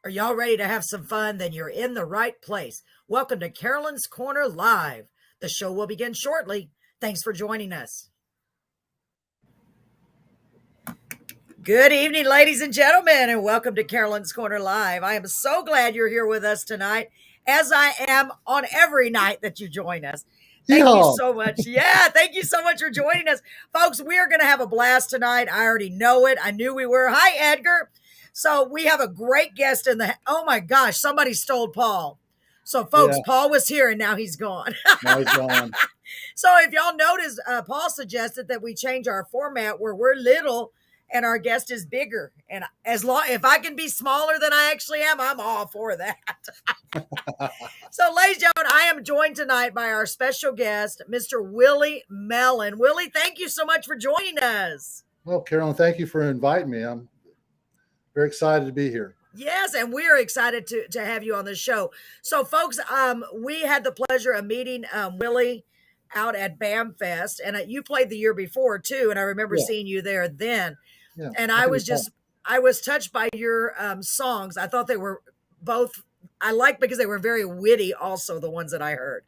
Are y'all ready to have some fun? Then you're in the right place. Welcome to Carolyn's Corner Live. The show will begin shortly. Thanks for joining us. Good evening, ladies and gentlemen, and welcome to Carolyn's Corner Live. I am so glad you're here with us tonight, as I am on every night that you join us. Thank you so much. Yeah, thank you so much for joining us. Folks, we are going to have a blast tonight. I already know it. I knew we were. Hi, Edgar. So we have a great guest in the, oh my gosh, somebody stole Paul. So folks, Paul was here and now he's gone. Now he's gone. So if y'all notice, Paul suggested that we change our format where we're little and our guest is bigger. And if I can be smaller than I actually am, I'm all for that. So ladies and gentlemen, I am joined tonight by our special guest, Mr. Willie Mellon. Willie, thank you so much for joining us. Well, Carolyn, thank you for inviting me. I'm very excited to be here. Yes, and we're excited to have you on the show. So, folks, we had the pleasure of meeting Willie out at BAM Fest, and you played the year before too, and I remember seeing you there then. Yeah, and I was touched by your songs. I thought they were both, I liked because they were very witty also, the ones that I heard.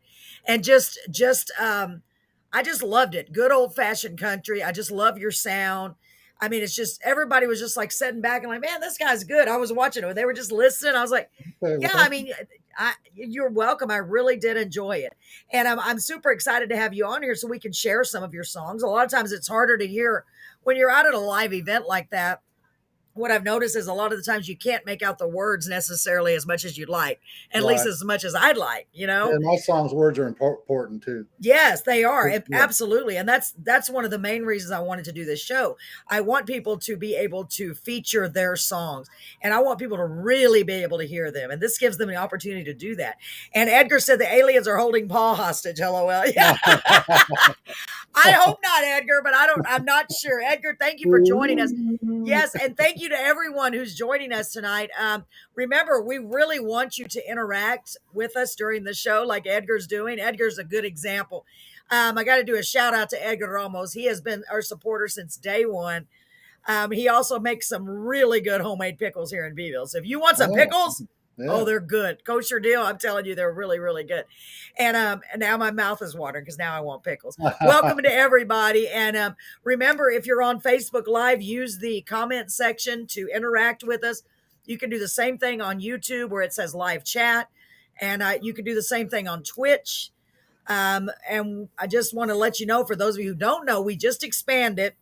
And I just loved it. Good old-fashioned country. I just love your sound. I mean, it's just, everybody was just like sitting back and like, man, this guy's good. I was watching it. They were just listening. I was like, yeah, I mean, you're welcome. I really did enjoy it. And I'm super excited to have you on here so we can share some of your songs. A lot of times it's harder to hear when you're out at a live event like that. What I've noticed is a lot of the times you can't make out the words necessarily as much as you'd like, at least as much as I'd like, you know? And my songs' words are important too. Yes, they are. Absolutely. And that's one of the main reasons I wanted to do this show. I want people to be able to feature their songs, and I want people to really be able to hear them. And this gives them the opportunity to do that. And Edgar said the aliens are holding Paul hostage. LOL. Yeah. I hope not, Edgar, but I'm not sure. Edgar, thank you for joining us. Yes, and thank you to everyone who's joining us tonight. Remember, we really want you to interact with us during the show like Edgar's doing. Edgar's a good example. I got to do a shout out to Edgar Ramos. He has been our supporter since day one. He also makes some really good homemade pickles here in Beeville. So if you want some pickles, they're good. Kosher deal. I'm telling you, they're really, really good. And now my mouth is watering because now I want pickles. Welcome to everybody. And remember, if you're on Facebook Live, use the comment section to interact with us. You can do the same thing on YouTube where it says live chat. And you can do the same thing on Twitch. And I just want to let you know, for those of you who don't know, we just expanded.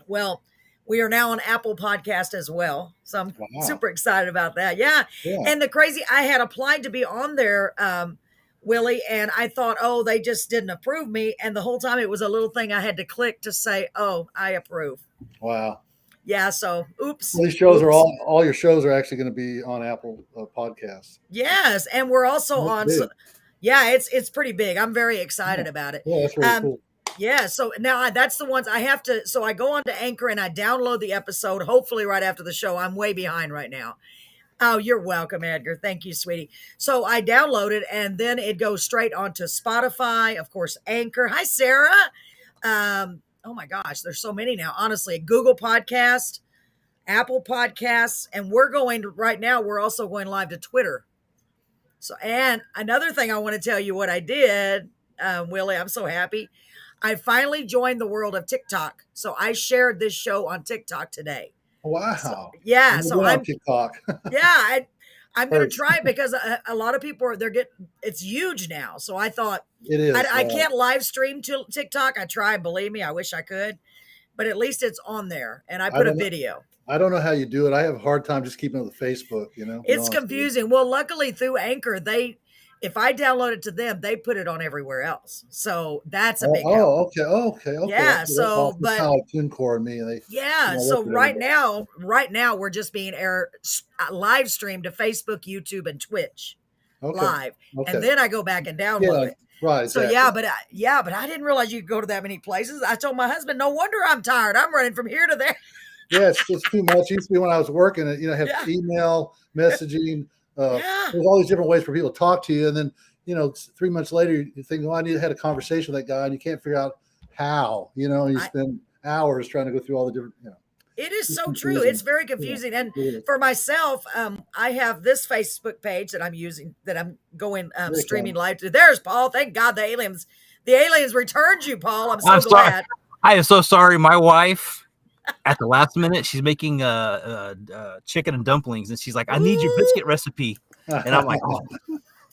Well, we are now on Apple Podcast as well. So I'm super excited about that. Yeah. And I had applied to be on there, Willie, and I thought, they just didn't approve me. And the whole time it was a little thing I had to click to say, I approve. Wow. Yeah. So, oops. Well, these shows are all your shows are actually going to be on Apple Podcasts. Yes. And we're also on. So, it's pretty big. I'm very excited about it. Yeah, that's really cool. Yeah, so now that's the ones I have to, so I go on to Anchor and I download the episode, hopefully right after the show. I'm way behind right now. Oh, you're welcome, Edgar. Thank you, sweetie. So I download it and then it goes straight onto Spotify, of course, Anchor. Hi, Sarah. Oh my gosh, there's so many now, honestly. Google Podcast, Apple Podcasts, and we're also going live to Twitter. So, and another thing I want to tell you what I did, Willie, I'm so happy. I finally joined the world of TikTok. So I shared this show on TikTok today. Wow. So I'm TikTok. I'm going to try it because a lot of people it's huge now. So I thought it is. I can't live stream to TikTok. I tried, believe me, I wish I could, but at least it's on there and I put a video. I don't know how you do it. I have a hard time just keeping up with Facebook, It's confusing. Well, luckily through Anchor, if I download it to them, they put it on everywhere else. So that's a big help. Okay. Yeah. So, but TuneCore and me, so right now we're just being live streamed to Facebook, YouTube, and Twitch live, and then I go back and download it. Right. So exactly. but I didn't realize you could go to that many places. I told my husband, no wonder I'm tired. I'm running from here to there. Yeah, it's just too much. It used to be when I was working, have email, messaging. There's all these different ways for people to talk to you. And then, 3 months later, you think, I need to have a conversation with that guy. And you can't figure out how, you spend hours trying to go through all the different, It is so true. It's very confusing. And for myself, I have this Facebook page that I'm using, that I'm going streaming live to. There's Paul. Thank God the aliens returned you, Paul. I'm so glad. I am so sorry. My wife, at the last minute, she's making chicken and dumplings, and she's like, "I need your biscuit recipe," and I'm like, "Oh."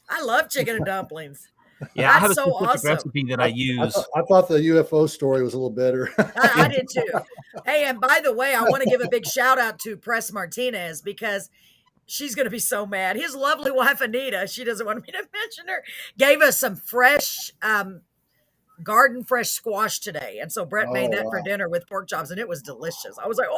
I love chicken and dumplings. Yeah, I have a specific recipe that I use. I thought the UFO story was a little better. I did too. Hey, and by the way, I want to give a big shout out to Press Martinez, because she's going to be so mad. His lovely wife, Anita, she doesn't want me to mention her, gave us some fresh, garden fresh squash today. And so Brett made that for dinner with pork chops, and it was delicious. I was like,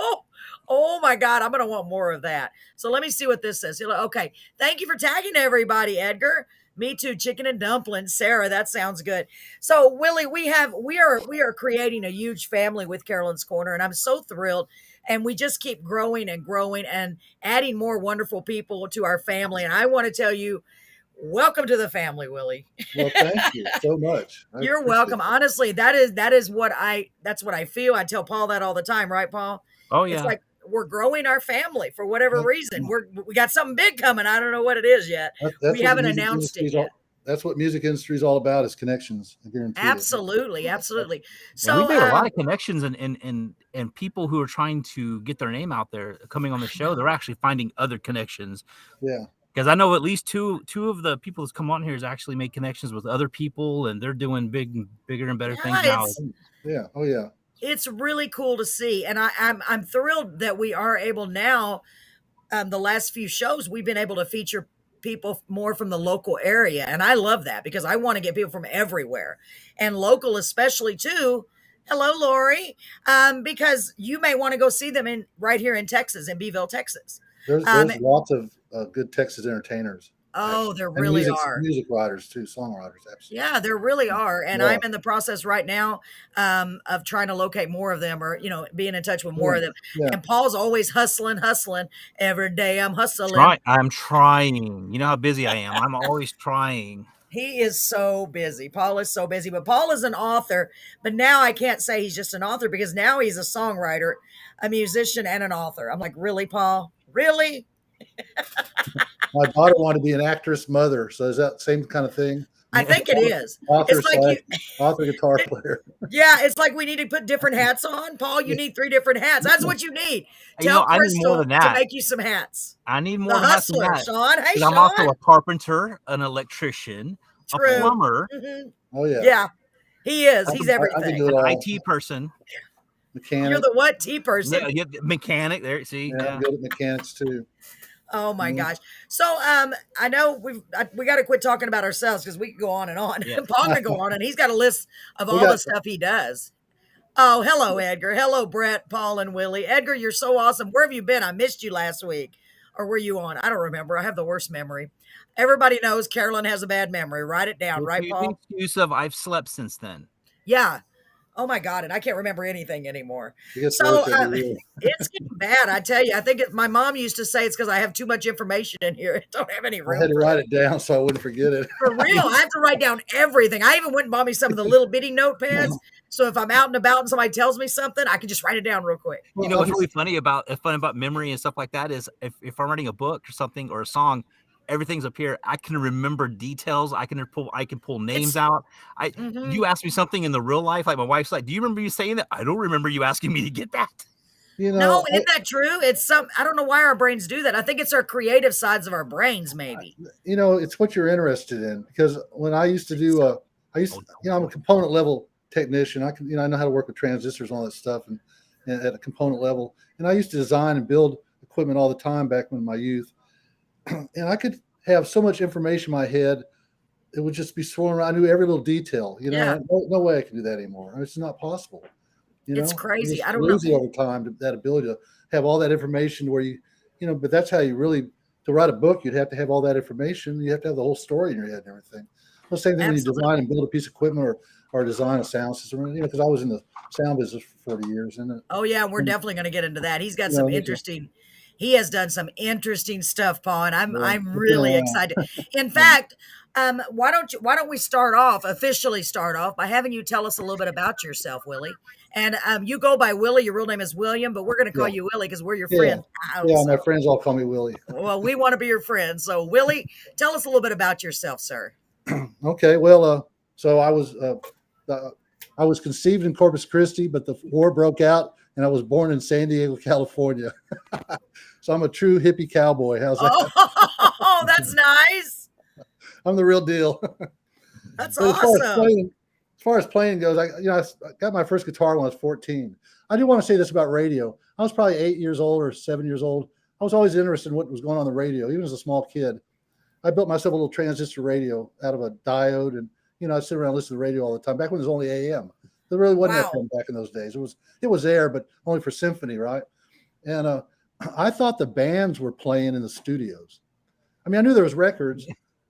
oh my God, I'm going to want more of that. So let me see what this says. Okay. Thank you for tagging everybody, Edgar. Me too. Chicken and dumplings. Sarah, that sounds good. So Willie, we are creating a huge family with Carolyn's Corner, and I'm so thrilled. And we just keep growing and growing and adding more wonderful people to our family. And I want to tell you, welcome to the family, Willie. Well, thank you so much. You're welcome. Honestly, that's what I feel. I tell Paul that all the time, right, Paul? Oh yeah. It's like we're growing our family for whatever reason. We got something big coming. I don't know what it is yet. We haven't announced it yet. That's what music industry is all about, is connections. I guarantee absolutely. So we made a lot of connections, and people who are trying to get their name out there coming on the show, they're actually finding other connections. Yeah. Because I know at least two of the people that's come on here has actually made connections with other people, and they're doing bigger and better things now. Yeah. Oh yeah. It's really cool to see, and I'm thrilled that we are able now. The last few shows, we've been able to feature people more from the local area, and I love that, because I want to get people from everywhere, and local especially too. Hello, Lori, because you may want to go see them right here in Texas, in Beeville, Texas. There's lots of good Texas entertainers. Oh, there really are. Music writers too, songwriters. Absolutely. Yeah, there really are. And I'm in the process right now of trying to locate more of them, or, being in touch with more of them. Yeah. And Paul's always hustling every day. I'm hustling. I'm trying. You know how busy I am. I'm always trying. He is so busy. Paul is so busy, but Paul is an author. But now I can't say he's just an author, because now he's a songwriter, a musician, and an author. I'm like, really, Paul? Really? My daughter wanted to be an actress mother. So is that the same kind of thing? I think it is. Author, guitar player. Yeah, it's like we need to put different hats on. Paul, you need 3 different hats. That's what you need. Tell Crystal to make you some hats. I need more hats than that. Sean. Hey, Sean. I'm also a carpenter, an electrician, a plumber. Mm-hmm. Oh, yeah. Yeah, he is. He's everything. An IT person. Mechanic. You're the what? T person? Yeah, mechanic. There, see? Yeah, I'm good at mechanics, too. Oh my gosh. So I know we got to quit talking about ourselves, because we can go on and on. Yeah. Paul can go on, and he's got a list of all the stuff he does. Oh, hello, Edgar. Hello, Brett, Paul, and Willie. Edgar, you're so awesome. Where have you been? I missed you last week. Or were you on? I don't remember. I have the worst memory. Everybody knows Carolyn has a bad memory. Write it down, right, Paul? Excuse of I've slept since then. Yeah. Oh my God. And I can't remember anything anymore. So it's getting bad. I tell you, I think my mom used to say it's because I have too much information in here. I don't have any room. I had to write it down so I wouldn't forget it. For real. I have to write down everything. I even went and bought me some of the little bitty notepads. So if I'm out and about and somebody tells me something, I can just write it down real quick. You know, what's really funny about memory and stuff like that is if I'm writing a book or something or a song, everything's up here. I can remember details. I can pull names out. You ask me something in the real life, like my wife's like, "Do you remember you saying that?" I don't remember you asking me to get that. No, isn't that true? I don't know why our brains do that. I think it's our creative sides of our brains, maybe. It's what you're interested in. Because when I used to do, I'm a component level technician. I know how to work with transistors and all that stuff, and at a component level. And I used to design and build equipment all the time back in my youth. And I could have so much information in my head, it would just be swirling around. I knew every little detail. No way I can do that anymore. It's not possible. It's crazy. I don't know. Over time, that ability to have all that information where but that's how you really, to write a book, you'd have to have all that information. You have to have the whole story in your head and everything. The same thing when you design and build a piece of equipment or design a sound system, because I was in the sound business for 40 years. We're definitely going to get into that. He's got some interesting. He has done some interesting stuff, Paul, and I'm really excited. In fact, Why don't we officially start off by having you tell us a little bit about yourself, Willie? And you go by Willie. Your real name is William, but we're going to call you Willie because we're your friends. Yeah, my friends all call me Willie. Well, we want to be your friends. So, Willie, tell us a little bit about yourself, sir. Okay. Well, so I was conceived in Corpus Christi, but the war broke out, and I was born in San Diego, California. So I'm a true hippie cowboy. How's that? Oh, that's nice. I'm the real deal. That's awesome. As far as playing goes, I got my first guitar when I was 14. I do want to say this about radio. I was probably 8 years old or 7 years old. I was always interested in what was going on the radio, even as a small kid. I built myself a little transistor radio out of a diode, and I'd sit around and listen to the radio all the time. Back when it was only AM, there really wasn't FM back in those days. It was there, but only for symphony, right? And I thought the bands were playing in the studios. I mean, I knew there was records,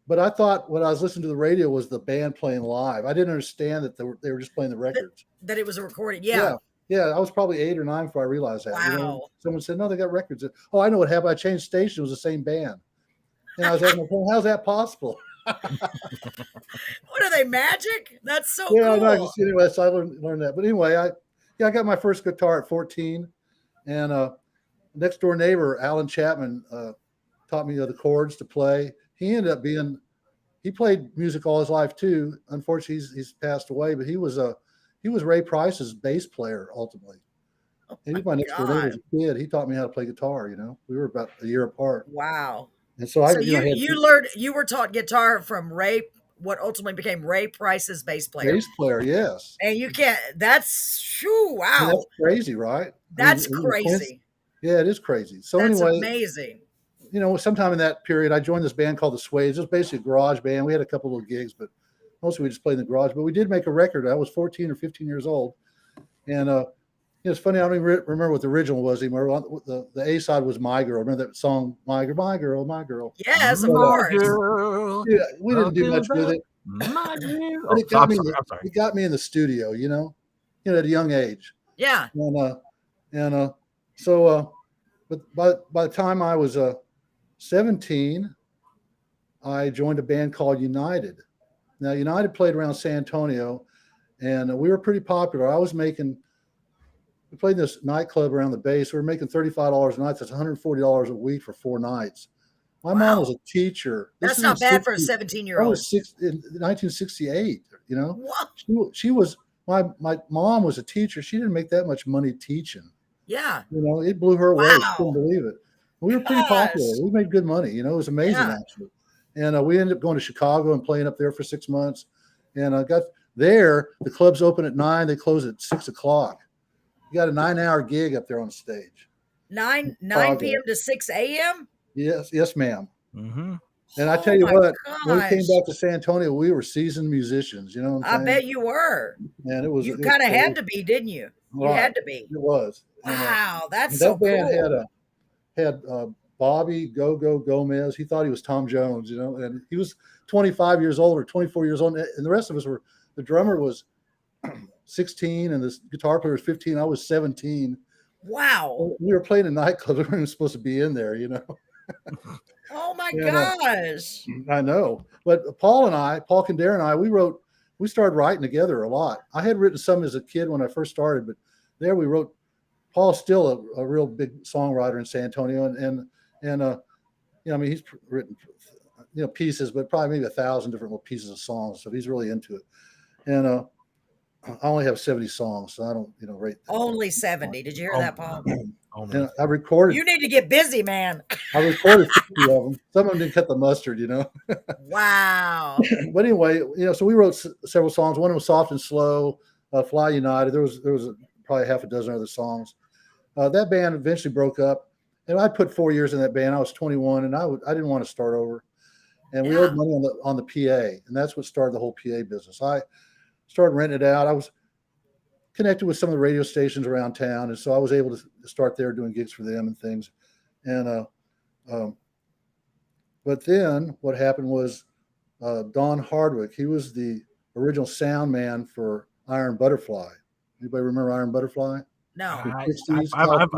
but I thought when I was listening to the radio was the band playing live. I didn't understand that they were just playing the records. That it was a recording. Yeah. Yeah. I was probably 8 or 9 before I realized that. Wow. Someone said, no, they got records. Oh, I know what happened. I changed station. It was the same band. And I was asking, how's that possible? What are they, magic? That's so cool. No, anyway, so I learned that. But anyway, I got my first guitar at 14. And next door neighbor, Alan Chapman, taught me the chords to play. He ended up he played music all his life too. Unfortunately, he's passed away, but he was Ray Price's bass player ultimately. And he was my next door neighbor as a kid. He taught me how to play guitar. We were about a year apart. Wow. And so you were taught guitar from Ray, what ultimately became Ray Price's bass player. Bass player, yes. And wow. That's crazy, right? That's crazy. Yeah, it is crazy. So that's anyway, amazing. Sometime in that period, I joined this band called the Sways. It was basically a garage band. We had a couple of gigs, but mostly we just played in the garage. But we did make a record. I was 14 or 15 years old. And it's funny, I don't even remember what the original was anymore. The A side was My Girl. Remember that song, My Girl, My Girl, My Girl? Yes, of course. Yeah, we didn't do much with it. My girl. But it got me in the studio, at a young age. Yeah. But by the time I was 17, I joined a band called United. Now, United played around San Antonio, and we were pretty popular. We played in this nightclub around the base. We were making $35 a night. That's $140 a week for 4 nights. My mom was a teacher. That's not bad for a 17-year-old. I was in 1968. What? She was my mom was a teacher. She didn't make that much money teaching. Yeah. It blew her away. She couldn't believe it. We were pretty popular. We made good money. It was amazing actually. And we ended up going to Chicago and playing up there for 6 months. And I got there. The clubs open at 9. They close at 6 o'clock. You got a 9-hour gig up there on stage. 9 p.m. to 6 a.m. Yes, ma'am. Mm-hmm. And I tell you what, when we came back to San Antonio, we were seasoned musicians. You know what I'm saying? I bet you were. And it was. You kind of had to be, didn't you? You had to be. It was. Wow, that's so cool. That band had Bobby Go-Go Gomez. He thought he was Tom Jones, and he was 25 years old or 24 years old. And the rest of us were. The drummer was 16 and the guitar player was 15. I was 17. Wow. We were playing a nightclub. We weren't even supposed to be in there, Oh my gosh. I know. But Paul Kandera and I, we started writing together a lot. I had written some as a kid when I first started, but there we wrote. Paul's still a real big songwriter in San Antonio. And he's written, pieces, but probably maybe 1,000 different little pieces of songs. So he's really into it. And, I only have 70 songs, so I don't, rate them. Only 70. Did you hear that, Paul? And I recorded. You need to get busy, man. I recorded 50 of them. Some of them didn't cut the mustard, Wow. But anyway, so we wrote several songs. One was Soft and Slow, Fly United. There was probably half a dozen other songs. That band eventually broke up, and I put 4 years in that band. I was 21, and I didn't want to start over. And we owed money on the PA, and that's what started the whole PA business. I started renting it out. I was connected with some of the radio stations around town, and so I was able to start there doing gigs for them and things. And but then what happened was Don Hardwick. He was the original sound man for Iron Butterfly. Anybody remember Iron Butterfly? No. I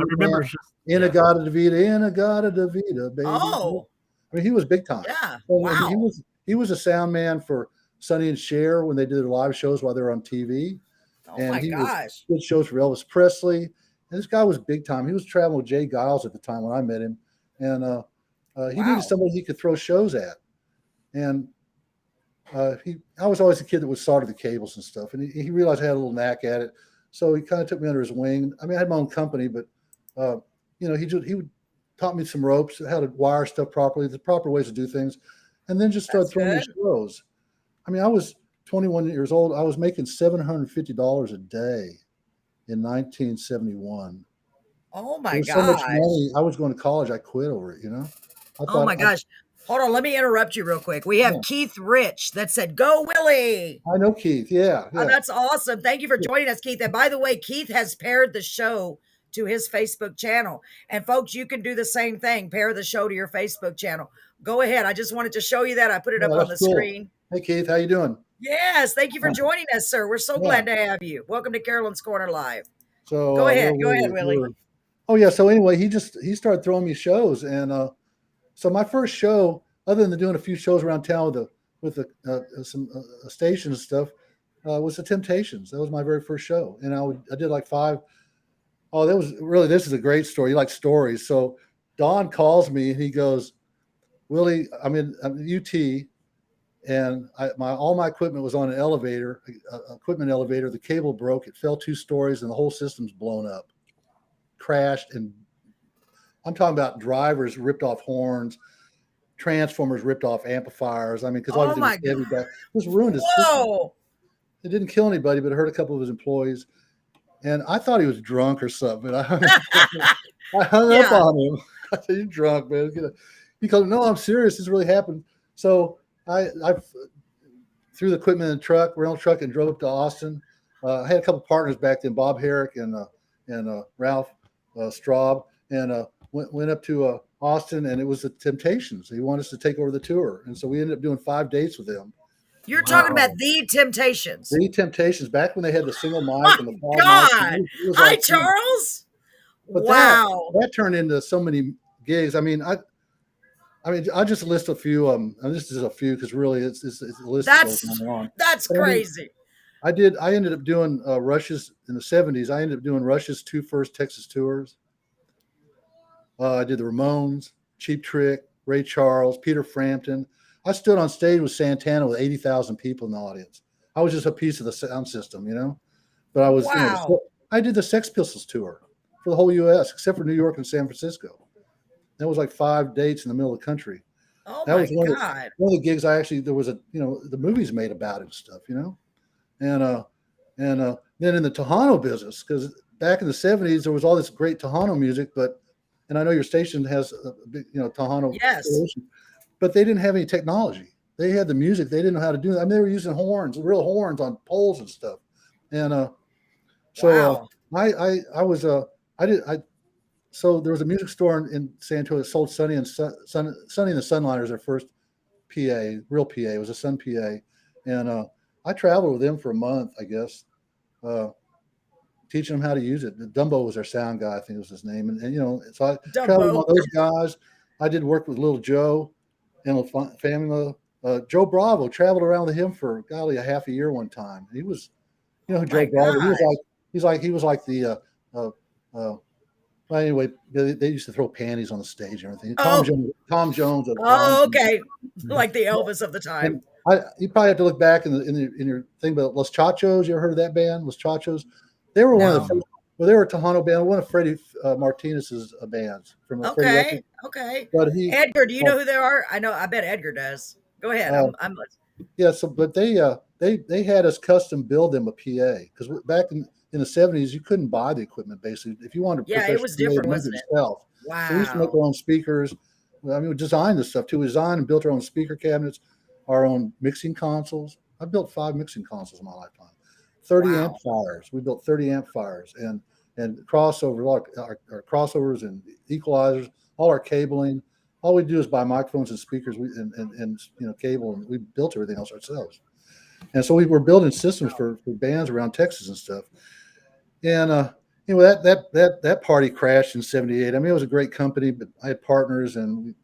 remember. Inagata Davida, baby. Oh. I mean, he was big time. Yeah. So wow. he was a sound man for Sonny and Cher when they did their live shows while they were on TV. Oh And my he gosh. did shows for Elvis Presley. And this guy was big time. He was traveling with Jay Giles at the time when I met him. And he needed somebody he could throw shows at. And I was always a kid that would solder the cables and stuff. And he realized I had a little knack at it. So he kind of took me under his wing. I mean, I had my own company, but, he would taught me some ropes, how to wire stuff properly, the proper ways to do things, and then just started throwing me shows. I mean, I was 21 years old. I was making $750 a day in 1971. Oh my gosh. So much money. I was going to college. I quit over it, Oh my gosh. Hold on. Let me interrupt you real quick. We have Keith Rich that said, "Go Willie." I know Keith. Yeah. Oh, that's awesome. Thank you for joining us, Keith. And by the way, Keith has paired the show to his Facebook channel. And folks, you can do the same thing. Pair the show to your Facebook channel. Go ahead. I just wanted to show you that. I put it up on the screen. Hey, Keith. How you doing? Yes. Thank you for joining us, sir. We're so glad to have you. Welcome to Carolyn's Corner Live. So go ahead. Go ahead, Willie. Oh, yeah. So anyway, he started throwing me shows. And so my first show, other than doing a few shows around town with some stations and stuff, was the Temptations. That was my very first show. And I did like 5. Oh, this is a great story. You like stories. So Don calls me and he goes, "Willie, I'm in UT, and all my equipment was on an elevator, equipment elevator. The cable broke. It fell 2 stories and the whole system's blown up, crashed. And I'm talking about drivers ripped off horns, transformers ripped off amplifiers. I mean, because everything was heavy back. It was ruined his system. It didn't kill anybody, but it hurt a couple of his employees. And I thought he was drunk or something. I hung up on him. I said, "You're drunk, man." He goes, "No, I'm serious. This really happened." So I threw the equipment in the rental truck, and drove up to Austin. I had a couple partners back then, Bob Herrick and Ralph Straub, and went up to Austin, and it was the Temptations. He wanted us to take over the tour. And so we ended up doing 5 dates with them. You're talking about the Temptations. The Temptations, back when they had the single mic and the ball God. Mic. Hi, Charles. But wow. That turned into so many gigs. I mean, I'll just list a few of them. And this is a few because really it's a list that goes on. That's crazy. I ended up doing Rush's in the 70s. I ended up doing Rush's 2 first Texas tours. I did the Ramones, Cheap Trick, Ray Charles, Peter Frampton. I stood on stage with Santana with 80,000 people in the audience. I was just a piece of the sound system, But I was, I did the Sex Pistols tour for the whole U.S. except for New York and San Francisco. That was like 5 dates in the middle of the country. Oh that my was God! One of the gigs there was the movies made about it and stuff, and then in the Tejano business, because back in the 70s there was all this great Tejano music, and I know your station has a big, Tejano. Yes. Station, but they didn't have any technology. They had the music. They didn't know how to do that. I mean, they were using horns, real horns on poles and stuff. And so so there was a music store in San Antonio that sold Sonny and the Sunliners, their first PA, real PA. It was a Sun PA. And I traveled with them for a month, I guess, teaching them how to use it. Dumbo was their sound guy, I think was his name. And so I traveled with those guys. I did work with Little Joe and family. Joe Bravo, traveled around with him for golly a half a year one time. He was, who Joe Bravo. He was like the. Well, anyway, they used to throw panties on the stage and everything. Tom Jones. Okay, like the Elvis of the time. You probably have to look back in your thing, but Los Chachos. You ever heard of that band, Los Chachos? They were one of the first. Well, they were a Tejano band, one of Freddie Martinez's bands from Okay. But Edgar, do you know who they are? I bet Edgar does. Go ahead. Yeah. So, but they had us custom build them a PA because back in the 70s you couldn't buy the equipment basically if you wanted to. Yeah, it was different, wasn't it? Yourself. Wow. So we used to make our own speakers. I mean, we designed this stuff too. We designed and built our own speaker cabinets, our own mixing consoles. I built 5 mixing consoles in my lifetime. 30 amplifiers. We built 30 amplifiers and crossovers, our crossovers and equalizers, all our cabling. All we do is buy microphones and speakers and cable, and we built everything else ourselves. And so we were building systems for bands around Texas and stuff. And that party crashed in '78. I mean, it was a great company, but I had partners, and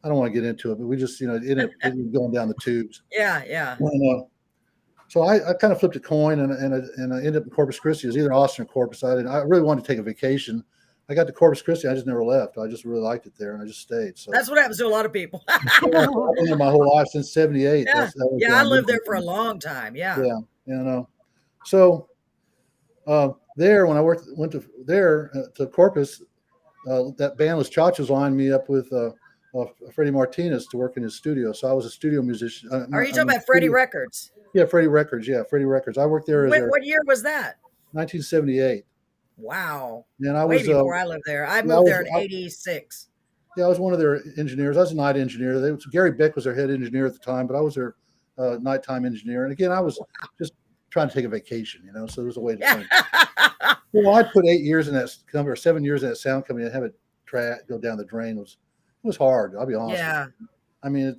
I don't want to get into it, but we just, it ended up going down the tubes. Yeah. And, so I kind of flipped a coin, and I ended up in Corpus Christi. It was either Austin or Corpus. I really wanted to take a vacation. I got to Corpus Christi. I just never left. I just really liked it there, and I just stayed. So that's what happens to a lot of people. I've been there my whole life since '78. Yeah, I lived there for a long time. Yeah. So there, when I went to there to Corpus, that band was Chachos lined me up with Freddie Martinez to work in his studio. So I was a studio musician. Are you talking about Freddie Records? Yeah, Freddie Records. Yeah, Freddie Records. I worked there. What year was that? 1978. Wow. And I way was before I lived there. I moved there in '86. Yeah, I was one of their engineers. I was a night engineer. Gary Beck was their head engineer at the time, but I was their nighttime engineer. And again, I was just trying to take a vacation, so there was a way to Well, I'd put 8 years in that company, or 7 years in that sound company, and have it go down the drain. It was hard. I'll be honest. Yeah. I mean,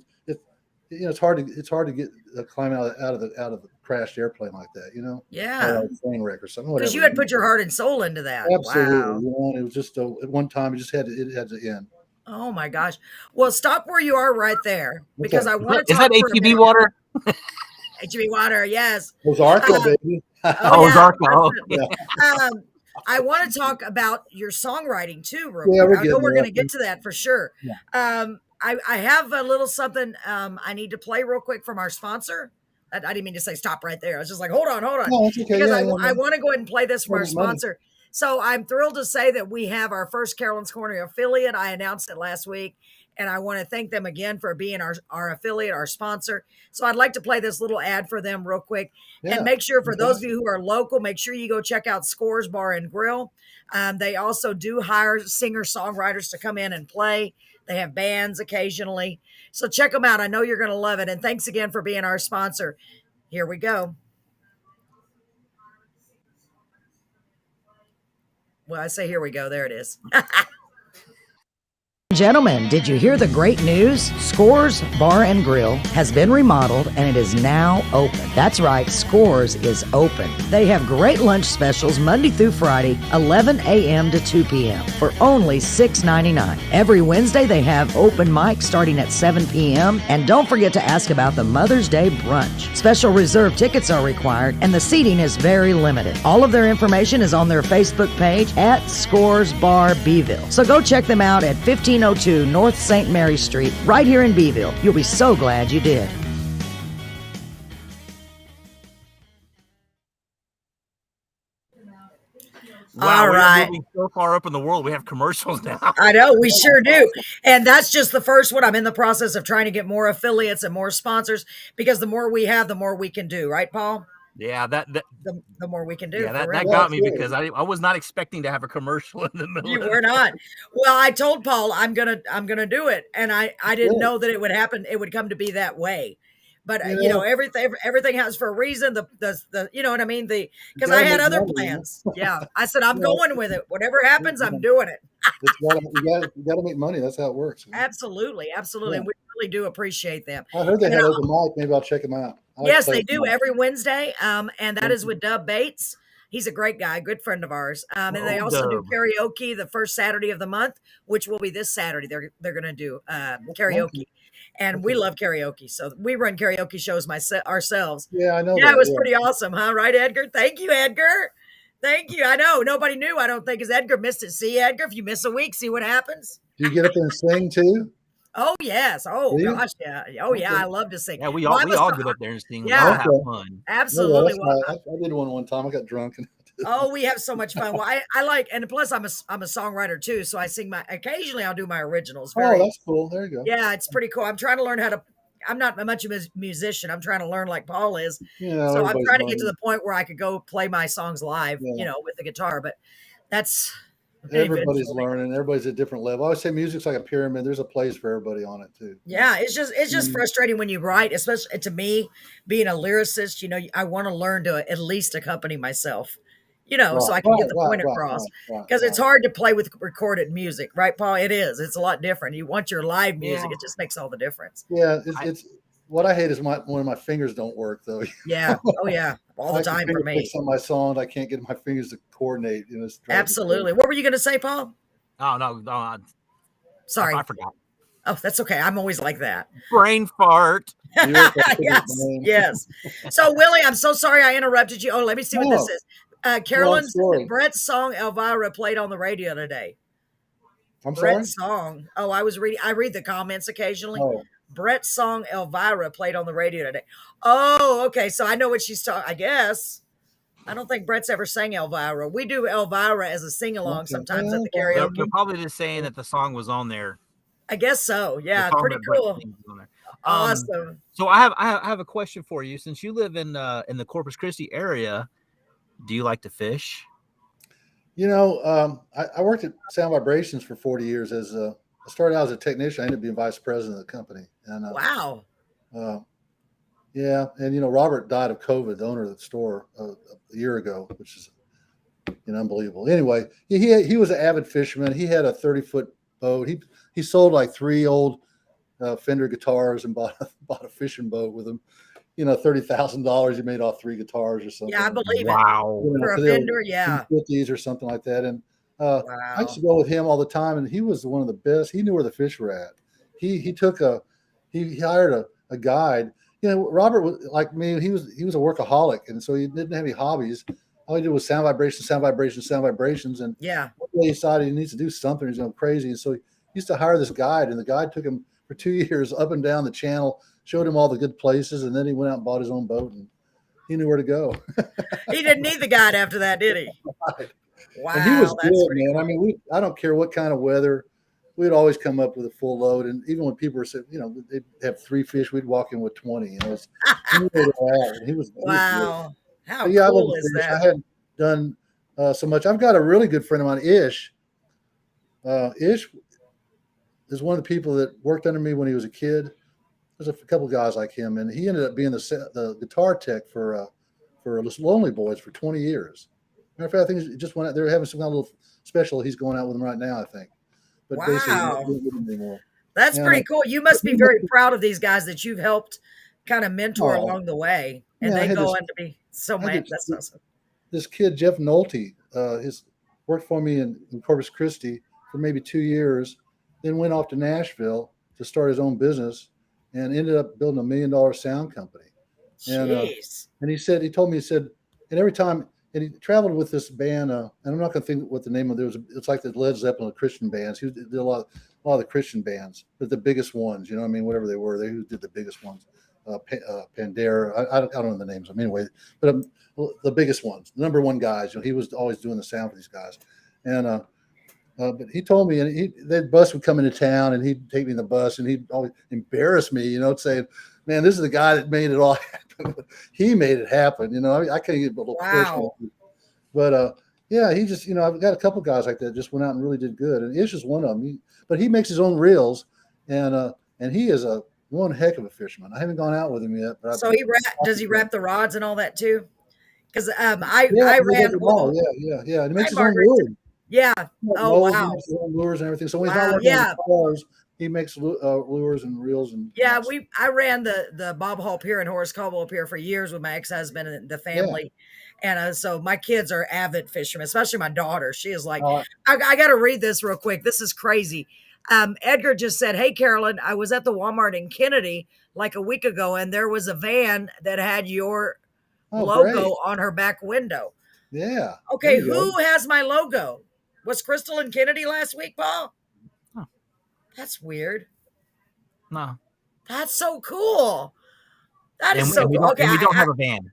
it's hard to get climb out of the crashed airplane like that, Yeah. Or a train wreck or something. Because you had put your heart and soul into that. Absolutely. Wow. It was just at one time it had to end. Oh my gosh. Well, stop where you are right there, because I want to Is talk. that HEB water? HEB water, yes. Ozarka, baby. Ozarka. Yeah. I want to talk about your songwriting too, real quick. I know we're going to get to that for sure. Yeah. I have a little something I need to play real quick from our sponsor. I didn't mean to say stop right there. I was just like, hold on. No, it's okay. Because I want to go ahead and play this from our sponsor. Money. So I'm thrilled to say that we have our first Carolyn's Corner affiliate. I announced it last week, and I want to thank them again for being our affiliate, our sponsor. So I'd like to play this little ad for them real quick. Yeah, and make sure for those of you who are local, make sure you go check out Scores Bar and Grill. They also do hire singer-songwriters to come in and play. They have bands occasionally. So check them out. I know you're going to love it. And thanks again for being our sponsor. Here we go. Well, I say here we go. There it is. Gentlemen, did you hear the great news? Scores Bar and Grill has been remodeled and it is now open. That's right, Scores is open. They have great lunch specials Monday through Friday, 11 a.m. to 2 p.m. for only $6.99. Every Wednesday they have open mic starting at 7 p.m. And don't forget to ask about the Mother's Day brunch. Special reserve tickets are required and the seating is very limited. All of their information is on their Facebook page at Scores Bar Beeville. So go check them out at 1502 North St. Mary Street, right here in Beeville. You'll be so glad you did. All right. We're so far up in the world, we have commercials now. I know, we sure do. And that's just the first one. I'm in the process of trying to get more affiliates and more sponsors, because the more we have, the more we can do. Right, Paul? Yeah, the more we can do. Yeah, that got me, because I was not expecting to have a commercial in the middle. You were not. Well, I told Paul I'm gonna do it, and I didn't know that it would happen. It would come to be that way. But everything has for a reason. The you know what I mean. Because I had other plans. Yeah, I said I'm going with it. Whatever happens, I'm doing it. You got to make money. That's how it works. Absolutely. Yeah. And we really do appreciate them. I heard they had open mic. Maybe I'll check them out. Yes, they do every Wednesday. And that is with Dub Bates. He's a great guy, good friend of ours. And they also do karaoke the first Saturday of the month, which will be this Saturday. They're going to do karaoke. And we love karaoke. So we run karaoke shows ourselves. Yeah, I know. Yeah, it was pretty awesome, huh? Right, Edgar? Thank you, Edgar. Thank you. I know. Nobody knew, I don't think, because Edgar missed it. See, Edgar, if you miss a week, see what happens. Do you get up there and sing too? Oh, yes. Oh, gosh, yeah. Oh, yeah, I love to sing. Yeah, we all get up there and sing. Yeah, have fun. Absolutely. I did one time. I got drunk. Oh, we have so much fun. Well, I like, and plus I'm a songwriter too, so I sing occasionally I'll do my originals. That's cool. There you go. Yeah, it's pretty cool. I'm trying to learn how to. I'm not much of a musician. I'm trying to learn like Paul is. Yeah, so I'm trying to get to the point where I could go play my songs live, with the guitar. But that's everybody's learning. Everybody's at a different level. I always say music's like a pyramid. There's a place for everybody on it too. Yeah, it's just frustrating when you write, especially to me, being a lyricist. I want to learn to at least accompany myself. So I can get the point across, because it's hard to play with recorded music, right, Paul? It is. It's a lot different. You want your live music. Yeah. It just makes all the difference. Yeah. It's what I hate is when my fingers don't work though. Yeah. Oh yeah. All the time for me. Some of my songs, I can't get my fingers to coordinate. Absolutely. What were you going to say, Paul? Oh, no. Sorry. I forgot. Oh, that's okay. I'm always like that. Brain fart. Yes. So, Willie, I'm so sorry I interrupted you. Oh, let me see what this is. Carolyn said Brett's song Elvira played on the radio today. I'm Brett's sorry? song. Oh, I read the comments occasionally. Oh. Brett's song Elvira played on the radio today. Oh, okay. So I know what she's talking. I guess. I don't think Brett's ever sang Elvira. We do Elvira as a sing-along sometimes at the karaoke. They're probably just saying that the song was on there. I guess so. Yeah, pretty cool. Awesome. So I have a question for you. Since you live in the Corpus Christi area, do you like to fish? You know, I worked at Sound Vibrations for 40 years. I started out as a technician. I ended up being vice president of the company. And wow. Yeah, and Robert died of COVID, the owner of the store, a year ago, which is unbelievable. Anyway, he was an avid fisherman. He had a 30-foot boat. He sold like 3 old Fender guitars and bought a fishing boat with him. $30,000 he made off 3 guitars or something. Yeah, I believe it. Wow. For a Fender, yeah. 50s or something like that. And I used to go with him all the time, and he was one of the best. He knew where the fish were at. He hired a guide. Robert was like me. He was a workaholic, and so he didn't have any hobbies. All he did was sound vibrations. And he decided he needs to do something. He's going crazy, and so he used to hire this guide, and the guide took him for 2 years up and down the channel, showed him all the good places, and then he went out and bought his own boat, and he knew where to go. He didn't need the guide after that, did he? Right. Wow, and he was that's good, pretty man. cool. I mean, I don't care what kind of weather. We'd always come up with a full load, and even when people were saying, they have 3 fish, we'd walk in with 20. He was wow. How cool is that? I hadn't done so much. I've got a really good friend of mine, Ish. Ish is one of the people that worked under me when he was a kid. There's a couple of guys like him, and he ended up being the guitar tech for Lonely Boys for 20 years. Matter of fact, I think he just went out. They're having some kind of little special. He's going out with them right now, I think. But wow. Anymore. That's pretty cool. You must be very proud of these guys that you've helped kind of mentor along the way. And they go on to be so much. That's awesome. This kid, Jeff Nolte, worked for me in Corpus Christi for maybe 2 years, then went off to Nashville to start his own business and ended up building $1 million sound company. Jeez. And he told me, and every time, and he traveled with this band, and I'm not going to think what the name of it was. It's like the Led Zeppelin of Christian bands. He did a lot of the Christian bands, but the biggest ones, whatever they were, they did the biggest ones. Pandera, I don't know the names of them anyway, but the biggest ones, the number one guys. He was always doing the sound for these guys, and but he told me, and the bus would come into town, and he'd take me in the bus, and he'd always embarrass me, saying, "Man, this is the guy that made it all happen. He made it happen." I can't get a little personal, but yeah, he just, I've got a couple guys like that just went out and really did good, and Ish is one of them. But he makes his own reels, and he is one heck of a fisherman. I haven't gone out with him yet. But so does he wrap the rods and all that too? Because I ran. Yeah. And he makes his own lures. Yeah. Oh wow. He makes his own lures and everything. So when he's not working on cars, he makes lures and reels and. Yeah, I ran the Bob Hall Pier and Horace Caldwell Pier for years with my ex-husband and the family. Yeah. And so my kids are avid fishermen, especially my daughter. She is like, I got to read this real quick. This is crazy. Edgar just said, "Hey, Carolyn, I was at the Walmart in Kennedy like a week ago, and there was a van that had your logo on her back window." Yeah. Okay, who has my logo? Was Crystal in Kennedy last week, Paul? Huh. That's weird. No. That's so cool. That is so cool. Okay, we don't have a van.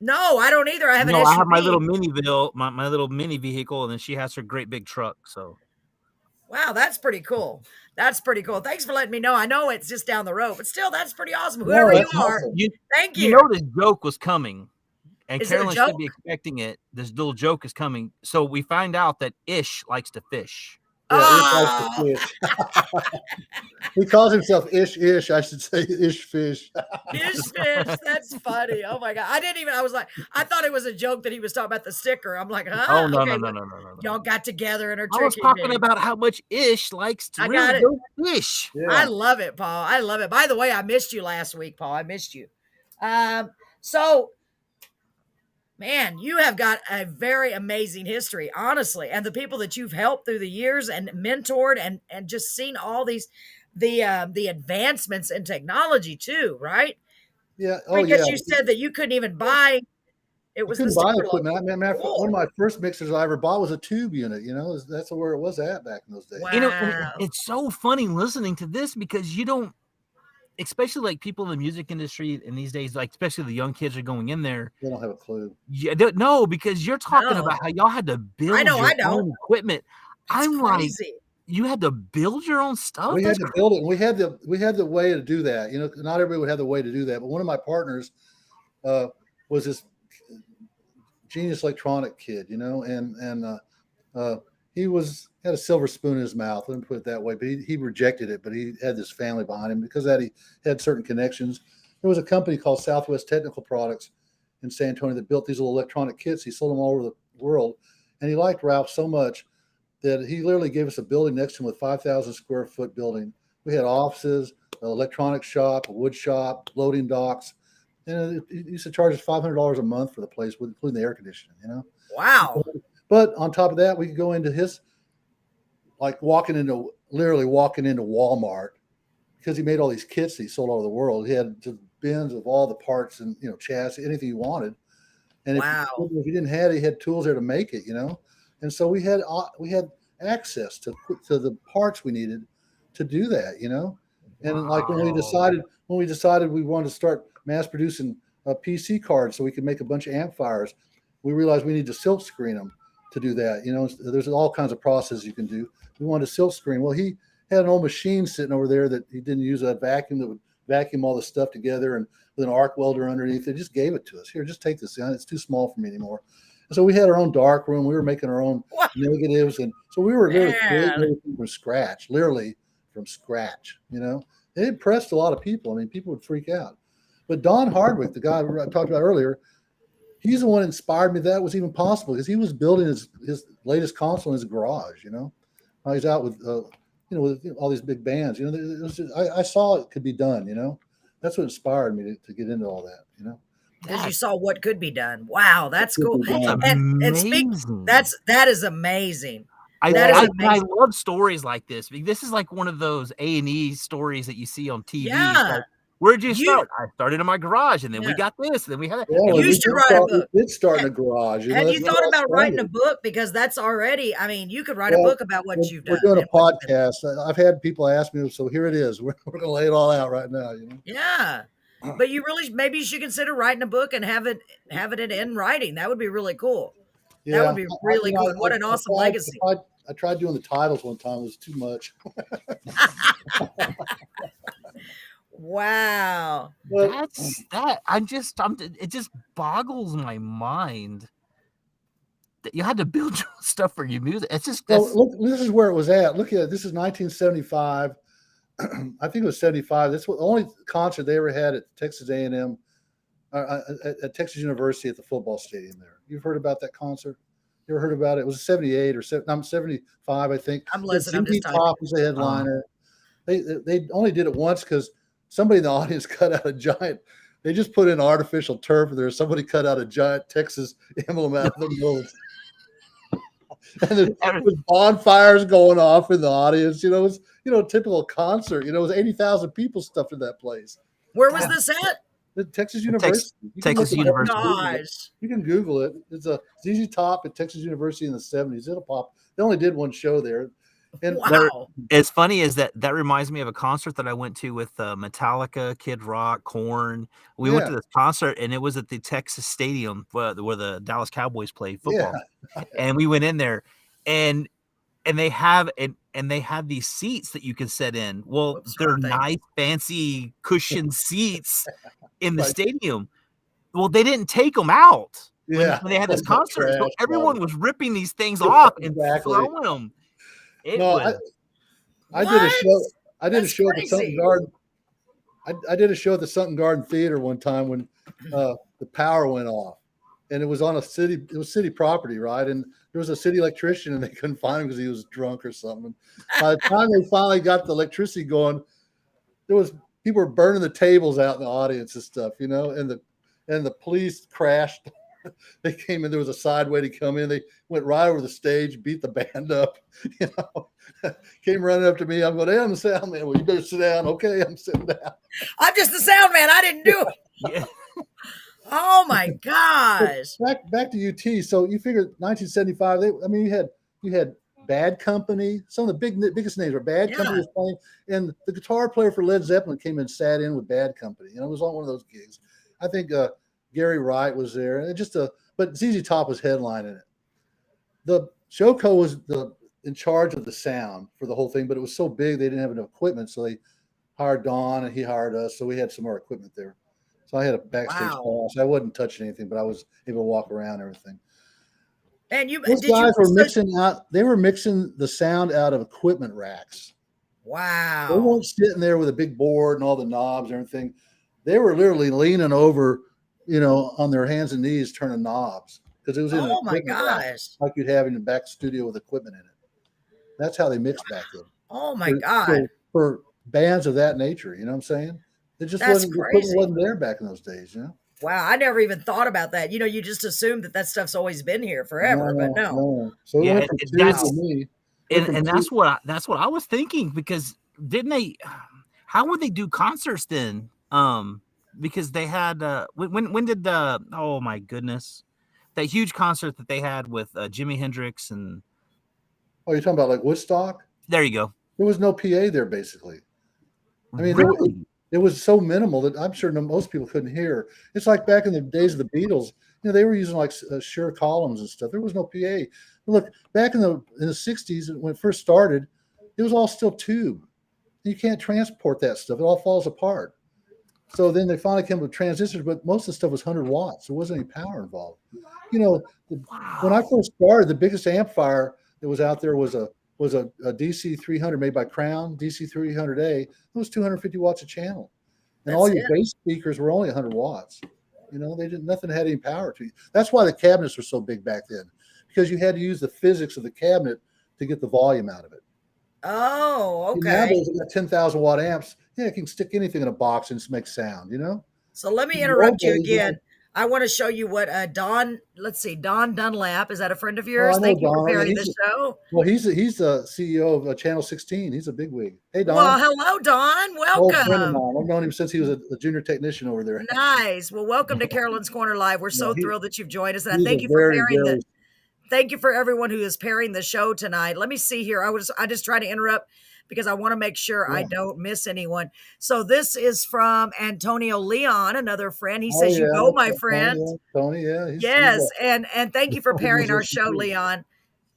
No, I don't either. I have an SUV. I have my little my little mini vehicle, and then she has her great big truck. So. Wow, that's pretty cool. That's pretty cool. Thanks for letting me know. I know it's just down the road, but still, that's pretty awesome. Whoever you are, thank you. This joke was coming, and Carolyn should be expecting it. This little joke is coming. So we find out that Ish likes to fish. Yeah, Ish likes to fish. He calls himself Ish. I should say Ish Fish. Ish Fish. That's funny. Oh my God. I thought it was a joke that he was talking about the sticker. I'm like, huh? Oh, no. Y'all got together and are tricking me. I was talking about how much Ish likes to really go fish. Yeah. I love it, Paul. I love it. By the way, I missed you last week, Paul. I missed you. So Man, you have got a very amazing history, honestly. And the people that you've helped through the years and mentored and just seen all these the advancements in technology too, right? Yeah. Oh yeah. Because you said that you couldn't even buy it You was the couldn't buy super equipment. local. Matter of fact, one of Cool. my first mixers I ever bought was a tube unit. That's where it was at back in those days. You know, and Wow. it's so funny listening to this because you don't, especially like people in the music industry in these days, like especially the young kids are going in there. They don't have a clue. Yeah, no, because you're talking No. about how y'all had to build I know. your own equipment. It's I'm like, crazy. you had to build your own stuff. We had to build it, and we had the way to do that. Not everybody would have the way to do that, but one of my partners was this genius electronic kid, and he had a silver spoon in his mouth. Let me put it that way. But he rejected it. But he had this family behind him because of that he had certain connections. There was a company called Southwest Technical Products in San Antonio that built these little electronic kits. He sold them all over the world, and he liked Ralph so much that he literally gave us a building next to him with 5,000 square foot building. We had offices, an electronic shop, a wood shop, loading docks, and he used to charge us $500 a month for the place, including the air conditioning. Wow. But on top of that, we could go into his, like literally walking into Walmart, because he made all these kits that he sold all over the world. He had just bins of all the parts and chassis, anything you wanted. And Wow. if you didn't have it, he had tools there to make it. And so we had access to the parts we needed to do that. And like when we decided we wanted to start mass producing PC cards so we could make a bunch of amplifiers, we realized we need to silk screen them to do that. There's all kinds of processes you can do. We wanted to silk screen. Well, he had an old machine sitting over there that he didn't use, a vacuum that would vacuum all the stuff together, and with an arc welder underneath. They just gave it to us. Here, just take this. It's too small for me anymore. And so we had our own dark room. We were making our own negatives, and so we were literally creating everything from scratch. Literally from scratch. It impressed a lot of people. I mean, people would freak out. But Don Hardwick, the guy I talked about earlier, he's the one that inspired me that was even possible, because he was building his latest console in his garage. He's out with with all these big bands. I saw it could be done. That's what inspired me to get into all that. Because you saw what could be done. Wow, that's cool. That's And that is amazing. I love stories like this. This is like one of those A&E stories that you see on TV. Yeah. Like, where'd you start? I started in my garage, and then we got this, and then we had that. Yeah, you should write a book. We did start in a garage. Have you thought about writing a book? Because that's already, you could write a book about what you've done. We're doing a podcast. I've had people ask me, so here it is. We're going to lay it all out right now. Yeah. But maybe you should consider writing a book and have it in writing. That would be really cool. Yeah, that would be really cool. What an awesome legacy. I tried doing the titles one time. It was too much. Wow. It just boggles my mind that you had to build your stuff for your music. It's just, look, this is where it was at. Look at it. This is 1975. I think it was 75. That's the only concert they ever had at Texas A&M, at Texas University at the football stadium there. You've heard about that concert? You ever heard about it? It was 78 or 75, I think. I'm listening. ZZ Top was the headliner. They only did it once because somebody in the audience cut out a giant. They just put in artificial turf there. Somebody cut out a giant Texas emblem out of the middle. And there was bonfires going off in the audience. It was typical concert. It was 80,000 people stuffed in that place. Where was this at? The Texas University. Texas University. Gosh. You can Google it. It's a ZZ Top at Texas University in the 70s. It'll pop. They only did one show there. And wow. It's funny is that reminds me of a concert that I went to with Metallica, Kid Rock, Korn. We went to this concert, and it was at the Texas Stadium where the Dallas Cowboys play football. Yeah. And we went in there, and they have these seats that you can sit in. Well, they're nice, fancy cushion seats in the stadium. Well, they didn't take them out when they had this concert. So everyone was ripping these things off and throwing them. I did a show. I did a show at the Sunken Garden. I did a show at the Sunken Garden Theater one time when the power went off, and it was on city property, right? And there was a city electrician, and they couldn't find him because he was drunk or something. By the time they finally got the electricity going, people were burning the tables out in the audience and stuff, and the police crashed They came in. There was a side way to come in. They went right over the stage, beat the band up. You know, came running up to me. I'm going, hey, I'm the sound man. Well, you better sit down. Okay, I'm sitting down. I'm just the sound man. I didn't do it. Yeah. Oh my gosh. Back to UT. So you figure 1975. You had Bad Company. Some of the biggest names were Bad Company was playing, and the guitar player for Led Zeppelin came and sat in with Bad Company. You know, it was on one of those gigs. I think Gary Wright was there, and but ZZ Top was headlining it. The Showco was in charge of the sound for the whole thing, but it was so big they didn't have enough equipment, so they hired Don and he hired us, so we had some more equipment there. So I had a backstage pass. I wasn't touching anything, but I was able to walk around and everything. And those guys were mixing out. They were mixing the sound out of equipment racks. Wow. They weren't sitting there with a big board and all the knobs and everything. They were literally leaning over, you know, on their hands and knees turning knobs because it was in an equipment rack, like you'd have in the back studio with equipment in it. That's how they mixed back then. Oh my God. For bands of that nature, you know what I'm saying? It just wasn't there back in those days, you know? Wow, I never even thought about that. You know, you just assume that stuff's always been here forever, but no. So yeah, that's what I was thinking, because didn't they? How would they do concerts then? Because they had when did oh my goodness, that huge concert that they had with Jimi Hendrix and. Oh, you're talking about like Woodstock? There you go. There was no PA there, basically. I mean, really? It was so minimal that I'm sure most people couldn't hear. It's like back in the days of the Beatles. You know, they were using like Shure columns and stuff. There was no PA. Look, back in the 60s when it first started, it was all still tube. You can't transport that stuff. It all falls apart. So then they finally came with transistors, but most of the stuff was 100 watts. There wasn't any power involved. You know, when I first started, the biggest amplifier that was out there was a DC 300 made by Crown, DC 300A. It was 250 watts a channel. And all your bass speakers were only 100 watts. You know, nothing had any power to it. That's why the cabinets were so big back then, because you had to use the physics of the cabinet to get the volume out of it. Oh, okay. Nowadays, you got 10,000 watt amps. Yeah, it can stick anything in a box and make sound, you know? So let me interrupt you again. I want to show you what Don Dunlap, is that a friend of yours? Thank you for pairing the show. Well, he's the CEO of Channel 16. He's a bigwig. Hey, Don. Well, hello, Don. Welcome. I've known him since he was a junior technician over there. Nice. Well, welcome to Carolyn's Corner Live. We're so thrilled that you've joined us. And thank you for pairing thank you for everyone who is pairing the show tonight. Let me see here. I just try to interrupt because I want to make sure I don't miss anyone. So this is from Antonio Leon, another friend. He says, "You go, my friend." Tony, yes, and thank you for pairing our show, Leon.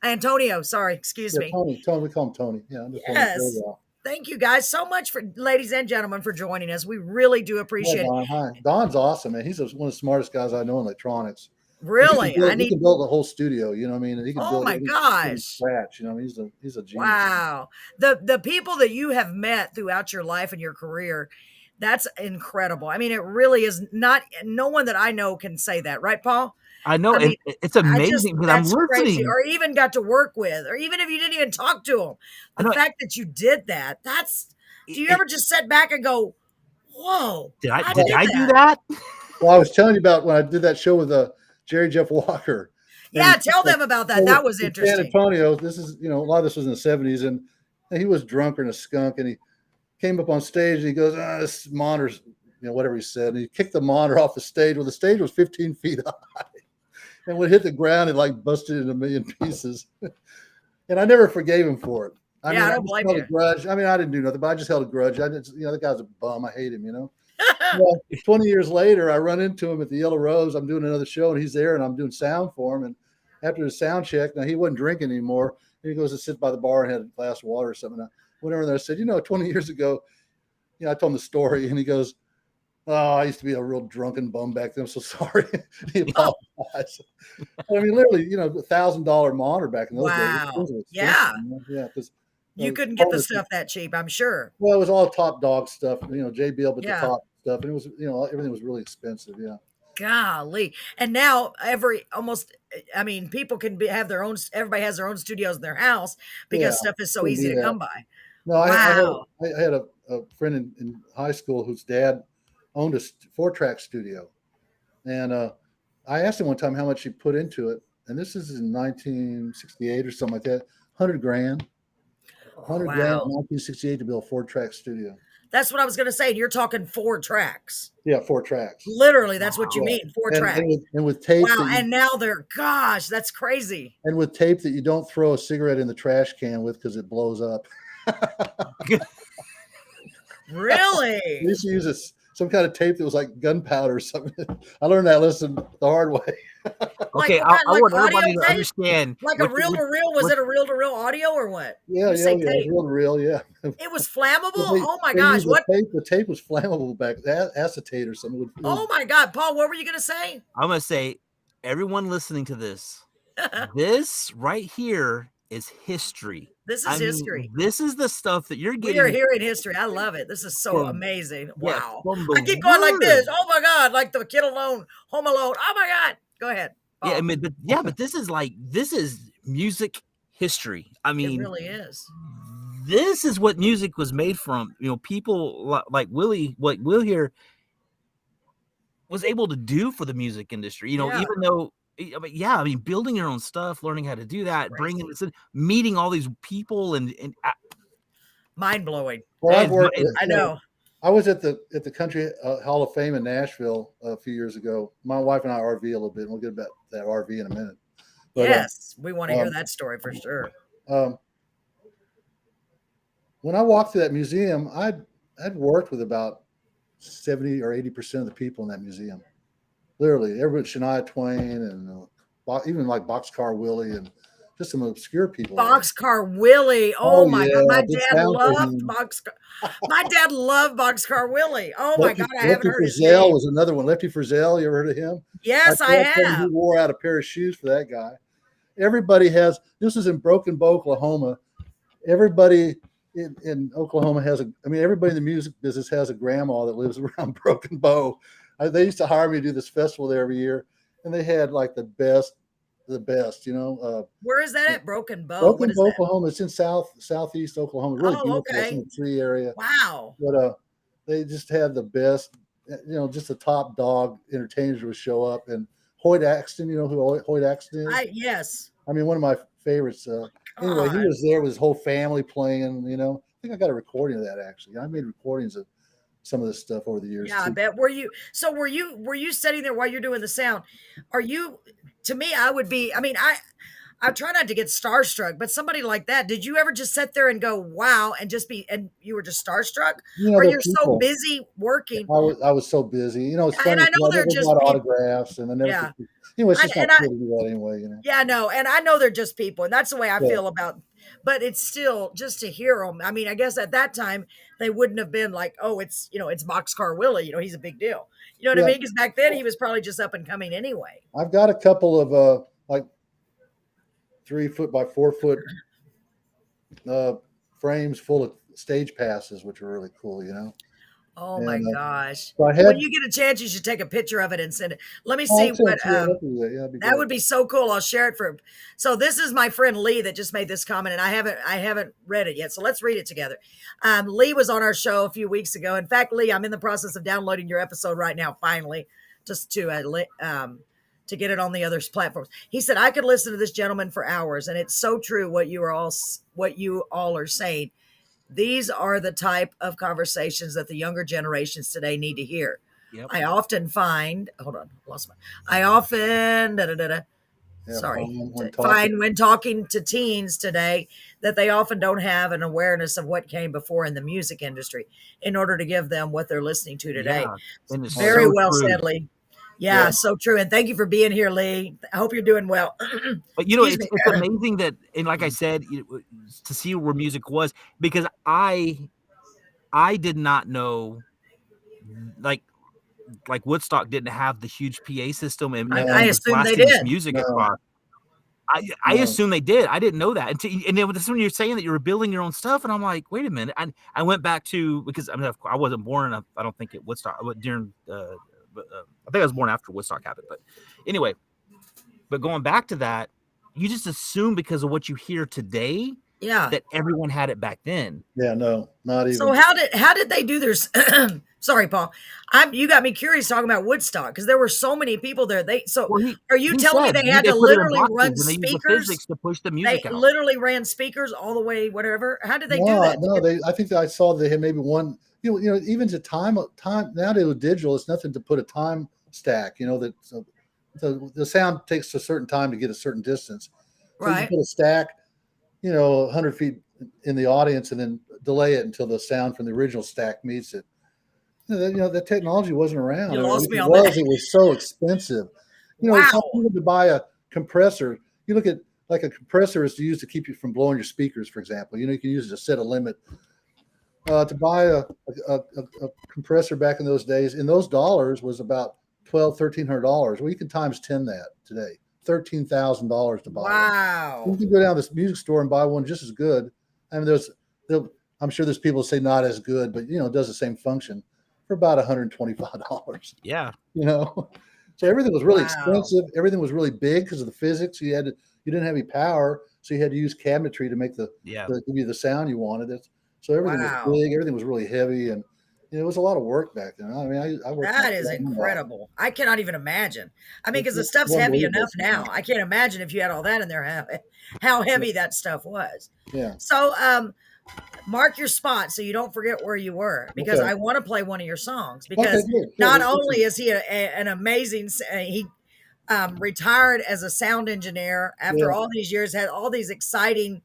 Antonio, sorry, excuse me. Tony, we call him Tony. Yeah, yes. Thank you guys so much ladies and gentlemen, for joining us. We really do appreciate it. Hi. Don's awesome, man. He's one of the smartest guys I know in electronics. Really? He can build the whole studio, you know what I mean? And he can build my gosh. From scratch, you know, he's a genius. Wow. The people that you have met throughout your life and your career, that's incredible. I mean, it really is no one that I know can say that, right, Paul? I know. It's amazing because I'm listening. Crazy, or even got to work with, or even if you didn't even talk to them. The fact that you did that, do you ever just sit back and go, whoa, did I do that? Well, I was telling you about when I did that show with Jerry Jeff Walker. Yeah, tell them about that. That was interesting. San Antonio, this is, you know, a lot of this was in the 70s, and he was drunk and a skunk, and he came up on stage and he goes, this monitor's, you know, whatever he said, and he kicked the monitor off the stage. Well, the stage was 15 feet high, and when it hit the ground, it like busted in a million pieces. And I never forgave him for it. I don't blame you. A grudge. I mean, I didn't do nothing, but I just held a grudge. The guy's a bum. I hate him, you know. Well, 20 years later, I run into him at the Yellow Rose. I'm doing another show, and he's there, and I'm doing sound for him. And after the sound check, now he wasn't drinking anymore. And he goes to sit by the bar and had a glass of water or something. I went over there and I said, 20 years ago, I told him the story, and he goes, "Oh, I used to be a real drunken bum back then. I'm so sorry." He apologized. I mean, literally, $1,000 monitor back in those days. Yeah. Yeah, because you couldn't get the stuff that cheap, I'm sure. Well, it was all top dog stuff, JBL, but the top stuff. And it was, everything was really expensive. Yeah. Golly. And now people can have their own, everybody has their own studios in their house because stuff is so easy to come by. No, wow. I had a friend in high school whose dad owned a 4-track studio. And I asked him one time how much he put into it, and this is in 1968 or something like that. 100 grand. 100 grand in 1968 to build a 4-track studio. That's what I was going to say. You're talking 4 tracks. Yeah, 4 tracks. Literally, that's what you mean. 4 tracks. And with tape. Wow. And now gosh, that's crazy. And with tape that you don't throw a cigarette in the trash can with because it blows up. Really? We used to use some kind of tape that was like gunpowder or something. I learned that lesson the hard way. Okay, I want everybody to understand. Like a reel-to-reel? Was it a reel-to-reel audio or what? Yeah, reel-to-reel, yeah. It was flammable? Oh my gosh. What? The tape was flammable back then, acetate or something. Oh my God. Paul, what were you going to say? I'm going to say, everyone listening to this, this right here is history. This is history. This is the stuff that you're getting. We are hearing history. I love it. This is so amazing. Wow. I keep going like this. Oh my God. Like the kid alone, home alone. Oh my God. Go ahead. Yeah, I mean, but this is music history. I mean, it really is. This is what music was made from. You know, people like Willie, what Will here was able to do for the music industry. You know, even though, I mean, building your own stuff, learning how to do that, bringing this in, meeting all these people, and mind blowing. Well, I know. I was at the Country Hall of Fame in Nashville a few years ago. My wife and I RV a little bit, and we'll get about that RV in a minute. But, yes, we want to hear that story for sure. When I walked through that museum, I'd worked with about 70 or 80% of the people in that museum. Literally, everybody, Shania Twain, and even like Boxcar Willie, and just some obscure people. Boxcar Willie. Oh my God. My dad loved Boxcar. My dad loved Boxcar Willie. Oh my God. I haven't heard his name. Lefty Frizzell was another one. Lefty Frizzell. You ever heard of him? Yes, I have. He wore out a pair of shoes for that guy. Everybody has, this is in Broken Bow, Oklahoma. Everybody in Oklahoma everybody in the music business has a grandma that lives around Broken Bow. They used to hire me to do this festival there every year, and they had like the best, you know. Where is that at? Broken Bow? Broken Bow, Oklahoma. It's in southeast Oklahoma. Really beautiful. It's in the tree area. Wow. But they just had the best, you know, just the top dog entertainers would show up. And Hoyt Axton, you know who Hoyt Axton is? Yes. I mean, one of my favorites. Anyway, he was there with his whole family playing, you know. I think I got a recording of that, actually. I made recordings of some of this stuff over the years. Yeah, too. I bet. Were you sitting there while you're doing the sound? To me, I would be, I mean, I try not to get starstruck, but somebody like that, did you ever just sit there and go, wow, and you were just starstruck? You know, or you're people, so busy working? I was so busy. You know, it's funny. And I know they're just autographs and then everything. Anyway, it's just not cool to do that anyway, you know. Yeah, no, and I know they're just people, and that's the way I feel about, but it's still just to hear them. I mean, I guess at that time they wouldn't have been like, oh, it's, you know, it's Boxcar Willie, you know, he's a big deal. You know what I mean? Because back then he was probably just up and coming anyway. I've got a couple of like 3 foot by 4 foot frames full of stage passes, which are really cool, you know. Oh my gosh! When you get a chance, you should take a picture of it and send it. Let me see what. That would be so cool. I'll share it for. So this is my friend Lee that just made this comment, and I haven't read it yet. So let's read it together. Lee was on our show a few weeks ago. In fact, Lee, I'm in the process of downloading your episode right now. Finally, just to get it on the other platforms. He said I could listen to this gentleman for hours, and it's so true what you all are saying. These are the type of conversations that the younger generations today need to hear. Yep. I often find, find when talking to teens today that they often don't have an awareness of what came before in the music industry in order to give them what they're listening to today. Yeah, very so well said, Lee. Yeah, so true. And thank you for being here, Lee. I hope you're doing well. But, you know, it's amazing that, and like I said, to see where music was, because I did not know, like Woodstock didn't have the huge PA system. And I assume they did. Music across. I assume they did. I didn't know that. And then when you're saying that you were building your own stuff, and I'm like, wait a minute. I went back to, because I wasn't born, I don't think, at Woodstock during I think I was born after Woodstock happened, but anyway, going back to that, you just assume because of what you hear today, that everyone had it back then. Yeah, no, not even. So how did they do their Sorry, Paul. You got me curious talking about Woodstock because there were so many people there. Well, Are you he telling me said they had they to put it in literally run boxes and they used the speakers? physics to push the They music out. literally ran speakers all the way, whatever. How did they do No, that? no, I think that I saw they had maybe one. Even to time nowadays with digital, it's nothing to put a time stack. That the sound takes a certain time to get a certain distance. So you Right. put a stack, 100 feet in the audience, and then delay it until the sound from the original stack meets it. The technology wasn't around. You Or lost if me it on was, that. it was so expensive. It's Wow. something to buy a compressor. You look at like a compressor is used to keep you from blowing your speakers, for example. You can use it to set a limit. To buy a compressor back in those days, in those dollars, was about $1,300. Well, you can times 10 that today. $13,000 to buy one. Wow. You can go down to this music store and buy one just as good. I mean, I'm sure there's people who say not as good, but it does the same function for about $125. Yeah. So everything was really Wow. expensive. Everything was really big because of the physics. You didn't have any power, so you had to use cabinetry to make give you the sound you wanted. So everything was big. Everything was really heavy, and it was a lot of work back then. I mean, I worked. That is incredible. I cannot even imagine. I mean, because the stuff's It's heavy unbelievable. enough now. I can't imagine if you had all that in there, how heavy that stuff was. Yeah. So, mark your spot so you don't forget where you were, because Okay. I want to play one of your songs, because good. not only is he an amazing, he retired as a sound engineer after all these years, had all these exciting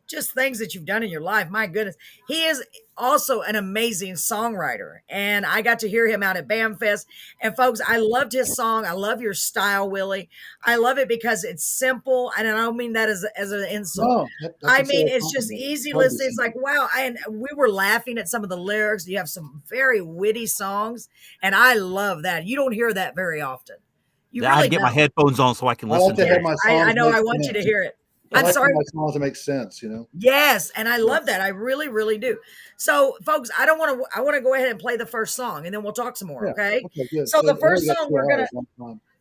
just things that you've done in your life. My goodness. He is also an amazing songwriter. And I got to hear him out at BAMFest. And folks, I loved his song. I love your style, Willie. I love it because it's simple. And I don't mean that as an insult. No, I mean, it's just easy listening. It's like, wow. And we were laughing at some of the lyrics. You have some very witty songs. And I love that. You don't hear that very often. You I really have to get my headphones on so I can listen to it. I know. I want you to hear it. I'm sorry. My songs that make sense, Yes, and I love that. I really, really do. So, folks, I want to go ahead and play the first song, and then we'll talk some more. Okay. Good. So the first song we're gonna.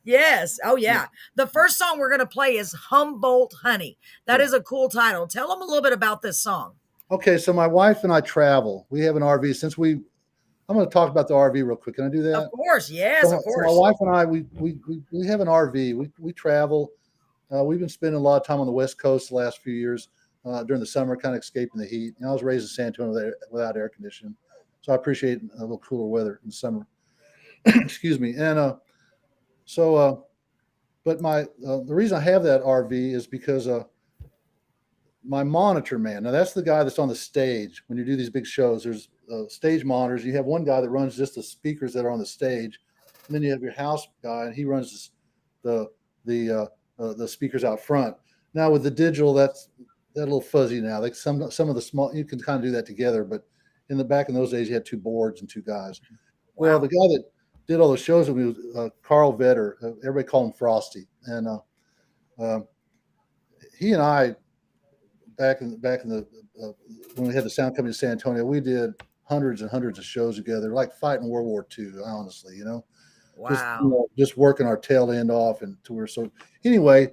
Yes. Oh yeah. The first song we're gonna play is Humboldt Honey. That is a cool title. Tell them a little bit about this song. Okay, so my wife and I travel. We have an RV I'm going to talk about the RV real quick. Can I do that? Of course. Yes. Of course. So my wife and I, we have an RV. We travel. We've been spending a lot of time on the West Coast the last few years during the summer, kind of escaping the heat. I was raised in San Antonio without air conditioning, so I appreciate a little cooler weather in the summer. Excuse me. And but the reason I have that RV is because my monitor man. Now that's the guy that's on the stage when you do these big shows. There's stage monitors. You have one guy that runs just the speakers that are on the stage, and then you have your house guy, and he runs the speakers out front. Now with the digital, that's a little fuzzy now. Like some of the small, you can kind of do that together, but in the back in those days, you had two boards and two guys. Wow. Well, the guy that did all the shows with me was Carl Vetter. Everybody called him Frosty, and he and I back in the when we had the sound company in San Antonio, we did hundreds and hundreds of shows together, like fighting World War II. Honestly, Wow. Just working our tail end off and tour. So anyway,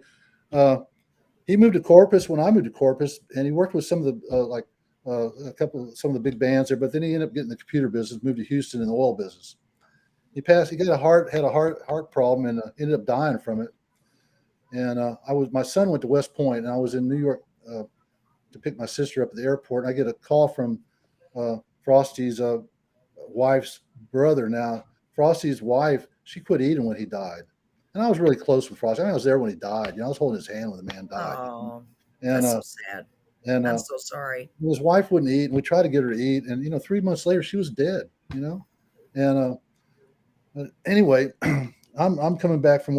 he moved to Corpus when I moved to Corpus, and he worked with some of the some of the big bands there. But then he ended up getting the computer business, moved to Houston in the oil business. He had a heart problem, and ended up dying from it. And my son went to West Point, and I was in New York to pick my sister up at the airport. And I get a call from Frosty's wife's brother. Now, Frosty's wife, she quit eating when he died. And I was really close with Frosty. I was there when he died. I was holding his hand when the man died. Oh, and, that's so sad. And I'm so sorry. His wife wouldn't eat, and we tried to get her to eat. And, 3 months later, she was dead, And anyway, I'm coming back from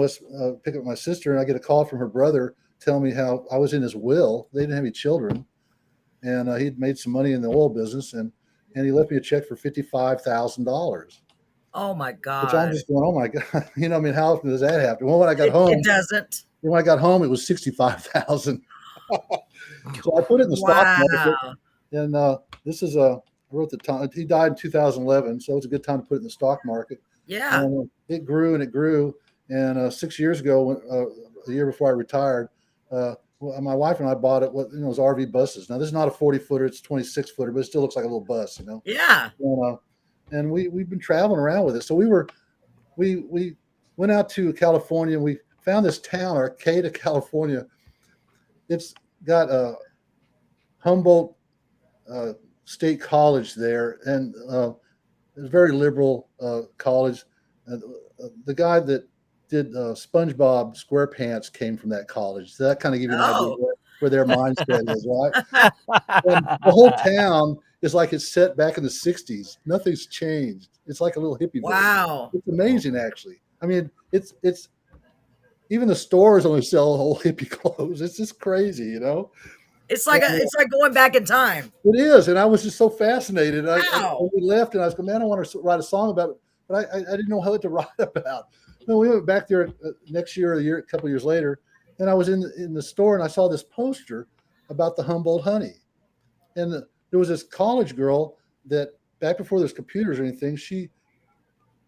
pick up my sister, and I get a call from her brother telling me how I was in his will. They didn't have any children. And he'd made some money in the oil business, and he left me a check for $55,000. Oh my God! Which I'm just going, oh my God, how often does that happen? Well, when I got home, it doesn't. When I got home, it was $65,000. So I put it in the stock market, and this is I wrote the time. He died in 2011, so it's a good time to put it in the stock market. Yeah, and it grew and it grew, and 6 years ago, a year before I retired. My wife and I bought it. It was RV buses. Now this is not a 40-footer; it's a 26-footer, but it still looks like a little bus, Yeah. and we've been traveling around with it. So we went out to California, and we found this town, Arcata, California. It's got a Humboldt State College there, and it's a very liberal college. The guy that did SpongeBob SquarePants came from that college, so that kind of gives you an idea where their mindset is, right? And the whole town is like it's set back in the 60s. Nothing's changed. It's like a little hippie. Wow. It's amazing, actually. I mean, it's even the stores only sell old hippie clothes. It's just crazy, you know? It's like going back in time. It is. And I was just so fascinated. Wow. When we left, and I was going, man, I want to write a song about it, but I didn't know what to write about. No, we went back there next year, a couple of years later, and I was in the store, and I saw this poster about the Humboldt Honey. And there was this college girl that back before there's computers or anything, she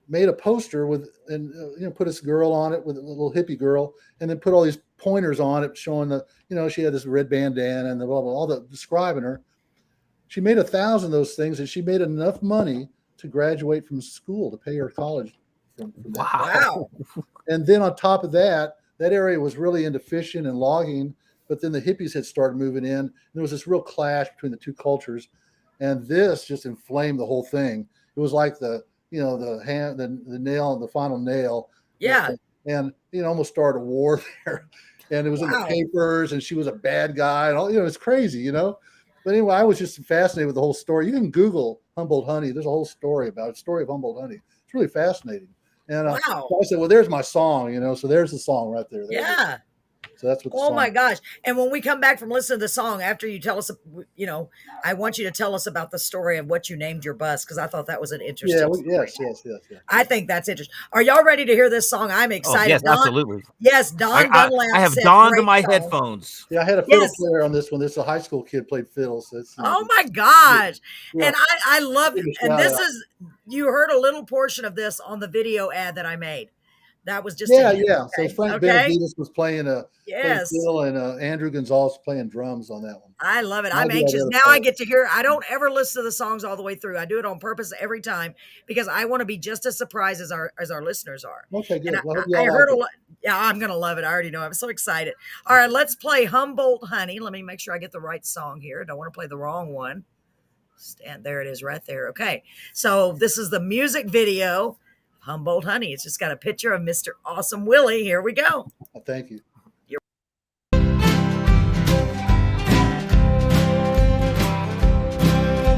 made a poster put this girl on it with a little hippie girl, and then put all these pointers on it showing she had this red bandana and the blah, blah, all the describing her. She made 1,000 of those things, and she made enough money to graduate from school to pay her college. Wow. And then on top of that area was really into fishing and logging, but then the hippies had started moving in. And there was this real clash between the two cultures, and this just inflamed the whole thing. It was like the nail and the final nail. Yeah. And almost started a war there. And it was in the papers, and she was a bad guy, and all, it's crazy, But anyway, I was just fascinated with the whole story. You can Google Humboldt Honey. There's a whole story about it. Story of Humboldt Honey. It's really fascinating. And so I said, well, there's my song, So there's the song right there. Yeah. So that's what. Oh my gosh! And when we come back from listening to the song, after you tell us, I want you to tell us about the story of what you named your bus, because I thought that was an interesting. Yeah. Yes. I think that's interesting. Are y'all ready to hear this song? I'm excited. Yes, Don, absolutely. Yes, Don Dunlap. I have donned my headphones. Yeah, I had a fiddle player on this one. This is a high school kid played fiddle. So oh my gosh! Yeah. And I love it. And this is, you heard a little portion of this on the video ad that I made. That was just yeah. Okay. So Frank Benavides was playing yes, fiddle, and Andrew Gonzalez playing drums on that one. I love it. I'm anxious now. I get to hear. I don't ever listen to the songs all the way through. I do it on purpose every time because I want to be just as surprised as our listeners are. Okay, good. I heard a lot. Yeah, I'm gonna love it. I already know. I'm so excited. All right, let's play Humboldt Honey. Let me make sure I get the right song here. I don't want to play the wrong one. There it is, right there. Okay, so this is the music video. Humboldt Honey. It's just got a picture of Mr. Awesome Willie. Here we go. Thank you.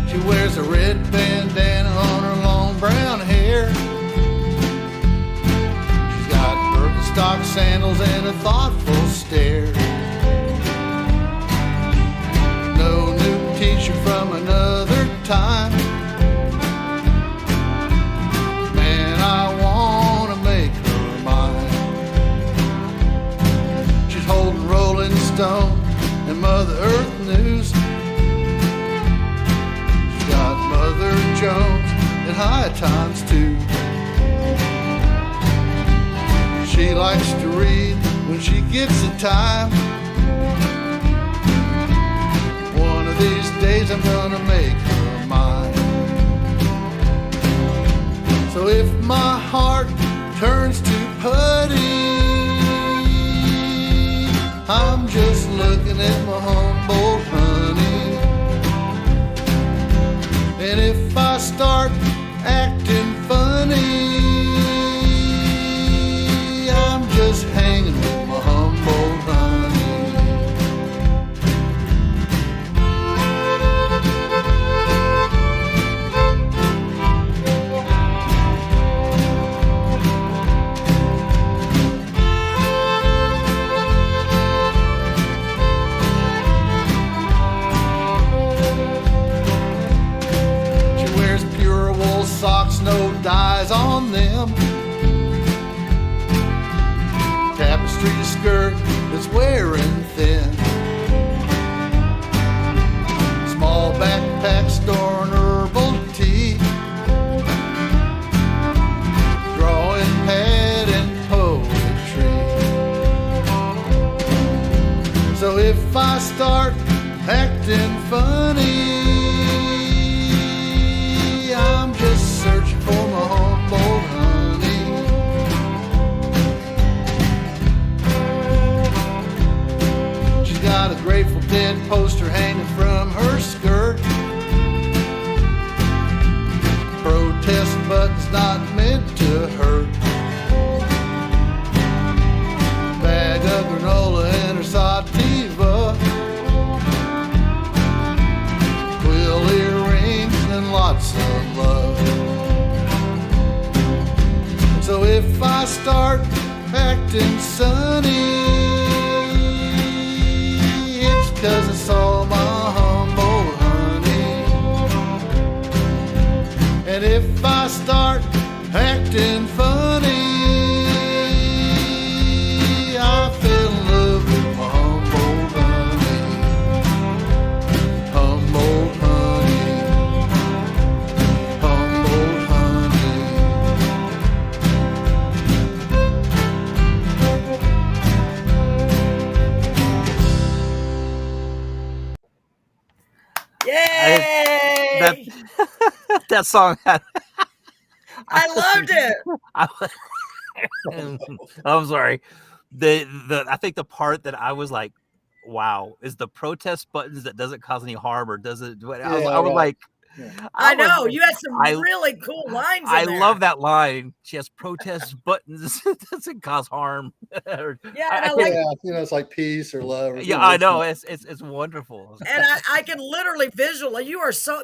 She wears a red bandana on her long brown hair. She's got Birkenstock sandals and a thoughtful stare. No new t-shirt from another time. I want to make her mine. She's holding Rolling Stone and Mother Earth News. She's got Mother Jones and High Times too. She likes to read when she gets the time. One of these days I'm gonna make her mine. So if my heart turns to putty, I'm just looking at my Humboldt Honey. And if I start acting funny, I'm just hanging with my Humboldt Honey. Socks, no dyes on them. Tapestry skirt that's wearing thin. Small backpack storing herbal tea. Drawing pad and poetry. So if I start acting funny, I'm just searching not meant to hurt. Bag of granola and her sativa, quill earrings and lots of love. So if I start acting sunny, it's 'cause I saw my Humboldt honey. And if I start acting funny, I fell in love with my Humboldt honey. Humboldt honey. Humboldt honey. Yay! That song had. I loved it. I'm sorry. I think the part that I was like, wow, is the protest buttons that doesn't cause any harm or does it? I was like, I know you had some really cool lines. I love that line. She has protest buttons. Doesn't cause harm. Yeah, and I like, it's like peace or love. Yeah, I know. It's wonderful. And I can literally visualize.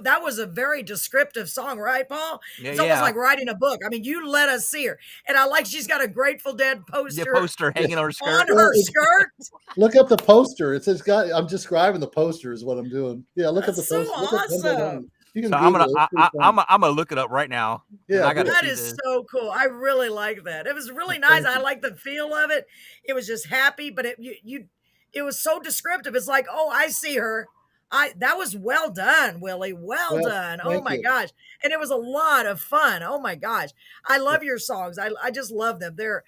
That was a very descriptive song, right, Paul? Yeah, it's almost like writing a book. I mean, you let us see her, and I like she's got a Grateful Dead poster hanging on her skirt. Look up the poster. It says, I'm describing the poster is what I'm doing. Yeah, look at the so poster. Awesome. You can so I'm gonna look it up right now. Yeah, that is so cool. I really like that. It was really nice. I like the feel of it. It was just happy, but it was so descriptive. It's like, oh, I see her. That was well done, Willie. Well done. Oh my gosh. And it was a lot of fun. Oh my gosh. I love your songs. I just love them. They're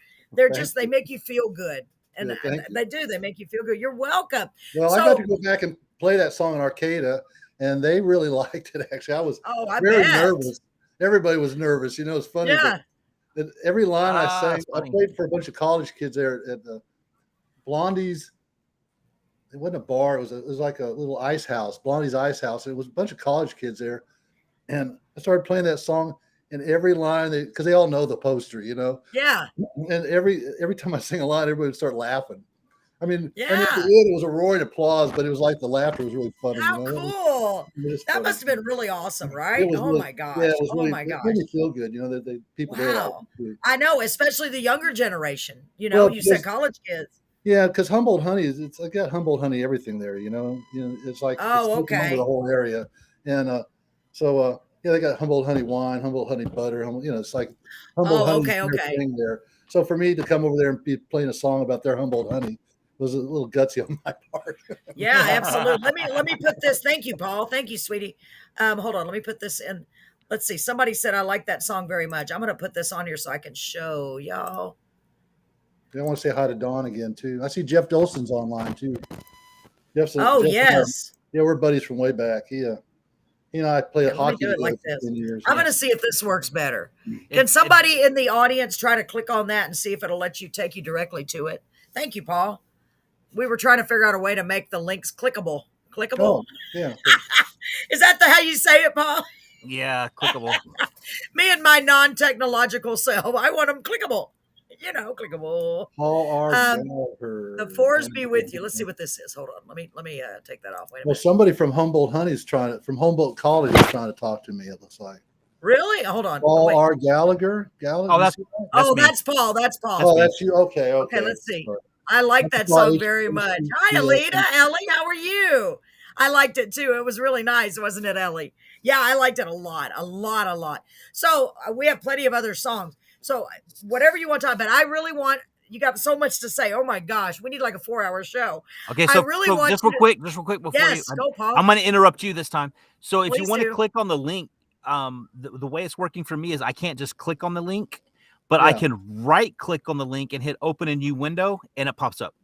just, they make you feel good. And they do. They make you feel good. You're welcome. Well, I got to go back and play that song in Arcata, and they really liked it. Actually, I was very nervous. Everybody was nervous. It's funny. Yeah. That every line I sang, I played for a bunch of college kids there at the Blondie's. It wasn't a bar. It was like a little ice house, Blondie's Ice House. It was a bunch of college kids there, and I started playing that song. And every line, because they all know the poster, Yeah. And every time I sing a line, everybody would start laughing. I mean, yeah. And at the end, it was a roaring applause, but it was like the laughter was really funny. How cool! That must have been really awesome, right? My gosh! Yeah, my gosh! It made me feel good. That people there. I know, especially the younger generation. You said college kids. Yeah, because Humboldt Honey it's like got Humboldt Honey everything there. It's like okay, the whole area, and they got Humboldt Honey wine, Humboldt Honey butter. It's like Humboldt Honey thing there. So for me to come over there and be playing a song about their Humboldt Honey was a little gutsy on my part. Yeah, absolutely. Let me put this. Thank you, Paul. Thank you, sweetie. Hold on. Let me put this in. Let's see. Somebody said I like that song very much. I'm going to put this on here so I can show y'all. I want to say hi to Dawn again too. I see Jeff Dolson's online too. Jeff, yes. Yeah, we're buddies from way back. I played hockey like for 10 years. I'm going to see if this works better. Can somebody in the audience try to click on that and see if it'll let you take you directly to it? Thank you, Paul. We were trying to figure out a way to make the links clickable. Clickable? Oh, yeah. Is that how you say it, Paul? Yeah, clickable. Me and my non-technological self, I want them clickable. Clickable. Paul R. Gallagher. The fours be with you. Let's see what this is. Hold on. Let me take that off. Wait a minute. Somebody from Humboldt Honey from Humboldt College is trying to talk to me, it looks like. Really? Hold on. Paul R. Gallagher. That's Paul. That's Paul. Oh, that's you. Okay. Okay, let's see. I like that song very much. Hi, Alita. Ellie, how are you? I liked it too. It was really nice, wasn't it, Ellie? Yeah, I liked it a lot. So we have plenty of other songs. So whatever you want to talk about, I really want, you got so much to say. Oh my gosh, we need like a 4-hour show. Okay, so, just real quick before go, Paul. I'm going to interrupt you this time. So if Please you want to click on the link, the way it's working for me is I can't just click on the link, but I can right click on the link and hit open a new window and it pops up.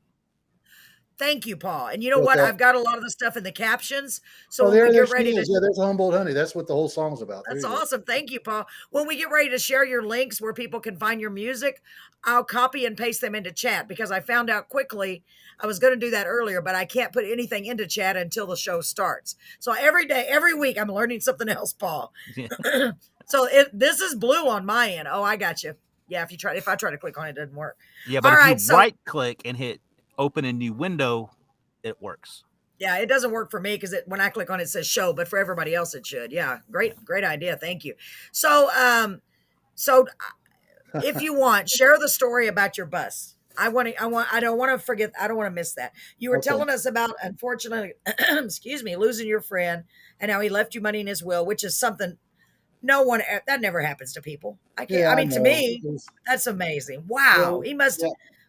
Thank you, Paul. And you know what? I've got a lot of the stuff in the captions. So when we get ready to... Yeah, there's Humboldt Honey. That's what the whole song's about. That's awesome. Thank you, Paul. When we get ready to share your links where people can find your music, I'll copy and paste them into chat because I found out quickly, I was going to do that earlier, but I can't put anything into chat until the show starts. So every week, I'm learning something else, Paul. So this is blue on my end. Oh, I got you. Yeah, if I try to click on it, it doesn't work. Yeah, but All if right, you so right click and hit open a new window, it works. yeah, it doesn't work for me because when I click on it, it says show, but for everybody else it should. Yeah, great idea. Thank you. So if you want, share the story about your bus. I don't want to forget. I don't want to miss that. You were Okay. telling us about, unfortunately, excuse me, losing your friend and how he left you money in his will, which is something that never happens to people. I can't. Yeah, I I mean, to know. me, that's amazing. Wow, Yeah, he must. yeah,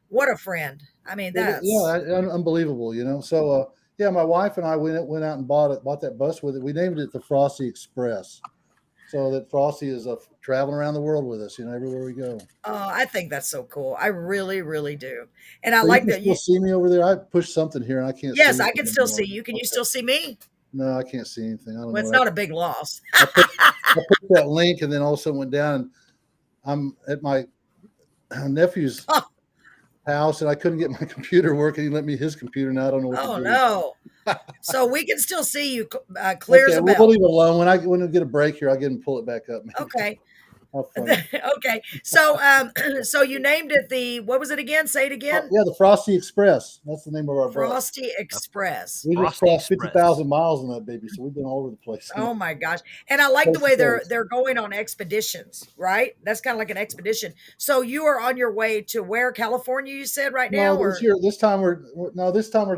What a friend. I mean, unbelievable, you know. So, yeah, my wife and I went out and bought that bus with it. We named it the Frosty Express, so that Frosty is traveling around the world with us, you know, everywhere we go. I think that's so cool. I really, really do. And I So you like can that still see me over there. I pushed something here and I can't see yes, I anything can still anymore. see you. Can you Okay. still see me? No, I can't see anything. I don't Well, know. it's not a big loss. I put that link and then all of a sudden went down and I'm at my nephew's Oh, house and I couldn't get my computer working. He lent me his computer. Now I don't know what oh to do. no. So we can still see you clear as Okay, a we'll bell. leave it alone. When I get a break here, I'll get and pull it back up. Maybe. Okay. How funny. Okay. So so you named it what was it again? Say it again. Yeah, the Frosty Express. That's the name of our bus. Frosty Express. We just Frosty crossed Express. 50,000 miles on that baby, so we've been all over the place. Oh my gosh. And I like the way they're going on expeditions, right? That's kind of like an expedition. So you are on your way to where? California, you said right now? No, this time we're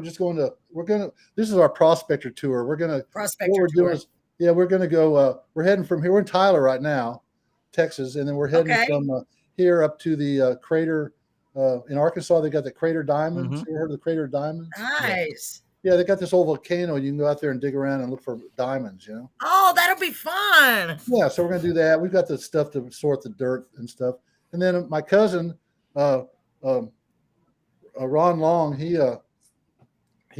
just this is our prospector tour. Prospector what we're tour. doing is, yeah, we're gonna go, we're heading from here. We're in Tyler right now, Texas, and then we're heading Okay. from here up to the crater in Arkansas. They got the Crater Diamonds. Mhm. You ever heard of the Crater Diamonds? Nice. Yeah, they got this old volcano. You can go out there and dig around and look for diamonds, you know? Oh, that'll be fun. Yeah, so we're going to do that. We've got the stuff to sort the dirt and stuff. And then my cousin, Ron Long, he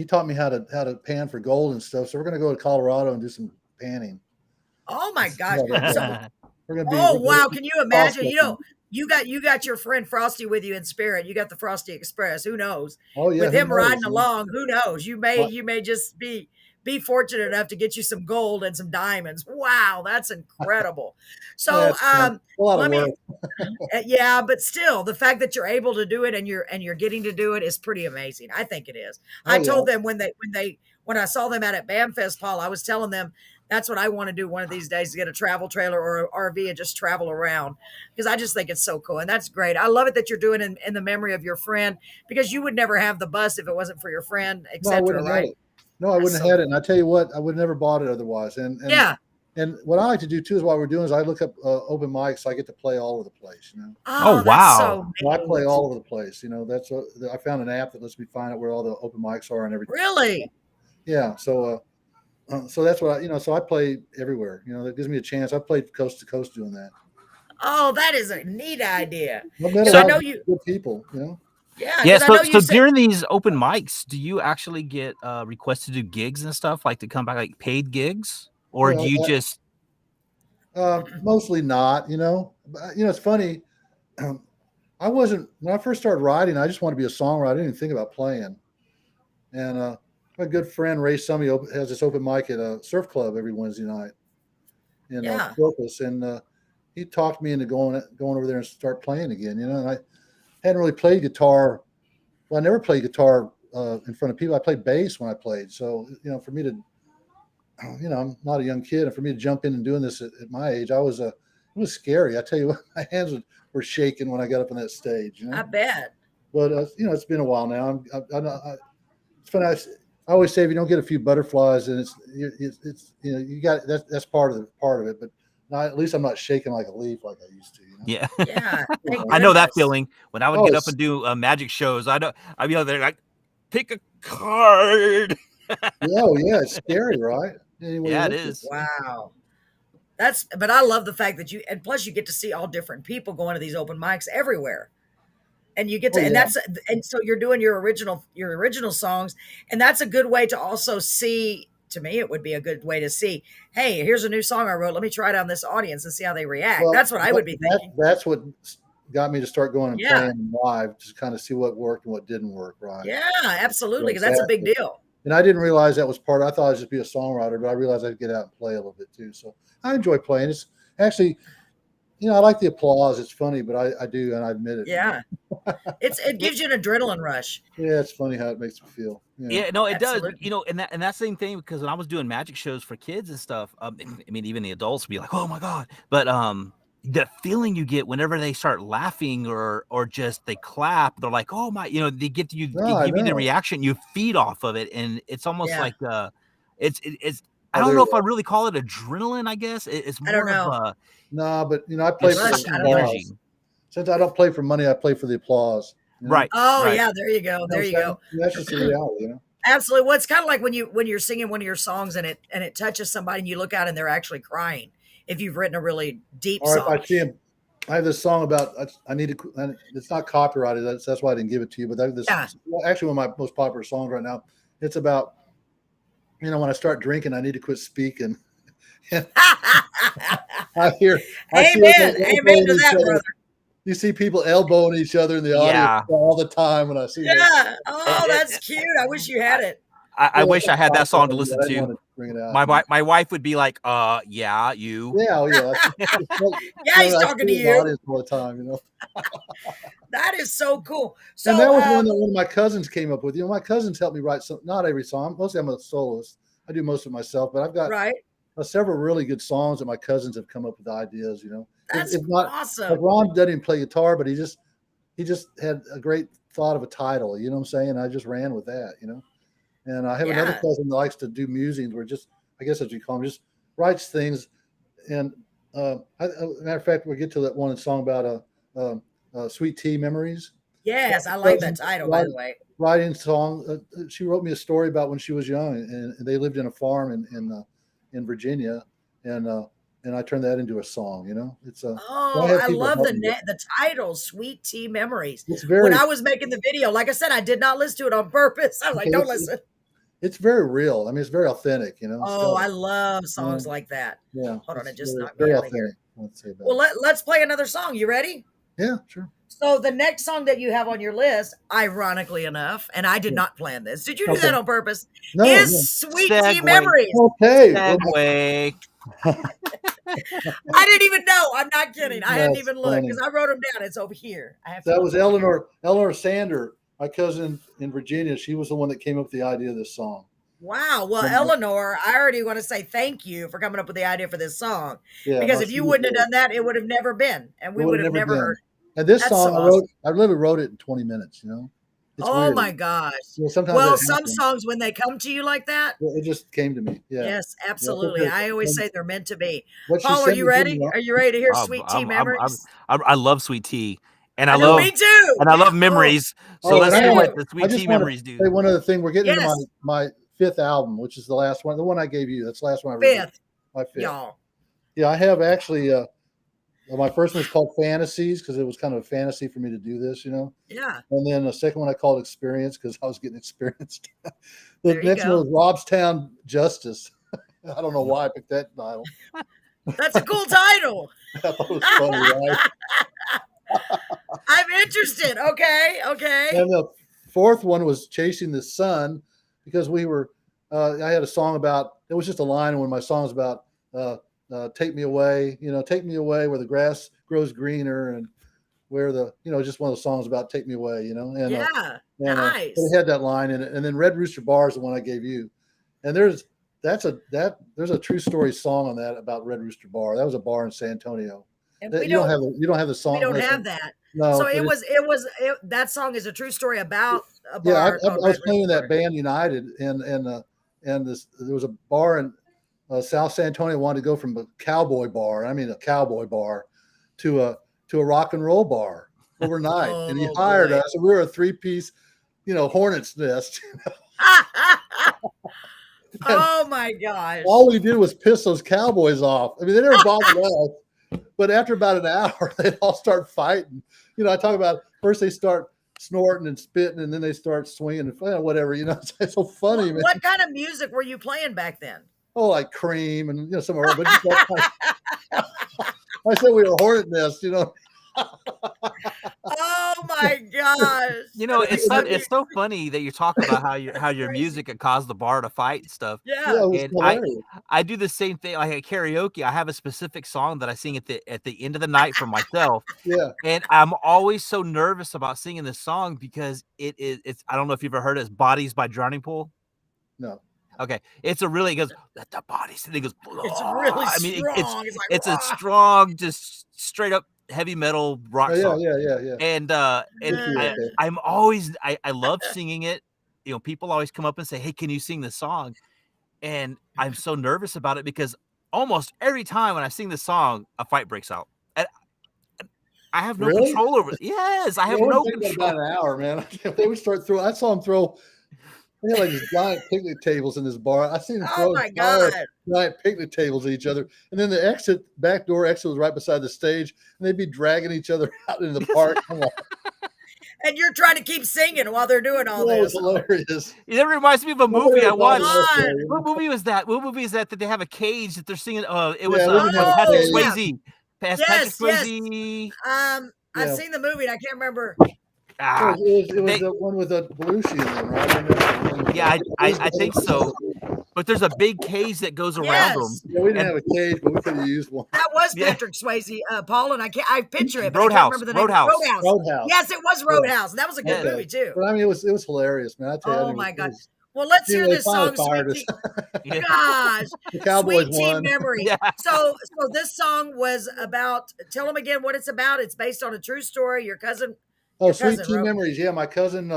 taught me how to pan for gold and stuff. So we're going to go to Colorado and do some panning. Oh my gosh. So, We're going to be. oh wow, can you imagine? prospecting. You got your friend Frosty with you in spirit. You got the Frosty Express. Who knows? Oh yeah, With who him knows, riding man? along, who knows? You What? may just be fortunate enough to get you some gold and some diamonds. Wow, that's incredible. So Yeah, a lot of work. yeah, but still the fact that you're able to do it and you're getting to do it is pretty amazing. I think it is. Oh, I told yeah. them when I saw them out at BAMFest, Paul, I was telling them that's what I want to do one of these days, to get a travel trailer or an RV and just travel around, because I just think it's so cool. And that's great. I love it that you're doing it in the memory of your friend, because you would never have the bus if it wasn't for your friend, No, I etc. wouldn't have had Right? it. No, I wouldn't That's have had it. And I tell you what, I would have never bought it otherwise. And Yeah. And what I like to do too is, while we're doing, is I look up open mics, so I get to play all over the place. You know, Oh, that's wow. so so I neat. play all over the place. You know, I found an app that lets me find out where all the open mics are and everything. Really? Yeah. So that's what so I play everywhere. You know, that gives me a chance. I played coast to coast doing that. Oh, that is a neat idea. I've met a So I lot know of you. good people. You know. Yeah. Yeah, 'Cause I so know you said. during these open mics, do you actually get requests to do gigs and stuff, like to come back, like paid gigs, or do Well, you just? Mostly not. You know, but, it's funny. I wasn't when I first started writing. I just wanted to be a songwriter. I didn't even think about playing. And my good friend Ray Summey has this open mic at a surf club every Wednesday night in Yeah. Corpus, and he talked me into going over there and start playing again. You know, and I hadn't really played guitar. Well, I never played guitar in front of people. I played bass when I played. So for me to, I'm not a young kid, and for me to jump in and doing this at my age, it was scary. I tell you what, my hands were shaking when I got up on that stage. You know? I bet. But it's been a while now. It's funny. I always say, if you don't get a few butterflies, then it's you got that's part of it. But at least I'm not shaking like a leaf like I used to. You know? Yeah, Yeah. I know that goodness. feeling. When I would get up and do magic shows, I'd be out there like, pick a card. Yeah, it's scary, right? Anyway, Yeah, it is. Wow. But I love the fact that and plus you get to see all different people going to these open mics everywhere. And you get to, and so you're doing your original songs. And that's a good way to also see, to me, it would be a good way to see, hey, here's a new song I wrote. Let me try it on this audience and see how they react. Well, that's what I would be thinking. That's what got me to start going and Yeah. playing live, to kind of see what worked and what didn't work. Right. Yeah, absolutely. Because that's a big deal. And I didn't realize that was I thought I'd just be a songwriter, but I realized I'd get out and play a little bit too. So I enjoy playing. actually, I like the applause. It's funny, but I do, and I admit it. Yeah. It gives you an adrenaline rush. Yeah, it's funny how it makes me feel. Yeah, no, it Absolutely. does. And that same thing, because when I was doing magic shows for kids and stuff, I mean, even the adults would be like, "Oh my god!" But the feeling you get whenever they start laughing or just they clap, they're like, "Oh my!" They give you the reaction. You feed off of it, and it's almost like it's. I don't know if I really call it adrenaline. I guess it's more I don't know. of a no, but I play for the energy. Since I don't play for money, I play for the applause. Right. Oh right. yeah, there you go. There you go. That's just the reality, Absolutely. Well, it's kind of like when you're singing one of your songs and it touches somebody and you look out and they're actually crying. If you've written a really deep song. Or if I see him, I have this song about I need to. It's not copyrighted. That's why I didn't give it to you. But actually one of my most popular songs right now. It's about when I start drinking, I need to quit speaking. I hear. Amen to that, brother. You see people elbowing each other in the audience all the time when I see that. Yeah. Oh, that's cute. I wish you had it. I wish I had that song to listen to. To bring it out. My wife would be like, yeah, you. Yeah, yeah, he's talking to you all the time, That is so cool. So and that was one that one of my cousins came up with. My cousins helped me write not every song. Mostly I'm a soloist. I do most of it myself, but I've got several really good songs that my cousins have come up with ideas. That's awesome. Like Ron doesn't even play guitar, but he just had a great thought of a title. You know what I'm saying? I just ran with that. And I have another cousin that likes to do musings, where I guess as we call him, just writes things. And matter of fact, we'll get to that one song about Sweet Tea Memories. Yes, I like that title, by the way. Writing song. She wrote me a story about when she was young, and they lived in a farm in Virginia, and I turned that into a song. It's I love the title, "Sweet Tea Memories." It's when I was making the video, like I said, I did not listen to it on purpose. I was like, "Don't listen." It's very real. I mean, it's very authentic. Oh, I love songs like that. Yeah. Hold on, it just knocked me out of here. Well, let's play another song. You ready? Yeah, sure. So the next song that you have on your list, ironically enough, and I did not plan this. Did you do that on purpose? No. Is Sweet Tea Memories. Okay. Segue. I didn't even know. I'm not kidding. I hadn't even looked because I wrote them down. It's over here. That was Eleanor Sander, my cousin in Virginia. She was the one that came up with the idea of this song. Wow. Well, Eleanor, I already want to say thank you for coming up with the idea for this song. Because if you wouldn't have done that, it would have never been. And we would have never heard it. And this song, I literally wrote it in 20 minutes, It's weird. My gosh. Well, some songs, when they come to you like that. It just came to me. Yeah. Yes, absolutely. I always say they're meant to be. Paul, are you ready? Are you ready to hear Sweet Tea Memories? I love Sweet Tea. And me too. And I love memories. So let's hear what the Sweet Tea Memories do. Say one other thing. We're getting into my fifth album, which is the last one. The one I gave you. That's the last one I wrote. My fifth. Y'all. Yeah, I have actually my first one was called Fantasies because it was kind of a fantasy for me to do this, Yeah. And then the second one I called Experience because I was getting experienced. The next one was Robstown Justice. I don't know why I picked that title. That's a cool title. I thought it was funny, right? I'm interested. Okay. And the fourth one was Chasing the Sun because we were. I had a song about. It was just a line in one of my songs about. Take me away, take me away where the grass grows greener and where just one of those songs about take me away, and nice. It had that line in it. And then Red Rooster Bar is the one I gave you. And there's a true story song on that about Red Rooster Bar. That was a bar in San Antonio. And you don't have the song. We don't have that. No. So that song is a true story about a bar. Yeah, I was playing that band United and there was a bar in South San Antonio wanted to go from a cowboy bar to a rock and roll bar overnight. And he hired us. And we were a 3-piece, hornet's nest. Oh my gosh. All we did was piss those cowboys off. I mean, they never bothered us. But after about an hour, they'd all start fighting. I talk about first they start snorting and spitting, and then they start swinging and whatever. It's so funny, man. What kind of music were you playing back then? Oh, like Cream and some more. But I said we were hornet nest, Oh my gosh. It's so funny that you talk about how your music could cause the bar to fight and stuff. Yeah. it was And hilarious. I do the same thing. Like at karaoke, I have a specific song that I sing at the end of the night for myself. Yeah. And I'm always so nervous about singing this song because it's I don't know if you've ever heard it. It's Bodies by Drowning Pool. No. Okay. It goes, let the bodies, and it goes, It's really I mean, strong. It's like, it's a strong, just straight up heavy metal rock song. Yeah. And I'm always I love singing it. People always come up and say, "Hey, can you sing this song?" And I'm so nervous about it because almost every time when I sing this song, a fight breaks out. And I have no control over it. Yes, I have no control. About an hour, man. They would start throwing. I saw them throw. They had like these giant picnic tables in this bar. I seen them throw giant picnic tables at each other, and then the back door exit was right beside the stage, and they'd be dragging each other out in the park. Come on. And you're trying to keep singing while they're doing all this. It's hilarious. It reminds me of a movie I watched. God. What movie was that? What movie is that they have a cage that they're singing? It was Patrick Swayze. Yes. Swayze. I've seen the movie and I can't remember. It was the one with the Belushi in them, right? Yeah, I think so. But there's a big cage that goes around them. Yeah, we didn't have a cage, but we could have used one. That was Patrick Swayze, Paul, and I picture it. But Roadhouse. I can't remember the name. Roadhouse. Yes, it was Roadhouse. That was a good movie too. But I mean, it was hilarious, man. I tell you, oh my God. Well, let's hear this song. Gosh, the Cowboys Sweet Tea won. Memory. Yeah. So this song was about. Tell them again what it's about. It's based on a true story. Your cousin. Oh, Sweet Tea Memories. Yeah, my cousin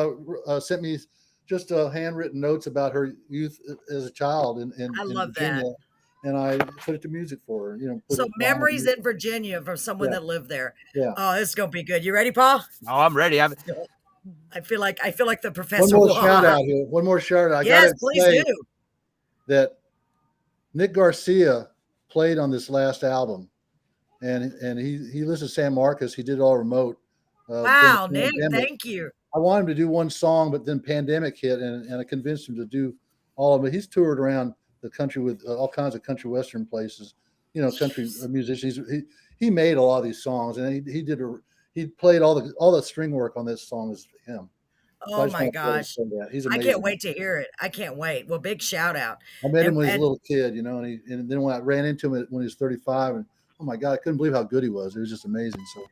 sent me just handwritten notes about her youth as a child in love Virginia, that. and I put it to music for her. So memories in Virginia from someone that lived there. Yeah. Oh, this is gonna be good. You ready, Paul? Oh, I'm ready. I feel like the professor. One more shout out here. One more shout out. Yes, please do. That Nick Garcia played on this last album, and he lives in San Marcos. He did it all remote. Wow, Nick, thank you. I wanted him to do one song, but then pandemic hit, and I convinced him to do all of it. He's toured around the country with all kinds of country western places, country musicians. He made a lot of these songs, and he played all the string work on this song is him. Oh my gosh. He's amazing. I can't wait to hear it. I can't wait. Well, big shout out. I met him when he was a little kid, and then when I ran into him when he was 35, and oh my God, I couldn't believe how good he was. It was just amazing. So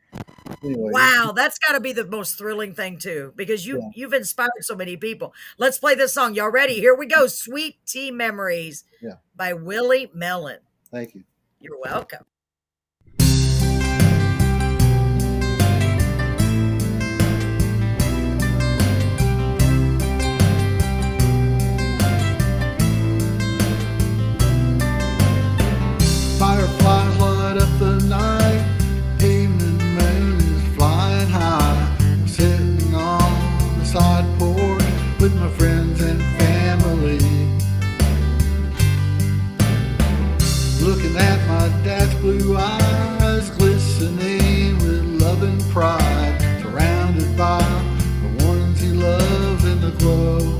anyway. Wow, that's got to be the most thrilling thing too, because you've inspired so many people. Let's play this song. Y'all ready? Here we go. Sweet Tea Memories by Willie Mellon. Thank you. You're welcome. Fireflies light up the night, evening moon is flying high. I'm sitting on the side porch with my friends and family, looking at my dad's blue eyes glistening with love and pride, surrounded by the ones he loves in the glow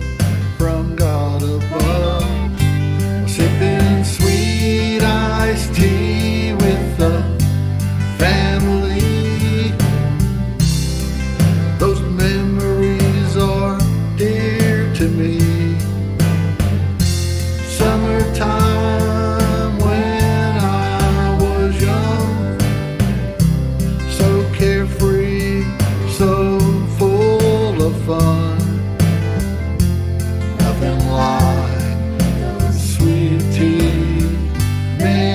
from God above. Sipping sweet iced tea with the family. Those memories are dear to me. Summertime when I was young, so carefree, so full of fun. Nothing like sweet tea memory.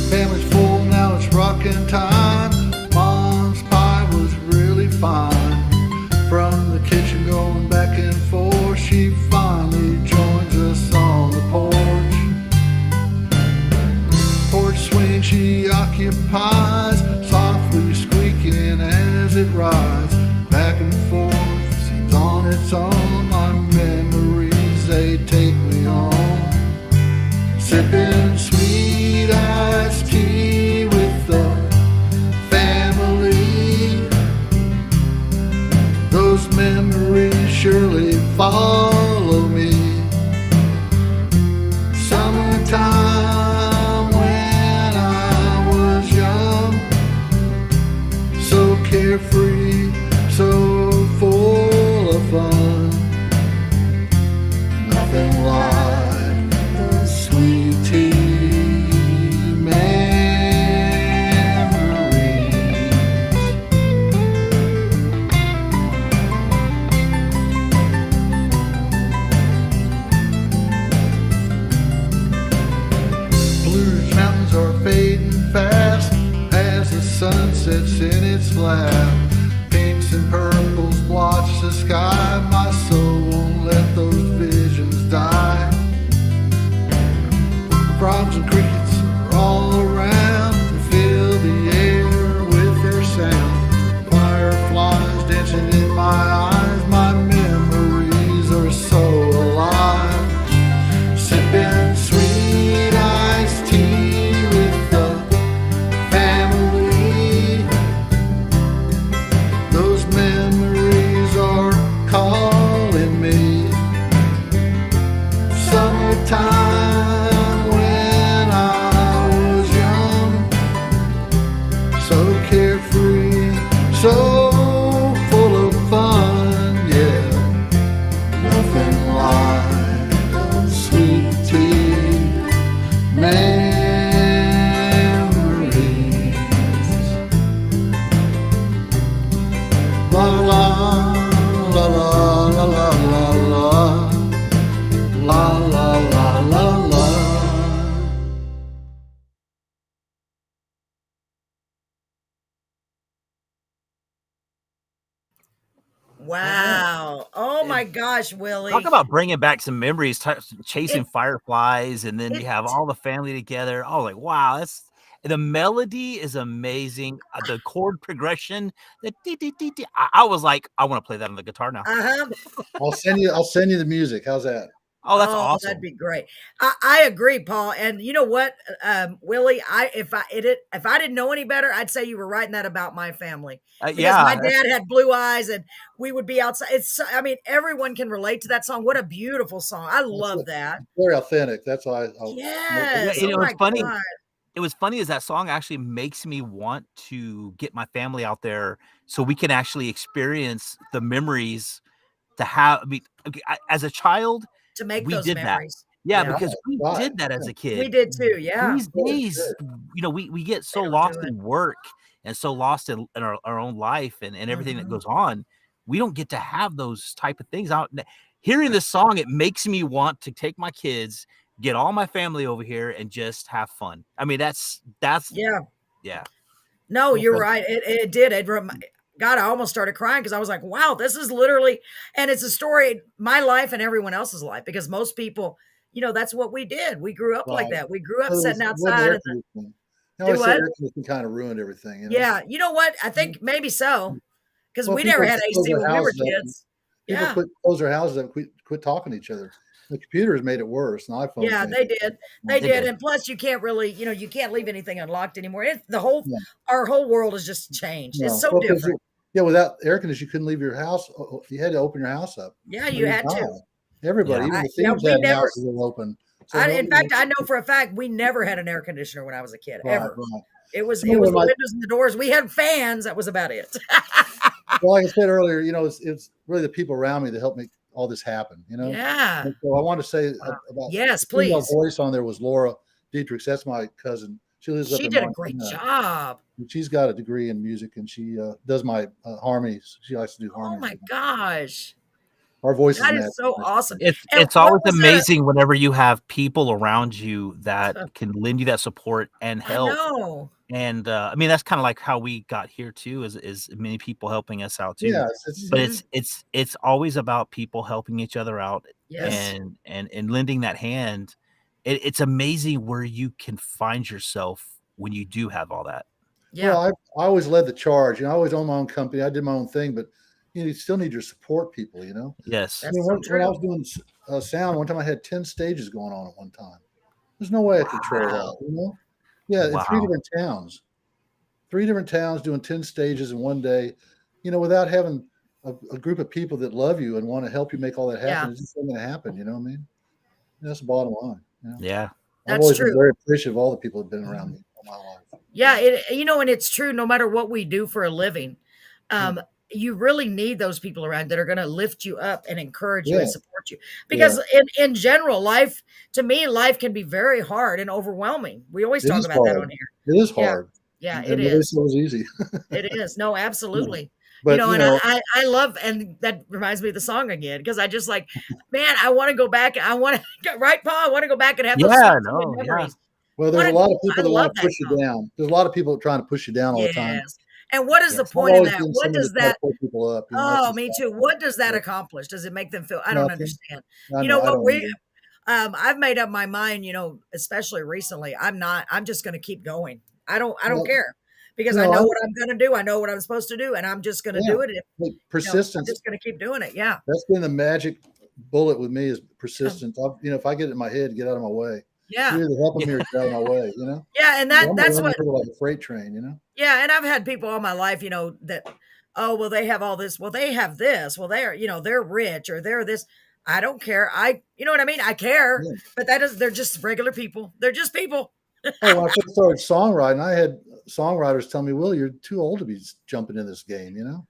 Family's full, now it's rockin' time. Mom's pie was really fine. From the kitchen going back and forth, she finally joins us on the porch. Swing she occupies, softly squeaking as it rides back and forth, seems on its own. My memories, they take me on, sipping sweet iced tea with the family. Those memories surely follow me. Summertime when I was young, so carefree, so full of fun. Nothing like the sweet tea memories. Blue Ridge Mountains are fading fast as the sun sets in its lap. Pinks and purples blotch the sky. My soul won't let those visions die. Frogs and crickets are all around. They fill the air with their sound. Fireflies dancing in my eyes. My memories are so alive. Sipping sweet iced tea with the family. Those memories are calling me. Summertime when I was young, so carefree, so full of fun, yeah. Nothing like the sweet tea memories. La la la la la la la la la la la la la. Wow. Oh my gosh, Willie. Talk about bringing back some memories, chasing fireflies, and then you have it- all the family together. Oh, like wow, the melody is amazing. The chord progression, the dee, dee, dee, dee. I was like, I want to play that on the guitar now. Uh-huh. I'll send you the music. How's that? Oh, that's Oh, awesome. that'd be great. I agree, Paul. And you know what, Willie, if I didn't know any better, I'd say you were writing that about my family. Because Yeah, my dad had blue eyes and we would be outside. I mean, everyone can relate to that song. What a beautiful song. I love that. Very authentic. That's why Yes. you know, Oh it's my funny. God. It was funny is that song actually makes me want to get my family out there so we can actually experience the memories to have. I mean, okay, as a child, To make we those did that. memories. Yeah, Yeah. because we Right. did that as a We kid. did too. Yeah. These days, you know, we get so don't lost do it. in work and so lost in our own life and everything that Mhm. goes on. We don't get to have those type of things out. Hearing this song, it makes me want to take my kids, get all my family over here, and just have fun. I mean, that's Yeah. yeah. No, you're Okay. right. It did. God, I almost started crying because I was like, wow, this is literally, and it's a story, my life and everyone else's life, because most people, that's what we did. We grew up like Right. that. We grew up It sitting wasn't outside. air And conditioning. I do always say what? air conditioning kind of ruined everything. You know? Yeah. You know what? I think maybe so, because Well, we never people had close AC their when we were houses up. kids. People Yeah. close their houses up, quit talking to each other. The computers made it worse. And iPhones. Yeah, made they it did. They They did. did. And plus you can't really, you can't leave anything unlocked anymore. Yeah. Our whole world has just changed. It's No. so Well, 'cause different. without air conditioning, you couldn't leave your house. You had to open your house up. Yeah, Or you you'd had to. die. Everybody, Yeah. even the Yeah, thieves we had never, houses that were open. So in fact, I know for a fact we never had an air conditioner when I was a kid, right, ever. right. It was I remember the windows and the doors. We had fans. That was about it. well, like I said earlier, it's really the people around me that helped make all this happen. Yeah. And so I want to say about Yes, the female please. voice on there was Laura Dietrichs. That's my cousin. She lives up She in did a great Montana. job. And she's got a degree in music, and she does my harmonies. She likes to do Oh harmonies. my gosh. Our voices That match. is so awesome. And It's what always was amazing whenever you have people around you that can lend you that support and I help. know. And I mean, that's kind of like how we got here too, is many people helping us out too. Yeah, But it's always about people helping each other out Yes. and lending that hand. It's amazing where you can find yourself when you do have all that. Yeah. Well, I always led the charge. I always owned my own company. I did my own thing, but you still need your support people. Yes. That's when so I was true. doing sound, one time I had 10 stages going on at one time. There's no way I control that. Yeah, in three Wow. different towns. 3 different towns doing 10 stages in one day, without having a group of people that love you and want to help you make all that happen, Yeah. it's just not going to happen. You know what I mean? That's the bottom line. You know? Yeah. I've That's always true. been very appreciative of all the people that have been around me all my life. Yeah, and it's true. No matter what we do for a living, you really need those people around that are going to lift you up and encourage you and Yeah. support you. Because in general, life can be very hard and overwhelming. We always It talk is about that hard. on here. It is Yeah. hard. Yeah, And it nobody is. said it was easy. It is. No, absolutely. But, And I love, and that reminds me of the song again, because I just like, man, I want to go back. I want to, right, Paul? I want to go back and have those Yeah, sweet no, memories. well, there's a lot of people I that love want to that push you song. down. There's a lot of people trying to push you down all the time. Yes. And what is the I've point in always that? been What someone does to try to that, pull people up. You know, that's oh, just me not- too. What does that Yeah. accomplish? Does it make them feel, I don't Nothing. understand. I You know I what, don't either. I've made up my mind, especially recently, I'm just going to keep going. I don't Well, care, because you I know, know I- what I'm going to do. I know what I'm supposed to do, and I'm just going to Yeah. do it. Like, I'm persistence. just going to keep doing it. Yeah. That's been the magic bullet with me is persistence. If I get it in my head, get out of my way. Yeah. You're either helping me or get out of my way. You know. Yeah. And I'm that's running what, over like a freight train. You know. yeah. And I've had people all my life, that, oh, well, they have all this. Well, they have this. Well, they're rich, or they're this. I don't care. You know what I mean? I care, Yeah. but they're just regular people. They're just people. Oh, when I first started songwriting, I had songwriters tell me, "Will, you're too old to be jumping in this game." You know.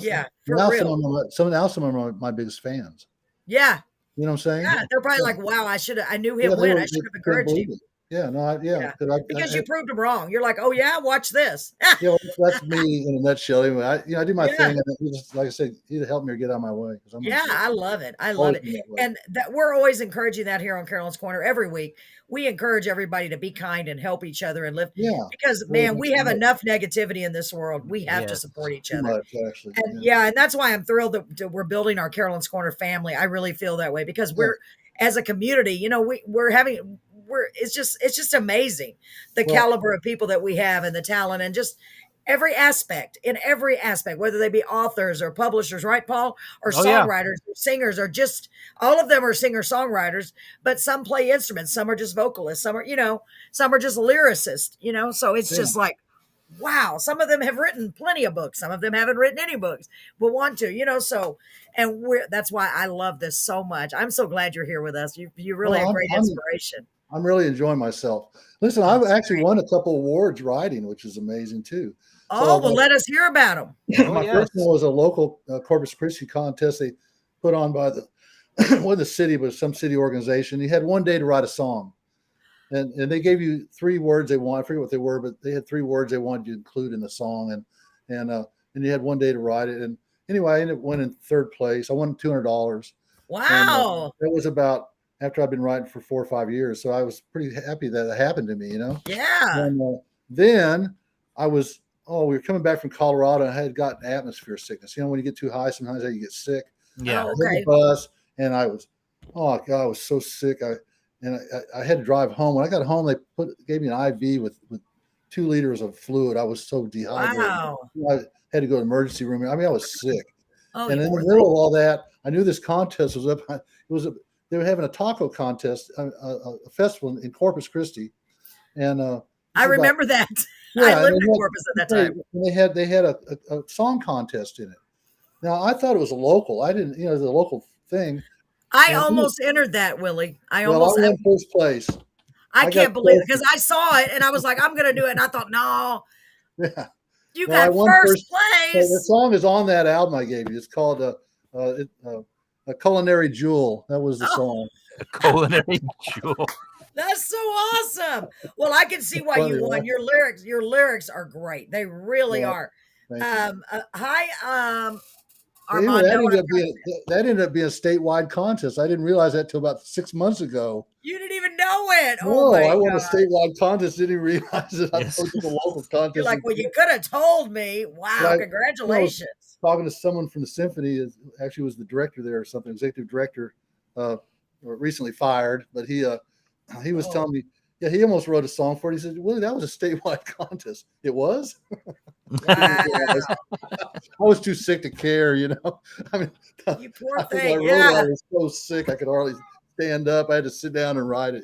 Yeah, for now real. some of them are my biggest fans. Yeah. You know what I'm saying? Yeah. They're probably like, wow, I knew him Yeah, when. I they should have couldn't encouraged believe you. it. Yeah, no, Yeah. 'cause Because you proved them wrong. You're like, oh yeah, watch this. yeah, well, that's me in a nutshell. Anyway, I do my Yeah. thing, and he just, like I said, either help me or get out of my way. I'm Yeah, I love it. I love always it. been that way. And that we're always encouraging that here on Carolyn's Corner every week. We encourage everybody to be kind and help each other and live, Yeah, because man, we have enough negativity in this world. We have to Yes. support each too other. much actually. And yeah, and that's why I'm thrilled that we're building our Carolyn's Corner family. I really feel that way, because we're, as a community, it's just amazing the caliber of people that we have, and the talent, and just in every aspect, whether they be authors or publishers, right, Paul, or Oh, yeah. songwriters, or singers, or just all of them are singer songwriters, but some play instruments, some are just vocalists, some are just lyricists, so it's just like, wow, some of them have written plenty of books. Some of them haven't written any books, but want to, so, and that's why I love this so much. I'm so glad you're here with us. You really have great inspiration. I'm really enjoying myself. Listen, I've actually won a couple awards writing, which is amazing too. Oh, well, let us hear about them. My first one was a local Corpus Christi contest they put on by the city, but some city organization. You had one day to write a song. And they gave you 3 words they wanted. I forget what they were, but they had 3 words they wanted you to include in the song, and you had one day to write it. And anyway, I ended up winning 3rd place. I won $200. Wow! And, it was about after I've been writing for 4 or 5 years, so I was pretty happy that it happened to me. Yeah. And then we were coming back from Colorado, and I had gotten atmosphere sickness. When you get too high, sometimes you get sick. Yeah. Oh, I hit the bus, and I was so sick. I had to drive home. When I got home, they gave me an IV with 2 liters of fluid. I was so dehydrated. Wow. I had to go to the emergency room. I mean, I was sick. Oh, and in the middle of all that, I knew this contest was up. They were having a taco contest, a festival in Corpus Christi, and I remember that. Yeah, I lived in Corpus at that time. And they had a song contest in it. Now I thought it was a local. I didn't, it was a local thing. I almost entered that, Willie. I won first place. I can't believe it, because I saw it and I was like, I'm going to do it. And I thought, no, yeah, you got first place. The song is on that album I gave you. It's called A Culinary Jewel. That was the song. A Culinary Jewel. That's so awesome. Well, I can see why you won. Right? Your lyrics are great. They really are. Hi, Armando. That ended up being a statewide contest. I didn't realize that till about 6 months ago. You didn't even know it. No, I won a statewide contest. Didn't even realize it. I was to the local contest. You're like, well, you could have told me. Wow, congratulations. Talking to someone from the symphony, actually was the director there or something, executive director, recently fired, but he was telling me, yeah, he almost wrote a song for it. He said, Willie, that was a statewide contest. It was? Wow. I was too sick to care, I mean, you poor thing. I was so sick I could hardly stand up. I had to sit down and write it,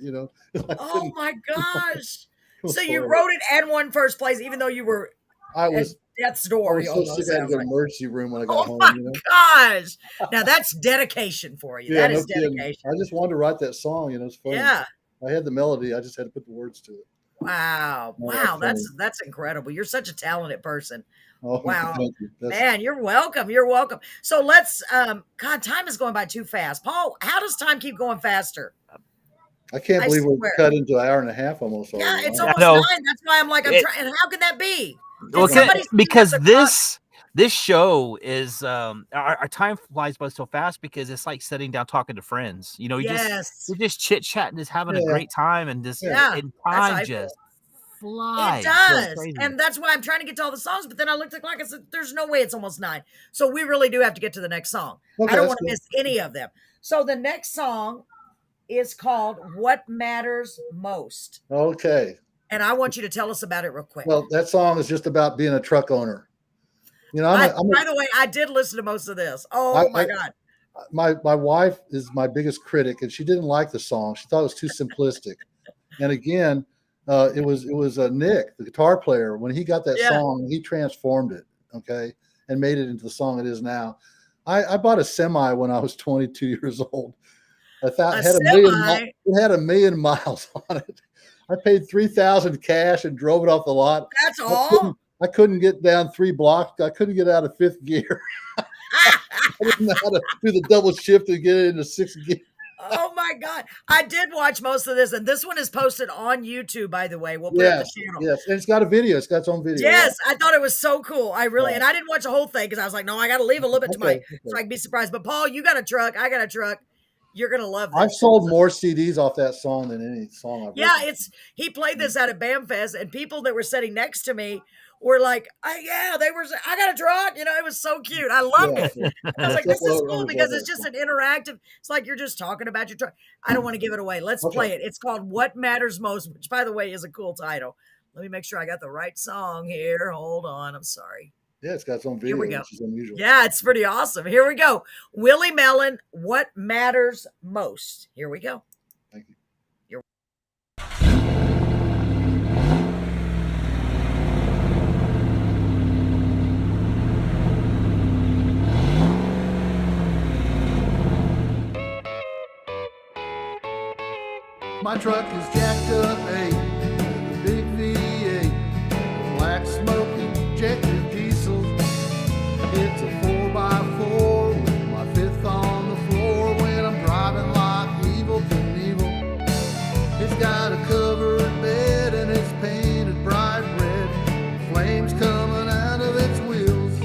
Oh my gosh. So you wrote it and won first place, even though you were. I was death's I door. was so sick I had to go to the emergency room when I got Oh home. my You know? gosh! Now that's dedication for you. Yeah, That no is kidding. dedication. I just wanted to write that song. You know, it's funny. Yeah. I had the melody. I just had to put the words to it. Wow. Oh, Wow. funny. That's incredible. You're such a talented person. Oh, Wow. thank you. Man, you're welcome. You're welcome. So let's God, time is going by too fast. Paul, how does time keep going faster? I can't I believe we're swear. cut into an hour and a half almost Yeah, already. it's Wow. almost know. 9. That's why I'm like, I'm It- trying. And how can that be? Did Well, somebody see because that the clock- this show is our time flies by so fast because it's like sitting down talking to friends. You know, Yes. you're just chit chatting, just having a Yeah. great time, and just Yeah, and that's how I time feel. just flies. It It's does. crazy. And that's why I'm trying to get to all the songs. But then I looked at the clock and said, there's no way it's almost 9. So we really do have to get to the next song. Okay, I don't that's want to good. miss any of them. So the next song is called What Matters Most. Okay. And I want you to tell us about it real quick. Well, that song is just about being a truck owner. You know, By the way, I did listen to most of this. Oh my God. My wife is my biggest critic, and she didn't like the song. She thought it was too simplistic. And again, it was Nick, the guitar player. When he got that song, he transformed it, okay, and made it into the song it is now. I bought a semi when I was 22 years old. It had a million miles on it. I paid $3,000 cash and drove it off the lot. That's all. I couldn't get down 3 blocks. I couldn't get out of 5th gear. I didn't know how to do the double shift to get it into 6th gear. Oh my God. I did watch most of this, and this one is posted on YouTube, by the way. We'll put it in the channel. Yes, and it's got a video. It's got its own video. Yes, I thought it was so cool. I really, and I didn't watch the whole thing because I was like, no, I got to leave a little bit so I can be surprised. But Paul, you got a truck. I got a truck. You're gonna love this. I've sold more CDs off that song than any song I've written. He played this at a BAMFest, and people that were sitting next to me were like, I got a truck. You know, it was so cute. I loved it. I was like, this is cool because it's just an interactive. It's like you're just talking about your truck. I don't want to give it away. Let's play it. It's called What Matters Most, which, by the way, is a cool title. Let me make sure I got the right song here. Hold on. I'm sorry. Yeah, it's got its own video, which is unusual. Yeah, it's pretty awesome. Here we go. Willie Mellon, What Matters Most. Here we go. Thank you. My truck is jacked up, with a big V8, black smoking injected diesel. It's a 4x4 with my 5th on the floor when I'm driving like Evil Knievel. It's got a covered bed and it's painted bright red, flames coming out of its wheels.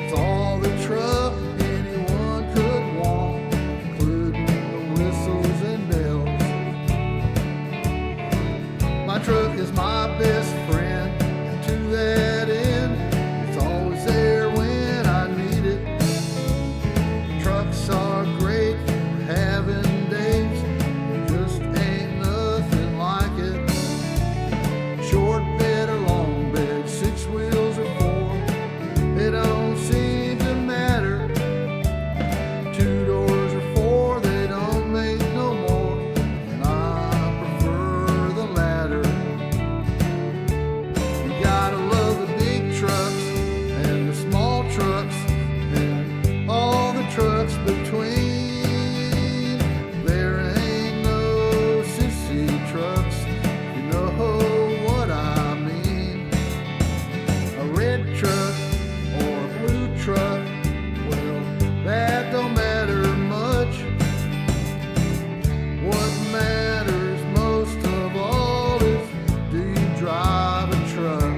It's all the truck anyone could want, including the whistles and bells. My truck is my best friend, and to that end, it's always there when I need it. Trucks are great for having days, just ain't nothing like it. Short bed or long bed, 6 wheels or 4, it don't seem to matter. 2 doors or 4, they don't make no more, and I prefer the latter. You gotta love the big trucks and the small trucks and all the trucks between. There ain't no sissy trucks, you know what I mean. A red truck or a blue truck, well, that don't matter much. What matters most of all is, do you drive a truck?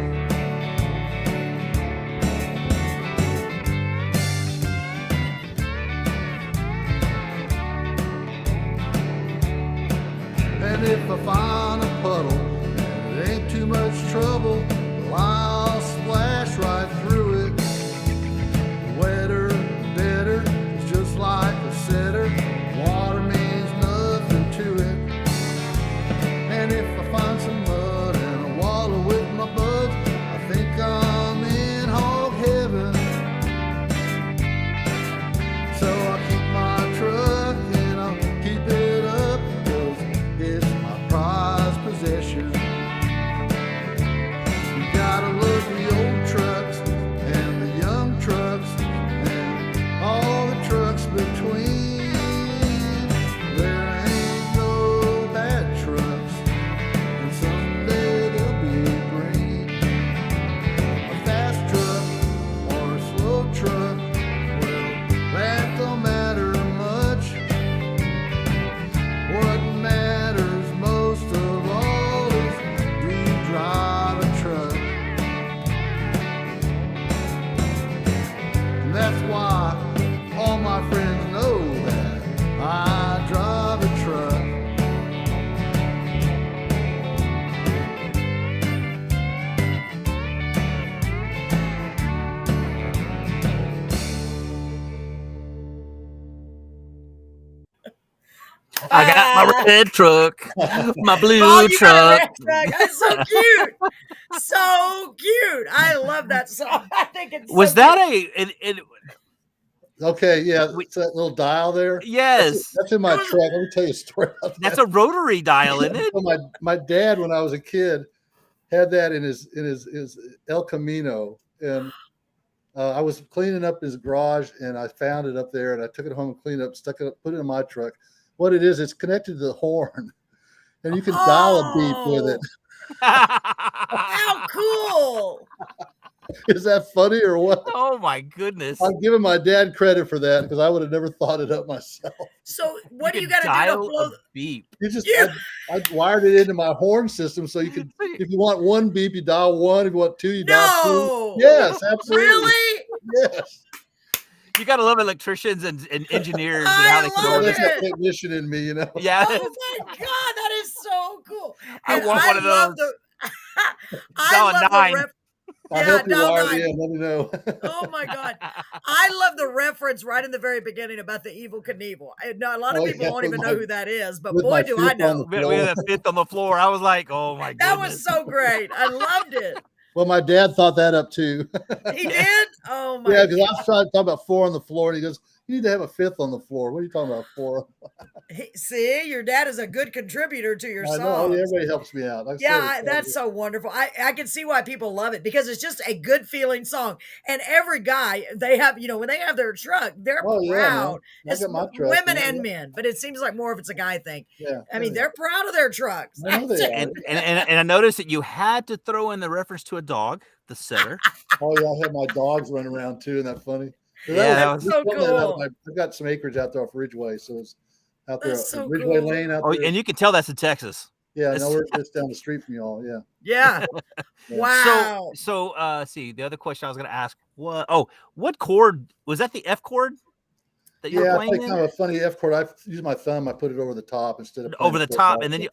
And if I find a puddle and it ain't too much trouble, well, I'll splash right through it. The wetter, the better, it's just like a setter. Water means nothing to it. And if I find some mud and I wallow with my buds, I think I'm in hog heaven. So I keep my truck and I'll keep it up, 'cause it's my pride I got my red truck, my blue Paul, you got a truck. red truck. That's so cute. So cute. I love that song. I think it's Was so that cute. Okay, yeah, it's that little dial there. Yes. That's in my truck. Let me tell you a story about that. That's a rotary dial, isn't it? So my dad, when I was a kid, had that in his El Camino, and I was cleaning up his garage, and I found it up there, and I took it home and cleaned it up, stuck it up, put it in my truck. What it is, it's connected to the horn, and you can dial a beep with it. How cool! Is that funny or what? Oh my goodness! I'm giving my dad credit for that because I would have never thought it up myself. So what do you got to dial do to blow? a beep? You just I wired it into my horn system so you can, if you want one beep, you dial one. If you want two, you dial two. Yes, absolutely. Really? Yes. You gotta love electricians and engineers and I how they can love order. There's a technician in me, you know. Yeah. Oh my god, that is so cool! I And want one of love those. I Dial love 9. the I'll help you dial wire 9. it in. Let me know. Oh my god, I love the reference right in the very beginning about the Evil Knievel. A lot of people won't even know who that is, but boy, do I know! We had a fifth on the floor. I was like, oh my goodness. That was so great. I loved it. Well, my dad thought that up too. He did? Oh my Yeah, because I god. was trying to talk about 4 on the floor, and he goes, "You need to have a 5th on the floor." What are you talking about, 4? See, your dad is a good contributor to your I know. songs. Everybody helps me out. That's so wonderful. I can see why people love it because it's just a good feeling song. And every guy, they have, when they have their truck, they're proud. I It's got my truck, women man. and men, but it seems like more of it's a guy thing. Yeah. I mean, they're proud of their trucks. I know they are. And I noticed that you had to throw in the reference to a dog, the setter. Oh yeah, I had my dogs running around too. Isn't that funny? Yeah, that was so cool. I've got some acreage out there off Ridgeway, so it's out there. That's so Ridgeway cool. Lane out Oh, there. and you can tell that's in Texas. Yeah, no, we're just down the street from y'all. Yeah. Yeah. Wow. So see, the other question I was going to ask, what chord was that? The F chord that you were I playing? play kind of a funny F chord. I use my thumb. I put it over the top instead of over the top, and then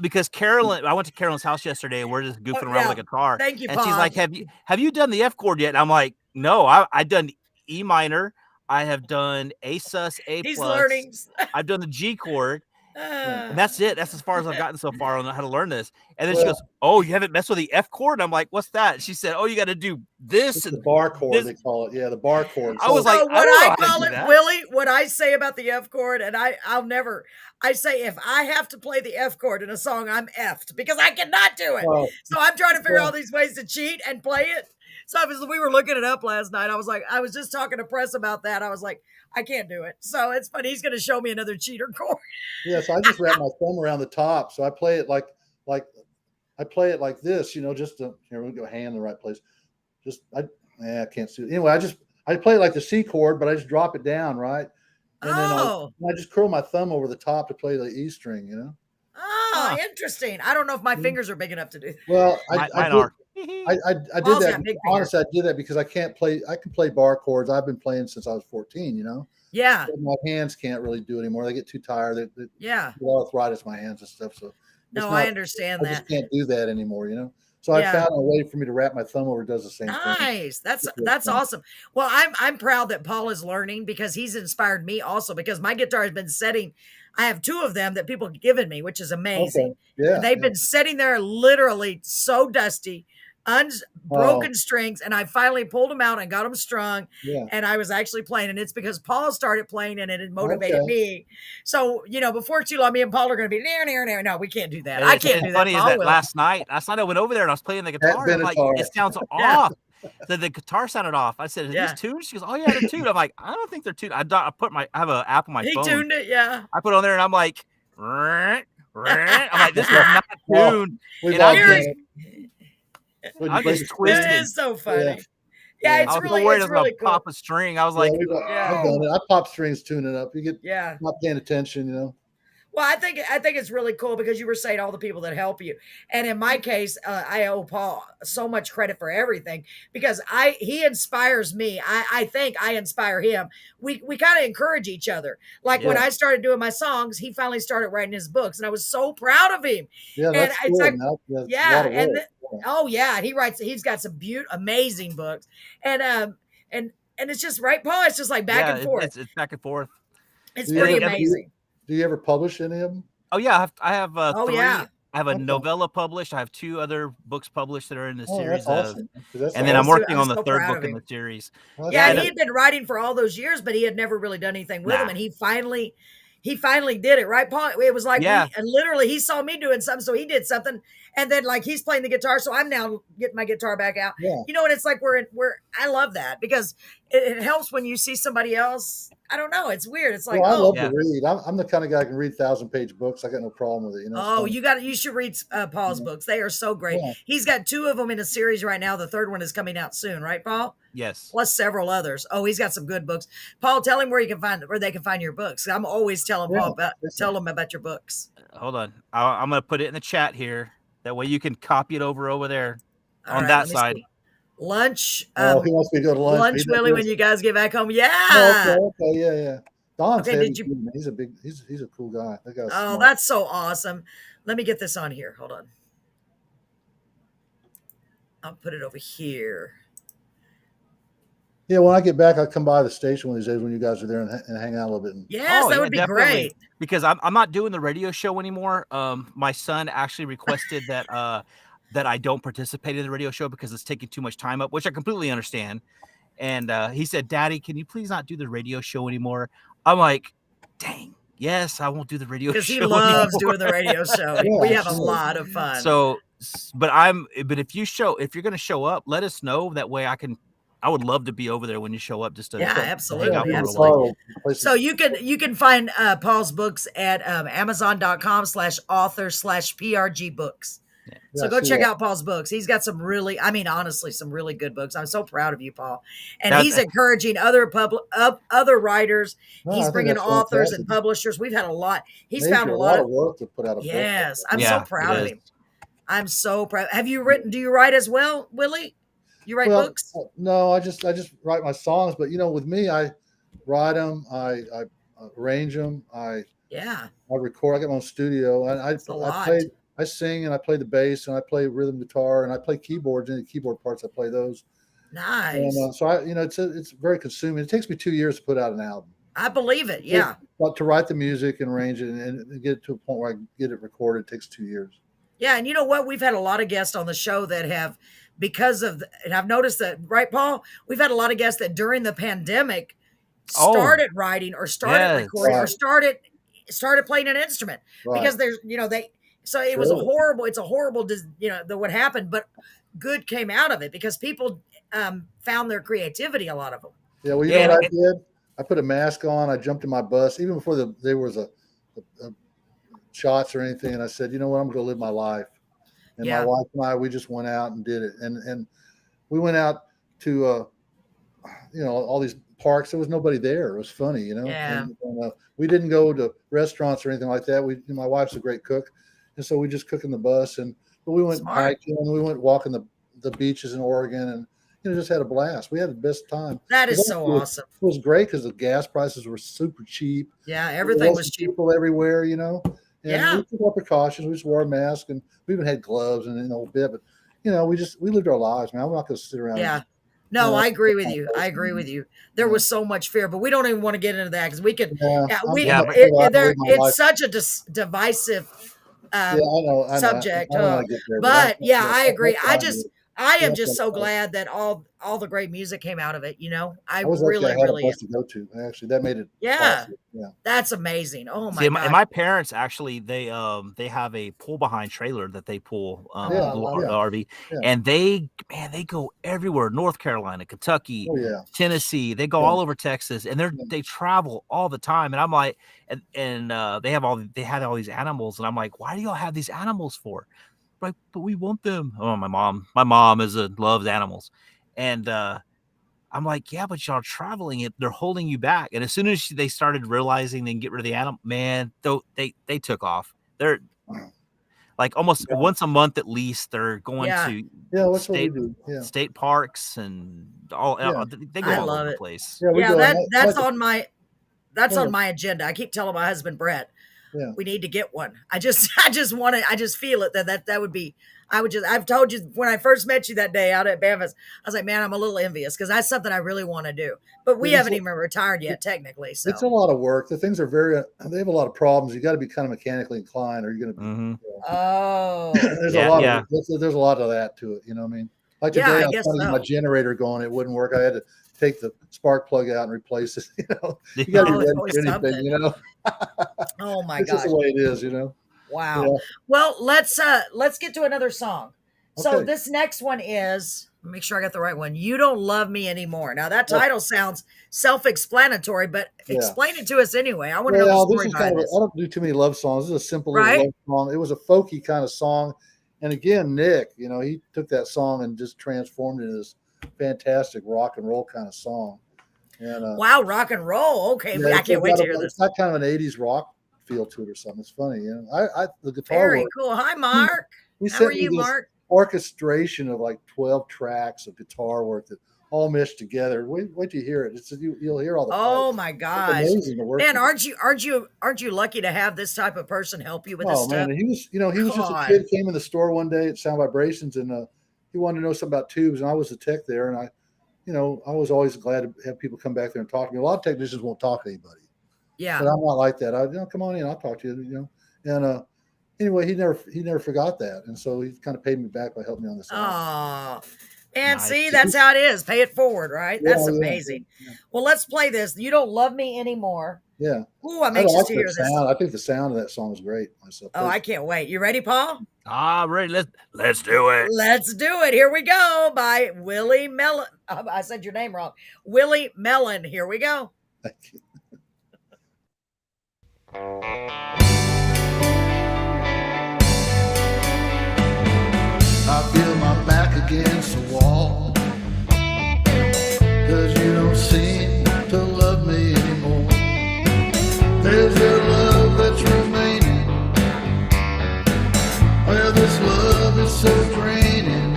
because Carolyn, I went to Carolyn's house yesterday, and we're just goofing around with a guitar. Thank you, and Pop. she's like, "Have you done the F chord yet?" And I'm like, "No, I've done E minor. I have done A sus A plus. He's learning. I've done the G chord." And that's it. That's as far as I've gotten so far on how to learn this. And then she goes, "Oh, you haven't messed with the F chord?" And I'm like, "What's that?" She said, "Oh, you got to do this and the bar chord. They call it. Yeah, the bar chord. I was like, what I call it, that. Willie, what I say about the F chord, and I say if I have to play the F chord in a song, I'm effed because I cannot do it. So I'm trying to figure out all these ways to cheat and play it. So we were looking it up last night. I was just talking to Press about that. I was like, I can't do it. So it's funny. He's going to show me another cheater chord. Yes, I just wrap my thumb around the top. So I play it like I play it like this, just to, here we go, hand in the right place. I can't see it. Anyway, I play it like the C chord, but I just drop it down, right? And then I just curl my thumb over the top to play the E string, Oh, interesting. I don't know if my fingers are big enough to do. Well, mine are. I did that. Honestly, I did that because I can play bar chords. I've been playing since I was 14, Yeah. But my hands can't really do it anymore. They get too tired. Yeah. Arthritis, my hands and stuff. So I understand that. I just can't do that anymore, So I found a way for me to wrap my thumb over. It does the same thing. Nice. That's awesome. Well, I'm proud that Paul is learning because he's inspired me also because my guitar has been setting. I have 2 of them that people have given me, which is amazing. Okay. Yeah. And they've been sitting there literally so dusty, broken strings, and I finally pulled them out and got them strung. Yeah. And I was actually playing, and it's because Paul started playing, and it had motivated me. So before too long, me and Paul are going to be near. No, we can't do that. I can't do that. Funny is that last night I went over there and I was playing the guitar. And I'm like, it sounds off. So the guitar sounded off. I said, "Are these tuned?" She goes, "Oh yeah, they're tuned." I'm like, "I don't think they're tuned." I have an app on my phone. He tuned it, yeah. I put it on there and I'm like, I'm like, this is not tuned. I'm just twisted. It is so funny. Yeah, it's really, worried it's really cool. Pop a string. I was like, I've done it. I pop strings, tune it up. You get not paying attention, Well, I think it's really cool because you were saying all the people that help you, and in my case, I owe Paul so much credit for everything because he inspires me. I think I inspire him. We kind of encourage each other. Like when I started doing my songs, he finally started writing his books, and I was so proud of him. Yeah, that's and cool. He writes. He's got some amazing books, and it's just right, Paul. It's just like back and forth. It's back and forth. It's pretty amazing. Do you ever publish any of them? Oh yeah, I have Oh, 3. yeah. I have a Okay. novella published. I have 2 other books published that are in the Oh, series that's awesome. 'Cause that's and then I'm awesome. working I'm on the so 3rd proud book of in him. the series. Well, that's Yeah, and And he had been writing for all those years, but he had never really done anything with them. Nah. And he finally did it, right, Paul? It was like Yeah. and literally he saw me doing something, so he did something, and then like he's playing the guitar, so I'm now getting my guitar back out. Yeah. You know, and it's like I love that because it helps when you see somebody else. I don't know, it's weird. It's like, Well, I love Yeah. to read. I'm the kind of guy that can read 1,000-page books. I got no problem with it. You know. oh, So, you should read Paul's books. They are so great. Yeah. He's got 2 of them in a series right now. The 3rd one is coming out soon, right, Paul? Yes. Plus several others. Oh, he's got some good books. Paul, tell him where they can find your books. I'm always telling Paul tell him about your books. Hold on. I'm going to put it in the chat here. That way you can copy it over there All on right, that let me side. see. Lunch. he wants me to go to lunch. Lunch, He Willie, does. when you guys get back home. Yeah. Oh, okay, yeah. Don's Okay, heavy. did you- Too, man. He's a cool guy. That guy's Oh, smart. that's so awesome. Let me get this on here. Hold on. I'll put it over here. Yeah, when I get back, I'll come by the station one of these days when you guys are there and hang out a little bit. Yes, that would be definitely. great. Because I'm not doing the radio show anymore. My son actually requested that that I don't participate in the radio show because it's taking too much time up, which I completely understand. And he said, "Daddy, can you please not do the radio show anymore?" I'm like, "Dang, yes, I won't do the radio show." Because he loves anymore. doing the radio show. Yeah, We have a sure. lot of fun. So, but if you're going to show up, let us know. That way I would love to be over there when you show up just to Yeah, hang absolutely, out for a little absolutely. while. So you can find Paul's books at amazon.com/author/PRG books. So go check out Paul's books. He's got some really, honestly, some really good books. I'm so proud of you, Paul. And he's encouraging other writers. He's bringing authors and publishers. We've had a lot. He's found a lot of work to put out a book. Yes, I'm so proud of him. I'm so proud. Have you written? Do you write as well, Willie? You write books? No, I just write my songs. But with me, I write them, I arrange them, I record. I got my own studio, and I sing and I play the bass and I play rhythm guitar and I play keyboards. Any keyboard parts, I play those. Nice. And so it's very consuming. It takes me 2 years to put out an album. I believe it. Yeah. But to write the music and arrange it and get it to a point where I get it recorded takes 2 years. Yeah, and you know what? We've had a lot of guests on the show that have, and I've noticed that, right, Paul? We've had a lot of guests that during the pandemic started writing or started recording or started playing an instrument because there's, so it was it's a horrible, what happened, but good came out of it because people found their creativity, a lot of them. Yeah, well, you know what I did? I put a mask on. I jumped in my bus, even before there was a shots or anything. And I said, you know what? I'm going to live my life. And my wife and I, we just went out and did it. And we went out to, all these parks. There was nobody there. It was funny, Yeah. And we didn't go to restaurants or anything like that. My wife's a great cook. And so we just cook in the bus. But we went hiking and we went walking the beaches in Oregon and, just had a blast. We had the best time. That is so awesome. It was great because the gas prices were super cheap. Yeah, everything was cheap. People everywhere, And we took our precautions. We just wore a mask and we even had gloves and a bit. But, we lived our lives, man. I'm not going to sit around. Yeah. No, I agree with you. There was so much fear, but we don't even want to get into that because we could. It's such a divisive subject. But I agree. I am just so glad that all the great music came out of it. I really am. To go to actually that made it. Yeah, that's amazing. Oh my God! And my parents actually they have a pull behind trailer that they pull the RV, and they go everywhere: North Carolina, Kentucky, Tennessee. They go all over Texas, and they travel all the time. And I'm like, and they had all these animals, and I'm like, why do y'all have these animals for? Like, but we want them. Oh, my mom loves animals, and I'm like, yeah, but y'all traveling they're holding you back. And as soon as they started realizing they can get rid of the animal, man, they took off. They're like almost once a month at least. They're going to state parks and all. They go all over the place. That's on my agenda. I keep telling my husband Brett, we need to get one. I just want to, I just feel it that would be, I've told you when I first met you that day out at Bamfast, I was like, man, I'm a little envious because that's something I really want to do, but we haven't even retired yet technically. So it's a lot of work. The things are they have a lot of problems. You got to be kind of mechanically inclined or you're going to be, there's a lot of that to it. You know what I mean? Like today, I was trying to get my generator going. It wouldn't work. I had to take the spark plug out and replace it. You know, you got to be ready for anything, you know? Oh my gosh. It's just the way it is, you know? Wow. Yeah. Well, let's get to another song. Okay. So this next one is, make sure I got the right one. You Don't Love Me Anymore. Now that title sounds self-explanatory, but explain it to us anyway. I want to know the story behind this. I don't do too many love songs. This is a simple little love song. It was a folky kind of song. And again, Nick, you know, he took that song and just transformed it into this fantastic rock and roll kind of song. And wow, rock and roll. Okay, I can't wait to hear this. It's got kind of an 80s rock feel to it or something. It's funny, you know. The guitar very cool. Hi, Mark. How are you, Mark? Orchestration of like 12 tracks of guitar work that all meshed together. Wait till you hear it. You'll hear all the parts. My gosh. It's amazing to work. Man, aren't you lucky to have this type of person help you with this stuff? Man, he was just a kid, came in the store one day at Sound Vibrations, and he wanted to know something about tubes, and I was the tech there, and I was always glad to have people come back there and talk to me. A lot of technicians won't talk to anybody. Yeah. But I'm not like that. Come on in, I'll talk to you, you know. And anyway, he never forgot that. And so he kind of paid me back by helping me on this. Oh, and nice. See, that's how it is. Pay it forward, right? That's amazing. Yeah. Well, let's play this. You Don't Love Me Anymore. Yeah. Ooh, I'm anxious to hear this. I think the sound of that song is great myself. Oh, I can't wait. You ready, Paul? Ready. Let's do it. Let's do it. Here we go by Willie Mellon. I said your name wrong. Willie Mellon. Here we go. Thank you. I feel my back against the wall, 'cause you don't seem to love me anymore. There's a love that's remaining, well, this love is so draining,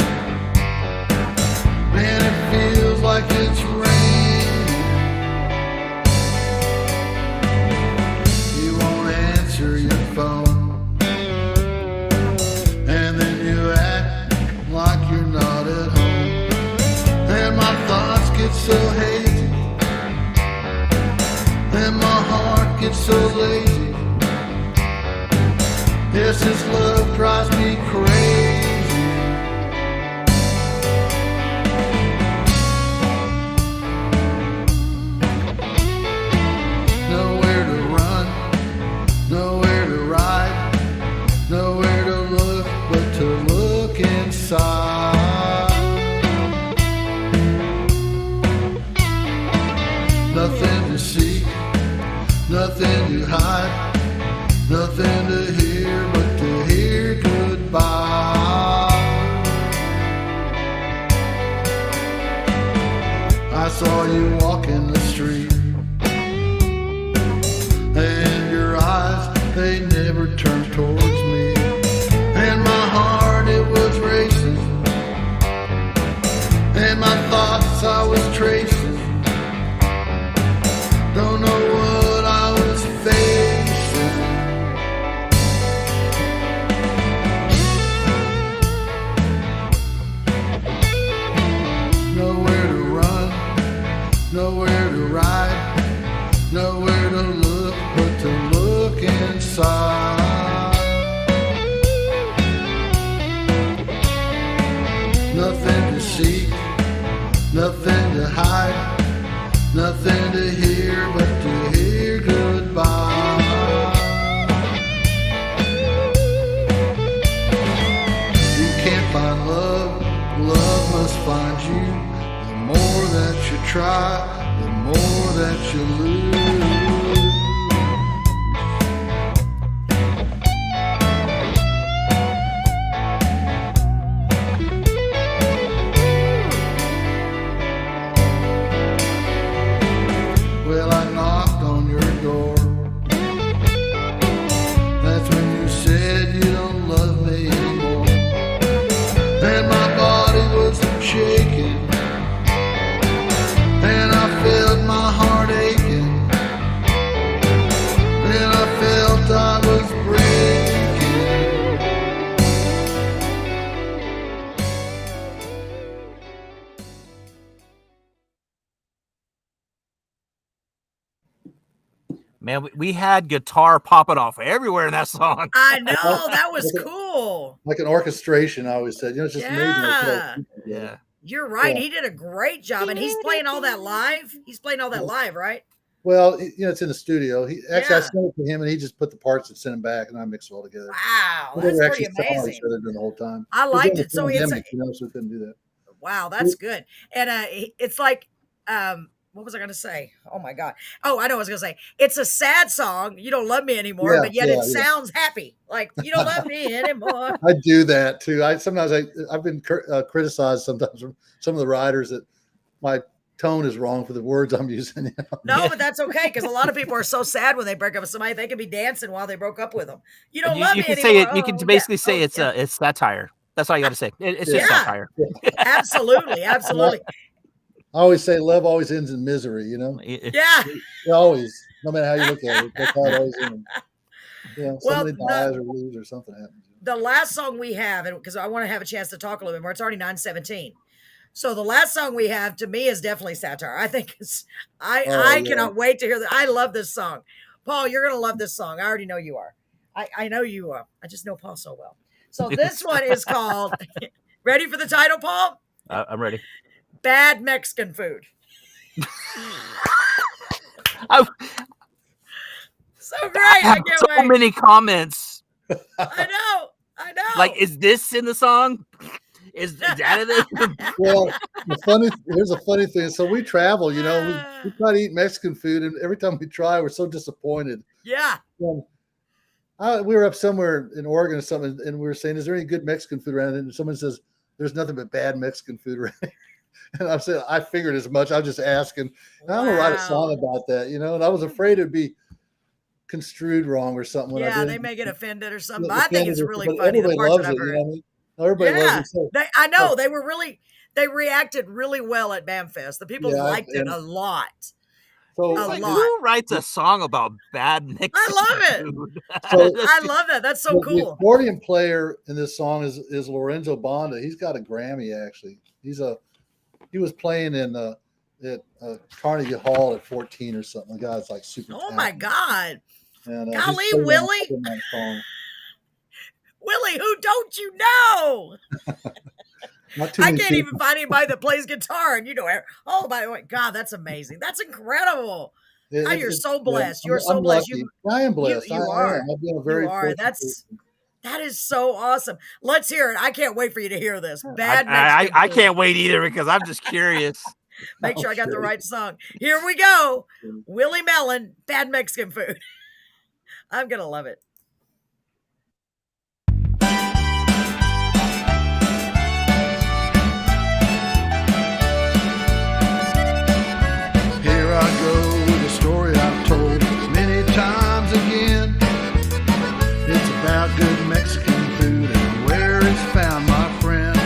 man, it feels like it's raining. You won't answer your phone, and then you act like you're not at home, and my thoughts get so hazy, and my heart gets so lazy. Yes, this love drives me crazy. Nowhere to run, nowhere to ride, nowhere to look but to look inside. Nothing to see, nothing to hide, nothing to hear but to hear goodbye. I saw you walking the street, and your eyes, they never turned towards me, and my heart, it was racing, and my thoughts I was tracing. Don't know what I was facing. Nowhere to run, nowhere to ride, nowhere to look but to look inside. Nothing to see, nothing to hide, nothing to hear but to hear goodbye. You can't find love, love must find you. The more that you try, the more that you lose. Well, I knocked on your door. That's when you said you don't love me anymore. And my body was shaking, and I felt my heart aching. Man, we had guitar popping off everywhere in that song. I know, that was cool. Like an orchestration, I always said. It's just amazing. Yeah. You're right. He did a great job, and he's playing all that live. He's playing all that live, right? Well, it's in the studio. I sent it to him, and he just put the parts and sent them back, and I mixed it all together. Wow, that's pretty amazing. Each other during the whole time. I liked it. So so we couldn't do that. Wow, that's good. And it's like, what was I going to say? Oh my God! Oh, I know what I was going to say. It's a sad song. You don't love me anymore, but yet it sounds happy. Like you don't love me anymore. I do that too. I've been criticized sometimes from some of the writers that my tone is wrong for the words I'm using. No, but that's okay because a lot of people are so sad when they break up with somebody they could be dancing while they broke up with them. You don't love me anymore. Say it. You can basically say it's satire. That's all you got to say. It's just satire. Absolutely. I always say love always ends in misery, Yeah. Always, no matter how you look at it. That's how it always ends. Somebody dies or leaves or something happens. The last song we have, and because I want to have a chance to talk a little bit more, it's already 9:17. So the last song we have to me is definitely satire. I think I cannot wait to hear that. I love this song. Paul, you're going to love this song. I already know you are. I know you are. I just know Paul so well. So this one is called, ready for the title, Paul? I'm ready. Bad Mexican Food. So great. I can't so wait. Many comments. I know. Like, is this in the song? Is that in it? Well, here's a funny thing. So we travel, we try to eat Mexican food, and every time we try, we're so disappointed. Yeah. We were up somewhere in Oregon or something, and we were saying, is there any good Mexican food around? And someone says, there's nothing but bad Mexican food around here. And I said, I figured as much. I was just asking. And I'm going to write a song about that, and I was afraid it'd be construed wrong or something. They may get offended or something. But I think it's really funny. The parts that I've heard. Everybody loves it. I know. They reacted really well at BAMFest. The people liked it a lot. So who writes a song about bad Mexican I love food? I love that. That's so cool. The accordion player in this song is Lorenzo Banda. He's got a Grammy, actually. He was playing at Carnegie Hall at 14 or something. The guy's like super talented. My God. And, golly, Willie. Willie, who don't you know? I can't even find anybody that plays guitar, and oh, by the way, God, that's amazing. That's incredible. You're so blessed. You're so blessed. I am blessed. You are. I've been a very that is so awesome. Let's hear it. I can't wait for you to hear this. I can't wait either because I'm just curious. Make sure I got the right song. Here we go. Willie Mellon, Bad Mexican Food. I'm going to love it. Here I go with a story I've told many times again. It's about good Mexican food and where it's found, my friends.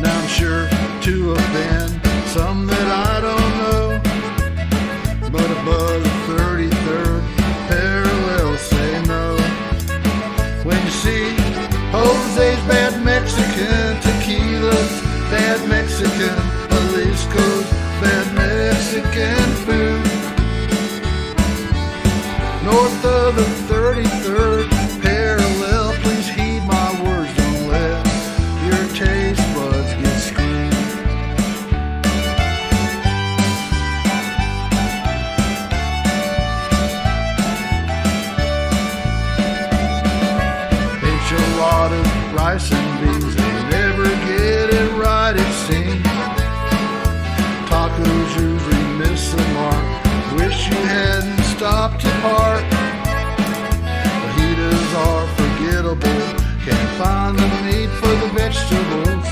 Now I'm sure to have been some that I don't know, but above the 33rd parallel say no. When you see Jose's Bad Mexican tequilas, Bad Mexican Jalisco's Bad Mexican food, north of the 33rd parallel, please heed my words, don't let your taste buds get screwed. Enchiladas, rice and beans, they never get it right, it seems. Tacos usually miss the mark. Wish you hadn't stopped to park. Fajitas are forgettable. Can't find the meat for the vegetables.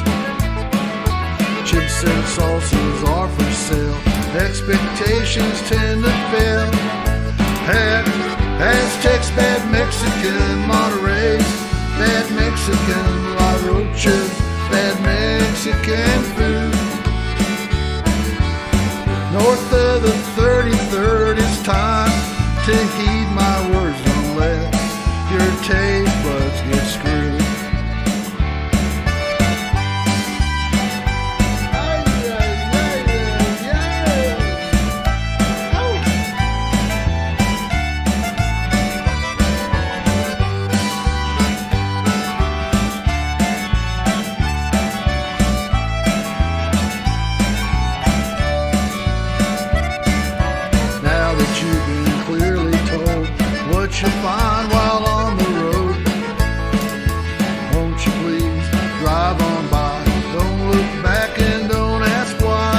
Chips and salsas are for sale. Expectations tend to fail. Aztecs, Bad Mexican, Monterey's Bad Mexican, La Rocha's Bad Mexican food. North of the 33rd, it's time to heed my words. Don't let your taste buds get screwed. you'll find while on the road. Won't you please drive on by? Don't look back and don't ask why.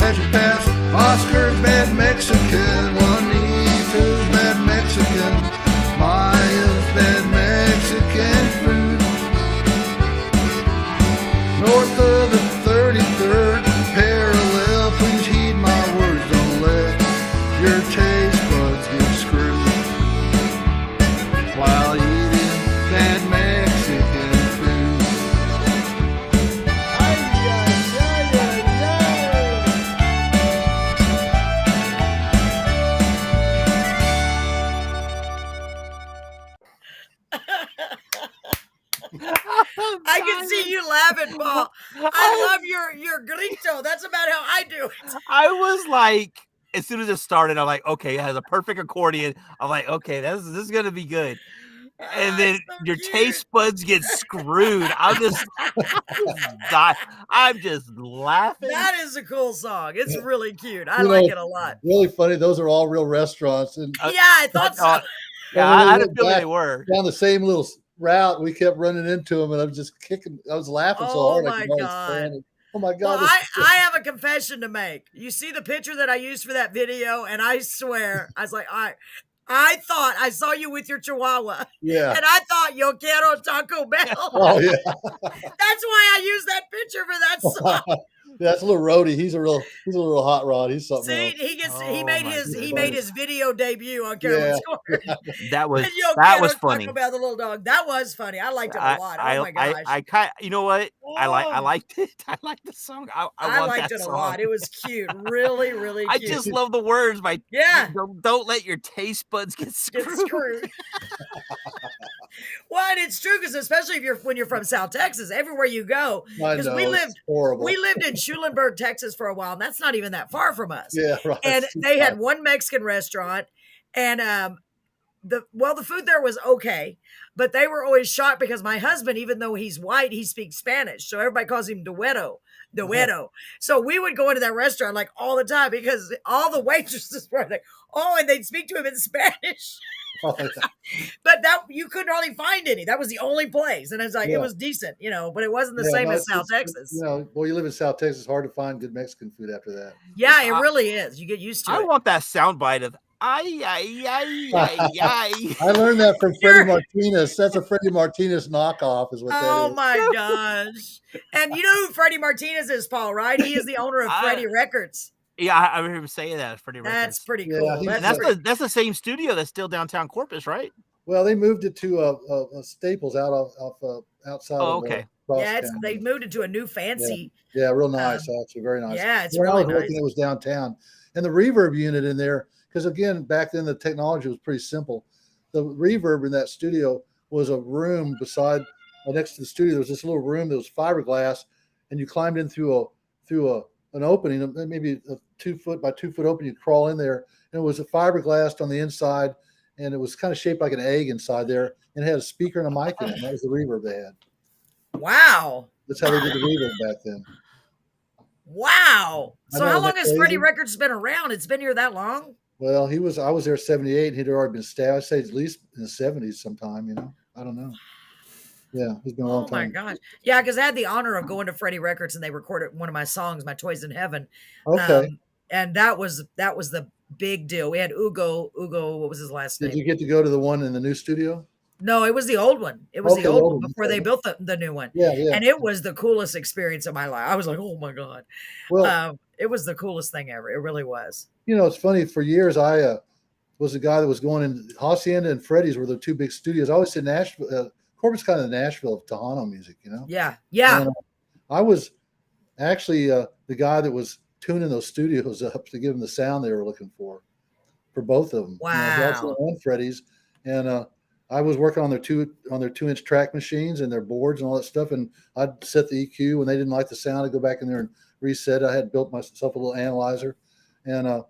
As you pass Oscar's Bad Mexican, Juanito's Bad Mexican, Maya's Bad Mexican food. North of the 33rd parallel, please heed my words. Don't let your taste buds get screwed while eating that Mexican food. I can see you laughing, Paul. I love your grito. That's about how I do it. I was like, as soon as it started, I'm like, okay, it has a perfect accordion. I'm like, okay, this is gonna be good. And then so your cute. taste buds get screwed. I'm just laughing. That is a cool song. It's really cute. I You like know, it a lot. Really funny. Those are all real restaurants, and Yeah, I thought so. Yeah, when we I had a went feeling back they were. down the same little route. We kept running into them, and I was just kicking. I was laughing so Oh hard. my I could almost God. stand it. Oh my Well, God! I have a confession to make. You see the picture that I used for that video, and I swear, I was like, I thought I saw you with your chihuahua, Yeah. and I thought yo quiero Taco Bell. Oh yeah. That's why I used that picture for that song. That's a little roadie. He's a little hot rod. He's something See, else. he made his video debut on Carolyn's Corner. That was And yo that quiero was funny. Taco Bell, the little dog. That was funny. I liked it a lot. Oh my gosh. I kind, you know what? I Oh. liked it. I liked the song. I I want liked that it a song. lot. It was cute. Really, really I cute. just love the words. Yeah. Don't let your taste buds get Get screwed. screwed. Well, and it's true because especially if when you're from South Texas, everywhere you go, I because know, we it's horrible. lived in Schulenburg, Texas for a while, and that's not even that far from us. Yeah, right. And they had one Mexican restaurant, and the food there was okay, but they were always shocked because my husband, even though he's white, he speaks Spanish, so everybody calls him Dueto. So we would go into that restaurant like all the time because all the waitresses were like, and they'd speak to him in Spanish. But that you couldn't hardly find any. That was the only place, and it's like it was decent, but it wasn't the same as South Texas. You live in South Texas. It's hard to find good Mexican food after that. Yeah, it really is. You get used to it. I want that soundbite of ay ay ay ay ay. I learned that from Freddie Martinez. That's a Freddie Martinez knockoff, is what that is. Oh my gosh! And you know who Freddie Martinez is, Paul? Right? He is the owner of Freddie Records. Yeah, I remember him saying that. Freddie Records. That's pretty cool. Yeah, that's the same studio that's still downtown Corpus, right? Well, they moved it to Staples outside. Oh, okay. They moved it to a new fancy. Yeah, real nice. Actually, very nice. Yeah, it's when really I was working, it was downtown, and the reverb unit in there. Because again, back then the technology was pretty simple. The reverb in that studio was a room next to the studio. There was this little room that was fiberglass, and you climbed in through an opening, maybe a 2 foot by 2 foot opening. You crawl in there, and it was a fiberglass on the inside, and it was kind of shaped like an egg inside there, and it had a speaker and a mic in it. And that was the reverb they had. Wow. That's how they did the reverb back then. Wow. So how long has crazy? Freddie Records been around? It's been here that long? Well, I was there 78, and he'd already been stabbed. I'd say at least in the 70s sometime, I don't know. Yeah, he's been a long time. Oh my gosh. Yeah, because I had the honor of going to Freddie Records and they recorded one of my songs, My Toys in Heaven. Okay. And that was the big deal. We had Ugo, what was his last name? Did you get to go to the one in the new studio? No, it was the old one. It was the old one before they built the new one. Yeah. And it was the coolest experience of my life. I was like, oh my God. Well, it was the coolest thing ever. It really was. It's funny. For years, I was the guy that was going in. Hacienda and Freddie's were the two big studios. I always said Nashville. Corpus kind of the Nashville of Tejano music, Yeah. And, I was actually the guy that was tuning those studios up to give them the sound they were looking for both of them. Wow. And Freddie's, and I was working on their 2-inch track machines and their boards and all that stuff. And I'd set the EQ when they didn't like the sound. I'd go back in there and reset. I had built myself a little analyzer, and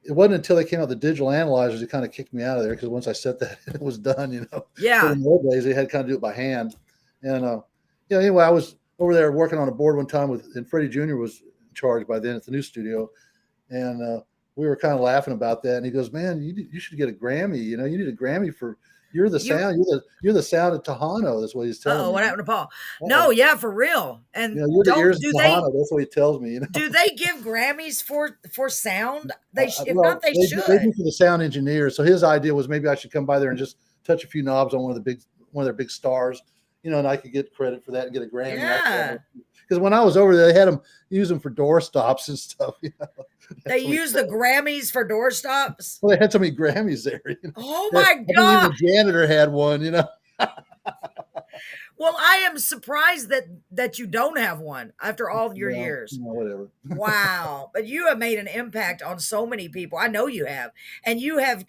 it wasn't until they came out with the digital analyzers that kind of kicked me out of there, because once I set that, it was done. Yeah. But in the old days, they had to kind of do it by hand. And anyway, I was over there working on a board one time and Freddie Jr. was in charge by then at the new studio, and we were kind of laughing about that, and he goes, "Man, you should get a Grammy. You know, you need a Grammy for you're the sound. You're the sound of Tejano." That's what he's telling me. What happened to Paul? No, yeah, for real. And you're the ears of Tejano. That's what he tells me. You know, do they give Grammys for sound? They should. They should. They do for the sound engineer. So his idea was maybe I should come by there and just touch a few knobs on one of their big stars, you know, and I could get credit for that and get a Grammy. Yeah. Because when I was over there, they had them use them for door stops and stuff. You know? They use the Grammys for door stops. Well, they had so many Grammys there. You know? Oh my God! The janitor had one. You know. Well, I am surprised that you don't have one after all your years. Whatever. Wow. But you have made an impact on so many people. I know you have. And you have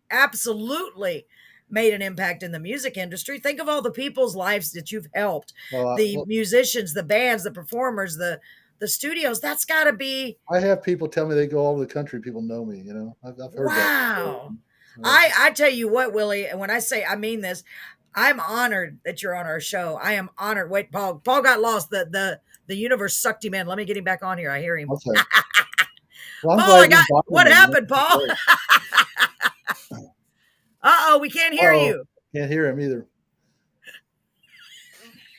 absolutely made an impact in the music industry. Think of all the people's lives that you've helped. The musicians, the bands, the performers, the studios. That's got to be. I have people tell me they go all over the country. People know me, you know. I've heard that. Wow. I tell you what, Willie, and when I say I mean this, I'm honored that you're on our show. I am honored. Wait, Paul got lost. The universe sucked him in. Let me get him back on here. I hear him. Okay. Well, Paul, what happened, Paul? Uh-oh, we can't hear you. Can't hear him either.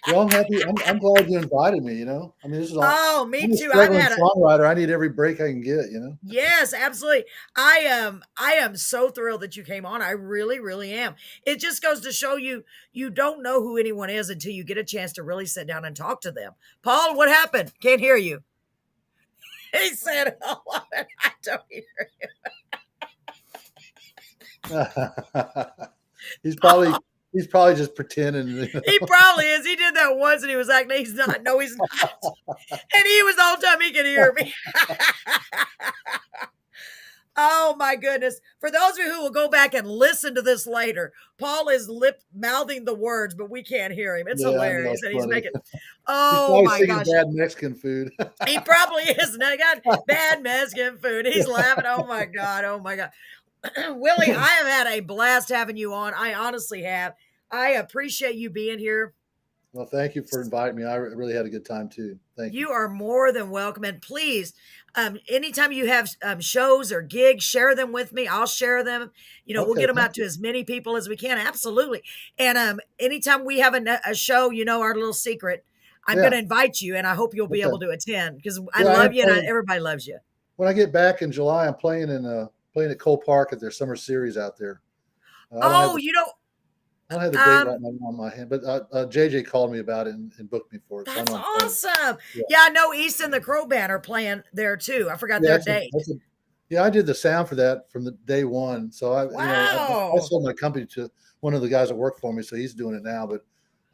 Well, I'm happy. I'm glad you invited me, you know. I mean, this is all. Oh, me too. I'm a songwriter. I need every break I can get, you know. Yes, absolutely. I am so thrilled that you came on. I really, really am. It just goes to show you don't know who anyone is until you get a chance to really sit down and talk to them. Paul, what happened? Can't hear you. He said, "Oh, I don't hear you." He's probably just pretending. He probably is. He did that once and he was like, he's not. No, he's not. And he was the whole time he could hear me. Oh my goodness. For those of you who will go back and listen to this later, Paul is mouthing the words, but we can't hear him. It's hilarious. And he's making, oh my gosh. Bad Mexican food. He probably is. Now, got bad Mexican food. He's laughing. Oh my God. Oh my God. Willie, I have had a blast having you on. I honestly have. I appreciate you being here. Well, thank you for inviting me. I really had a good time too. Thank you. You are more than welcome. And please, anytime you have shows or gigs, share them with me. I'll share them. You know, we'll get them out to as many people as we can. Absolutely. And anytime we have a show, you know, our little secret, I'm going to invite you, and I hope you'll be able to attend because I love you and everybody loves you. When I get back in July, I'm playing at Cole Park at their summer series out there. I don't have the date right now on my hand, but JJ called me about it and booked me for it. That's awesome. Yeah, I know East and the Crow Band are playing there too. I forgot their date. I did the sound for that from the day one. So I sold my company to one of the guys that worked for me, so he's doing it now. But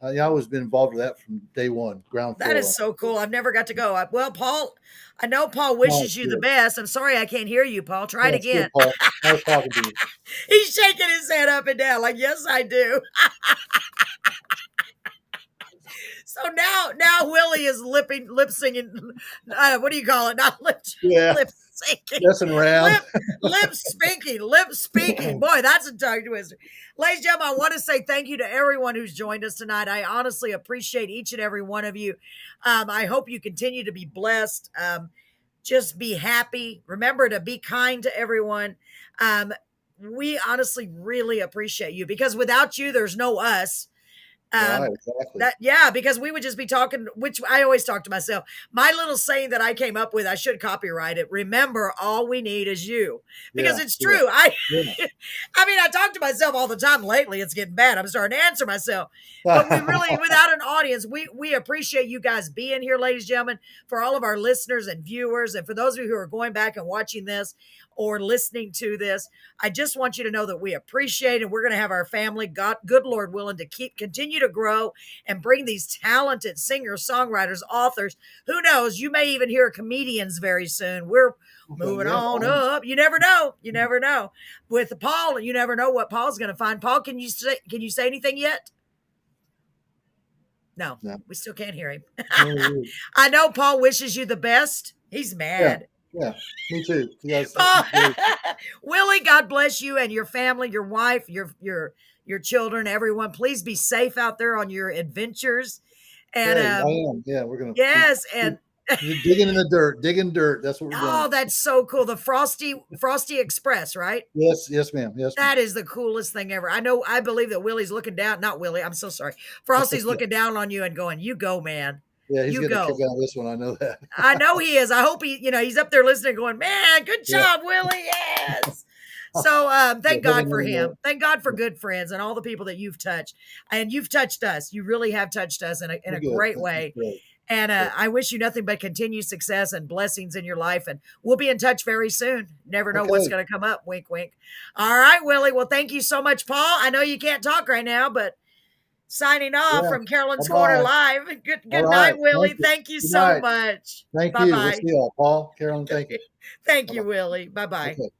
I always been involved with that from day one, ground floor. That is so cool. I've never got to go. Well, Paul, I know Paul wishes you the best. I'm sorry I can't hear you, Paul. Try it again. Good, Paul. Nice talking to you. He's shaking his head up and down like, yes, I do. So now Willie is lip singing. What do you call it? Not lip singing. Messing around. Lip speaking. Boy, that's a tongue twister. Ladies and gentlemen, I want to say thank you to everyone who's joined us tonight. I honestly appreciate each and every one of you. I hope you continue to be blessed. Just be happy. Remember to be kind to everyone. We honestly really appreciate you because without you, there's no us. Right, exactly. Because we would just be talking, which I always talk to myself. My little saying that I came up with, I should copyright it. Remember, all we need is you, because it's true. I mean, I talk to myself all the time. Lately, it's getting bad. I'm starting to answer myself, but we really, without an audience, we appreciate you guys being here, ladies and gentlemen, for all of our listeners and viewers. And for those of you who are going back and watching this or listening to this, I just want you to know that we appreciate it. We're going to have our family, good Lord willing, to continue to grow and bring these talented singers, songwriters, authors. Who knows? You may even hear comedians very soon. We're moving on up. You never know. You never know. With Paul, you never know what Paul's going to find. Paul, can you say anything yet? No, we still can't hear him. I know Paul wishes you the best. He's mad. Yeah, me too. Yes. Willie, God bless you and your family, your wife, your children, everyone. Please be safe out there on your adventures. And I am. Yeah, we're gonna. Yes, Digging in the dirt, digging dirt. That's what we're doing. Oh, that's so cool. The Frosty Express, right? Yes, ma'am. Yes, ma'am. That is the coolest thing ever. I believe that Willie's looking down. Not Willie. I'm so sorry. Frosty's looking down on you and going, "You go, man. Yeah, he's You getting a go." kick out of this one. I know that. I know he is. I hope he's up there listening, going, "Man, good job, Willie." Yes. So thank God for him. Thank God for good friends and all the people that you've touched. And you've touched us. You really have touched us in a great way. And I wish you nothing but continued success and blessings in your life. And we'll be in touch very soon. Never know what's going to come up. Wink, wink. All right, Willie. Well, thank you so much, Paul. I know you can't talk right now, but signing off from Carolyn's Corner Live. Good night, Willie. Thank you so much. Thank you. We'll see you all. Paul, Carolyn, thank you. Thank you, Willie. Bye-bye. Okay.